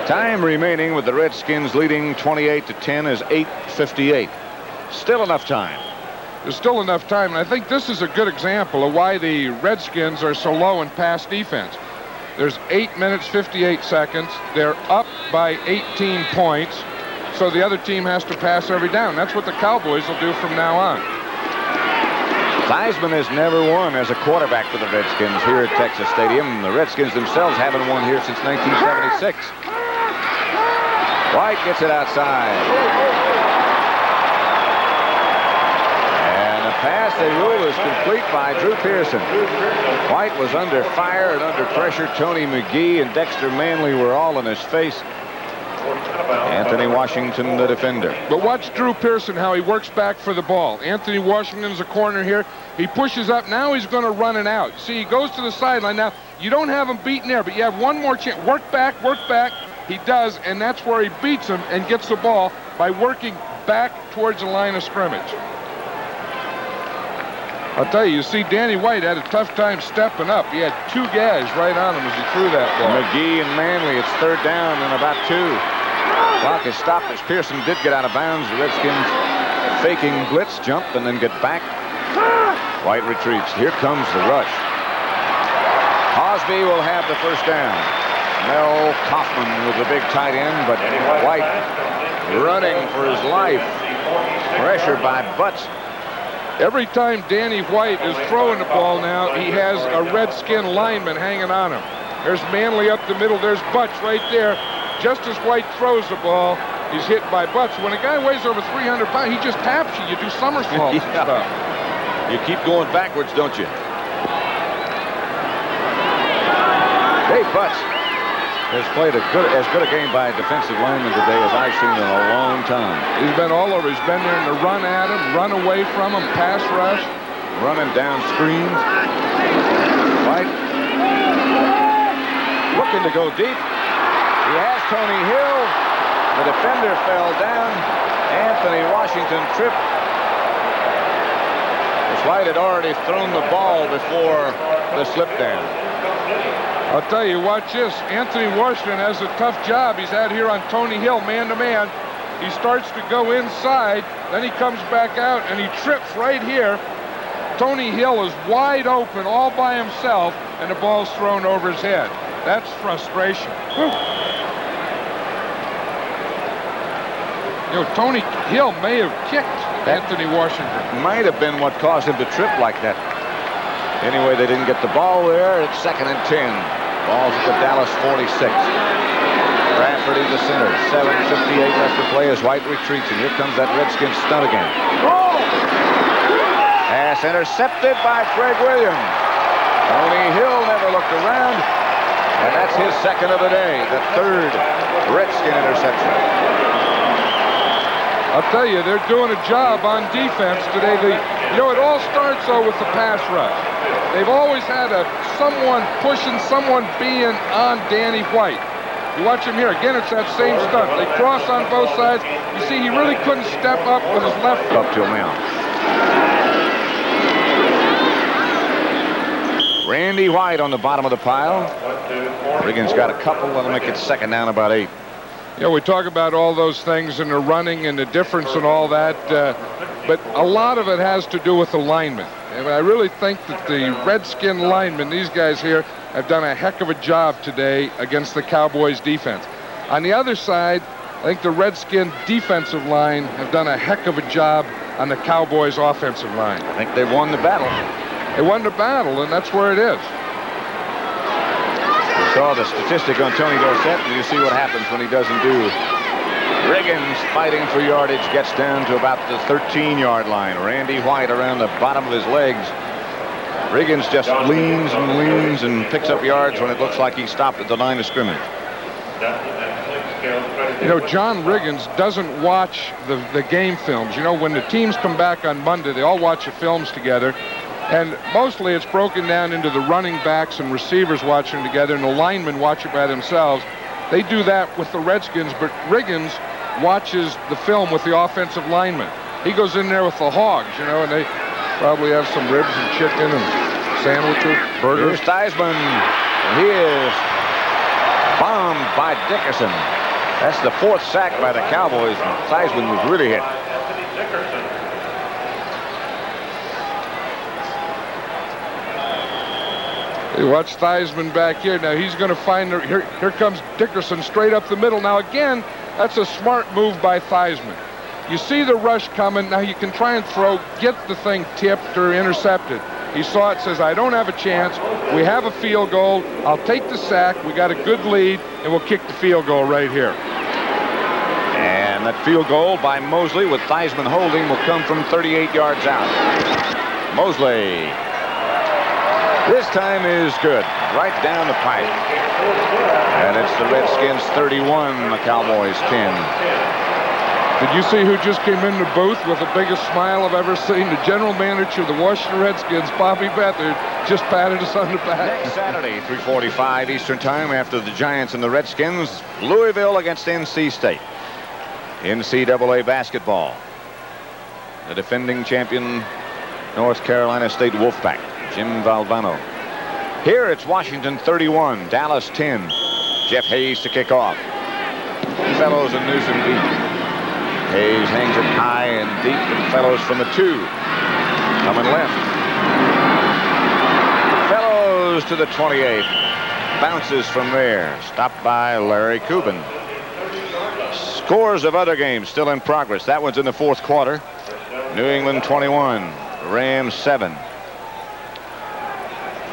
Time remaining with the Redskins leading 28-10 is 8:58. Still enough time. There's still enough time, and I think this is a good example of why the Redskins are so low in pass defense. There's 8 minutes, 58 seconds. They're up by 18 points, so the other team has to pass every down. That's what the Cowboys will do from now on. Theismann has never won as a quarterback for the Redskins here at Texas Stadium. The Redskins themselves haven't won here since 1976. White gets it outside. And the pass they rule is complete by Drew Pearson. White was under fire and under pressure. Tony McGee and Dexter Manley were all in his face. Anthony Washington, the defender. But watch Drew Pearson, how he works back for the ball. Anthony Washington's a corner here. He pushes up. Now he's going to run it out. See, he goes to the sideline. Now, you don't have him beaten there, but you have one more chance. Work back, work back. He does, and that's where he beats him and gets the ball by working back towards the line of scrimmage. I'll tell you, see, Danny White had a tough time stepping up. He had two guys right on him as he threw that ball. McGee and Manley, it's third down and about 2. Clock is stopped as Pearson did get out of bounds. The Redskins faking blitz, jump, and then get back. White retreats. Here comes the rush. Cosbie will have the first down. Mel Kaufman was a big tight end, but White running for his life. Pressured by Butts. Every time Danny White is throwing the ball now, he has a Redskin lineman hanging on him. There's Manley up the middle. There's Butts right there. Just as White throws the ball, he's hit by Butts. When a guy weighs over 300 pounds, he just taps you. You do somersaults and stuff. You keep going backwards, don't you? Dave Butts has played as good a game by a defensive lineman today as I've seen in a long time. He's been all over. He's been there in the run at him, run away from him, pass rush. Running down screens. White looking to go deep. He has Tony Hill. The defender fell down. Anthony Washington tripped. White had already thrown the ball before the slip down. I'll tell you, watch this. Anthony Washington has a tough job he's had here on Tony Hill, man-to-man. He starts to go inside, then he comes back out, and he trips right here. Tony Hill is wide open all by himself, and the ball's thrown over his head. That's frustration. Whew. You know, Tony Hill may have kicked Anthony Washington. Might have been what caused him to trip like that. Anyway, they didn't get the ball there. It's 2nd and 10. Ball's at the Dallas 46. Bradford into center. 7:58 left to play as White retreats, and here comes that Redskins stunt again. Pass intercepted by Craig Williams. Tony Hill never looked around, and that's his second of the day, the third Redskin interception. I'll tell you, they're doing a job on defense today. You know, it all starts, though, with the pass rush. They've always had someone pushing, someone being on Danny White. You watch him here. Again, it's that same stunt. They cross on both sides. You see, he really couldn't step up with his left foot. Up to him now. Randy White on the bottom of the pile. Riggins got a couple. That'll make it 2nd down, about 8. You know, we talk about all those things and the running and the difference and all that, but a lot of it has to do with the linemen. And I really think that the Redskin linemen, these guys here, have done a heck of a job today against the Cowboys defense. On the other side, I think the Redskin defensive line have done a heck of a job on the Cowboys' offensive line. I think they've won the battle. They won the battle, and that's where it is. You saw the statistic on Tony Dorsett, and you see what happens when he doesn't do. Riggins fighting for yardage gets down to about the 13-yard line. Randy White around the bottom of his legs. Riggins just leans and leans and picks up yards when it looks like he stopped at the line of scrimmage. You know, John Riggins doesn't watch the game films. You know, when the teams come back on Monday, they all watch the films together. And mostly it's broken down into the running backs and receivers watching together, and the linemen watch it by themselves. They do that with the Redskins, but Riggins watches the film with the offensive linemen. He goes in there with the Hogs, you know, and they probably have some ribs and chicken and sandwiches, burgers. Here's Theismann. He is bombed by Dickerson. That's the 4th sack by the Cowboys. Theismann was really hit. You watch Theismann back here. Now he's going to find here comes Dickerson straight up the middle. Now again, that's a smart move by Theismann. You see the rush coming. Now you can try and get the thing tipped or intercepted. He saw it, says, I don't have a chance. We have a field goal. I'll take the sack. We got a good lead, and we'll kick the field goal right here. And that field goal by Moseley with Theismann holding will come from 38 yards out. Moseley. This time is good. Right down the pipe. And it's the Redskins 31, the Cowboys 10. Did you see who just came in the booth with the biggest smile I've ever seen? The general manager of the Washington Redskins, Bobby Beathard, just patted us on the back. Next Saturday, 3:45 Eastern Time, after the Giants and the Redskins, Louisville against NC State. NCAA basketball. The defending champion, North Carolina State Wolfpack, Jim Valvano. Here it's Washington 31, Dallas 10. Jeff Hayes to kick off. Fellows and Newsom deep. Hayes hangs it high and deep, and Fellows from the 2. Coming left. Fellows to the 28. Bounces from there. Stopped by Larry Cuban. Scores of other games still in progress. That one's in the 4th quarter. New England 21. Rams 7.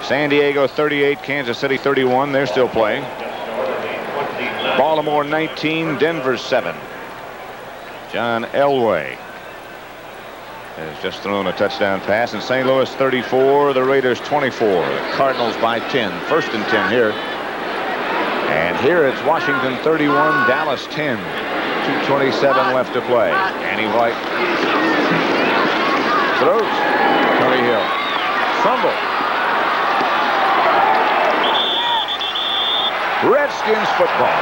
San Diego 38. Kansas City 31. They're still playing. Baltimore 19. Denver 7. John Elway has just thrown a touchdown pass. In St. Louis 34, the Raiders 24. The Cardinals by 10. 1st and 10 here. And here it's Washington 31, Dallas 10. 2:27 left to play. Annie White throws. Tony Hill. Fumble. Redskins football.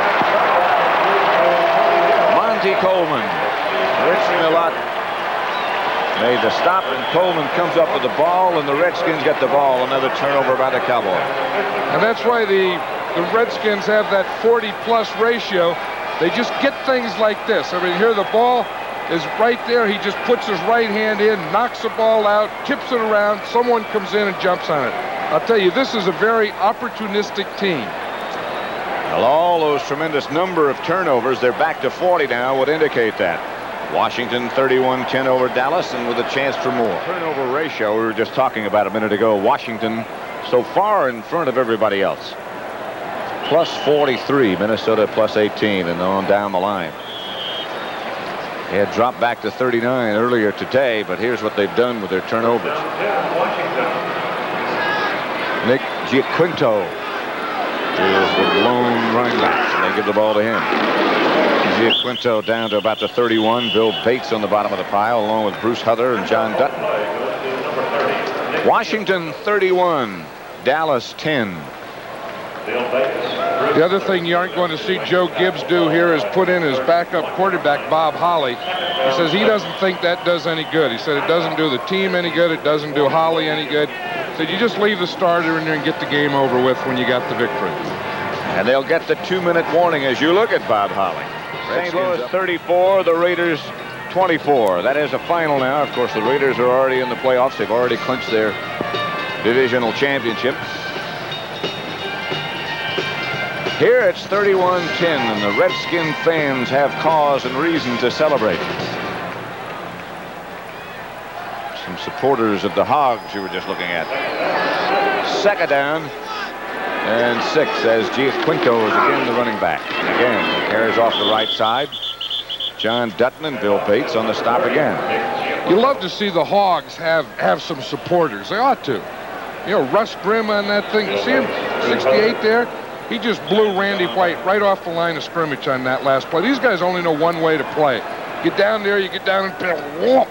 Monty Coleman. Rich Millot made the stop, and Coleman comes up with the ball, and the Redskins get the ball. Another turnover by the Cowboys. And that's why the Redskins have that 40-plus ratio. They just get things like this. I mean, here the ball is right there. He just puts his right hand in, knocks the ball out, tips it around. Someone comes in and jumps on it. I'll tell you, this is a very opportunistic team. Well, all those tremendous number of turnovers, they're back to 40 now, would indicate that. Washington 31-10 over Dallas, and with a chance for more. Turnover ratio, we were just talking about a minute ago. Washington so far in front of everybody else. Plus 43, Minnesota plus 18, and on down the line. They had dropped back to 39 earlier today, but here's what they've done with their turnovers. Nick Giaquinto is the lone running back, and they give the ball to him. Giaquinto down to about the 31. Bill Bates on the bottom of the pile, along with Bruce Huther and John Dutton. Washington 31, Dallas 10. The other thing you aren't going to see Joe Gibbs do here is put in his backup quarterback, Bob Holly. He says he doesn't think that does any good. He said it doesn't do the team any good. It doesn't do Holly any good. He said you just leave the starter in there and get the game over with when you got the victory. And they'll get the 2-minute warning as you look at Bob Holly. St. Louis 34, the Raiders 24. That is a final now. Of course, the Raiders are already in the playoffs. They've already clinched their divisional championship. Here it's 31-10, and the Redskin fans have cause and reason to celebrate. supporters of the Hogs you were just looking at. Second down and 6 as Giaquinto is again the running back. And again, he carries off the right side. John Dutton and Bill Bates on the stop again. You love to see the Hogs have some supporters. They ought to. You know, Russ Grimm on that thing. You see him, 68 there? He just blew Randy White right off the line of scrimmage on that last play. These guys only know one way to play. Get down there, you get down and whoop.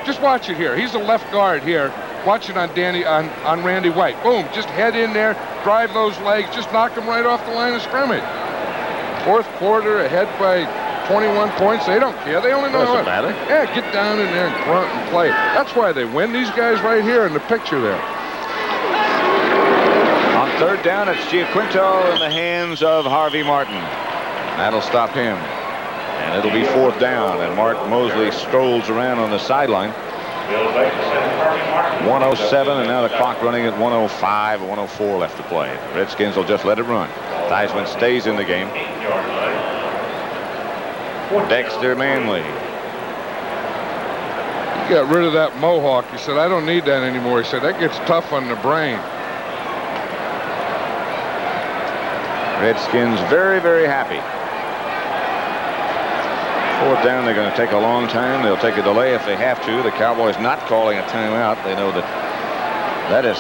Just watch it here. He's the left guard here. Watch it on Randy White. Boom, just head in there, drive those legs, just knock them right off the line of scrimmage. Fourth quarter, ahead by 21 points. They don't care. They only know doesn't matter. Yeah, get down in there and grunt and play. That's why they win. These guys right here in the picture there. On third down, it's Giaquinto in the hands of Harvey Martin. That'll stop him. And it'll be fourth down, and Mark Moseley strolls around on the sideline. 107, and now the clock running at 105 or 104 left to play. The Redskins will just let it run. Theismann stays in the game. Dexter Manley. He got rid of that mohawk. He said, I don't need that anymore. He said, that gets tough on the brain. Redskins very, very happy. Fourth down, they're going to take a long time. They'll take a delay if they have to. The Cowboys not calling a timeout. They know that that is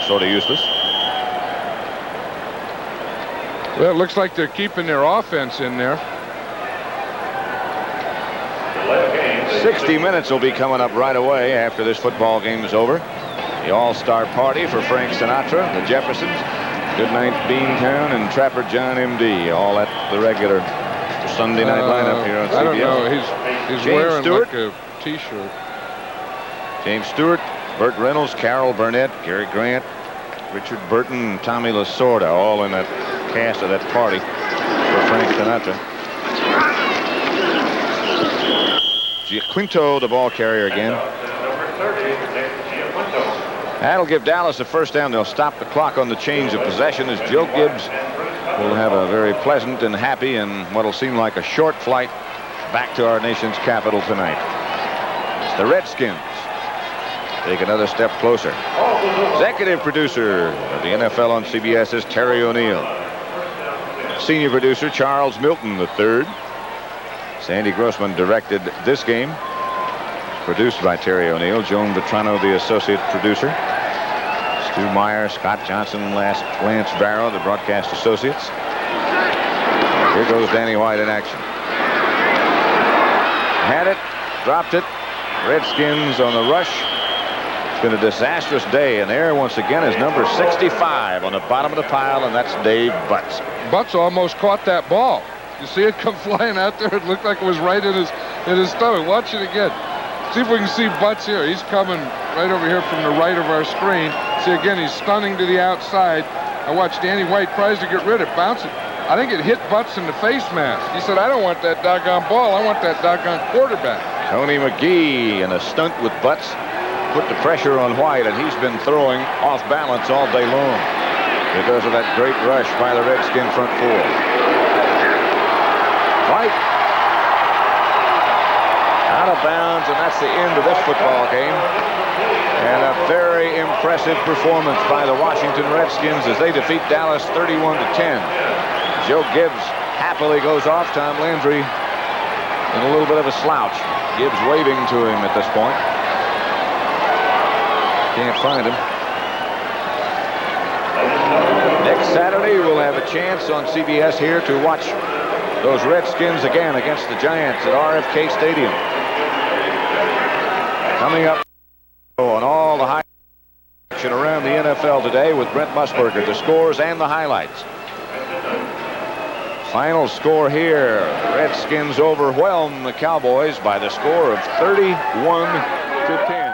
sort of useless. Well, it looks like they're keeping their offense in there. 60 minutes will be coming up right away after this football game is over. The all-star party for Frank Sinatra, the Jeffersons, Goodnight Beantown, and Trapper John M.D. all at the regular Sunday night lineup here on CBS. I don't know. He's wearing Stewart, like a T-shirt. James Stewart, Burt Reynolds, Carol Burnett, Gary Grant, Richard Burton, and Tommy Lasorda, all in that cast of that party for Frank Sinatra. Giaquinto, the ball carrier again. That'll give Dallas a first down. They'll stop the clock on the change of possession as Joe Gibbs will have a very pleasant and happy and what'll seem like a short flight back to our nation's capital tonight. It's the Redskins take another step closer. Executive producer of the NFL on CBS is Terry O'Neill. Senior producer Charles Milton III. Sandy Grossman directed this game. It's produced by Terry O'Neill. Joan Vetrano, the associate producer. Stu Meyer, Scott Johnson, Lance Barrow, the broadcast associates. Here goes Danny White in action. Had it, dropped it. Redskins on the rush. It's been a disastrous day, and there once again is number 65 on the bottom of the pile, and that's Dave Butts. Butts almost caught that ball. You see it come flying out there? It looked like it was right in his stomach. Watch it again. See if we can see Butts here. He's coming right over here from the right of our screen. See, again, he's stunning to the outside. I watched Danny White tries to get rid of it, bounce it. I think it hit Butts in the face mask. He said, I don't want that doggone ball. I want that doggone quarterback. Tony McGee in a stunt with Butts put the pressure on White, and he's been throwing off balance all day long because of that great rush by the Redskin front four. White out of bounds, and that's the end of this football game. And a very impressive performance by the Washington Redskins as they defeat Dallas 31-10. Joe Gibbs happily goes off. Tom Landry in a little bit of a slouch. Gibbs waving to him at this point. Can't find him. Next Saturday, we'll have a chance on CBS here to watch those Redskins again against the Giants at RFK Stadium. Coming up on all the high action around the NFL today with Brent Musburger, the scores and the highlights. Final score here, Redskins overwhelm the Cowboys by the score of 31-10.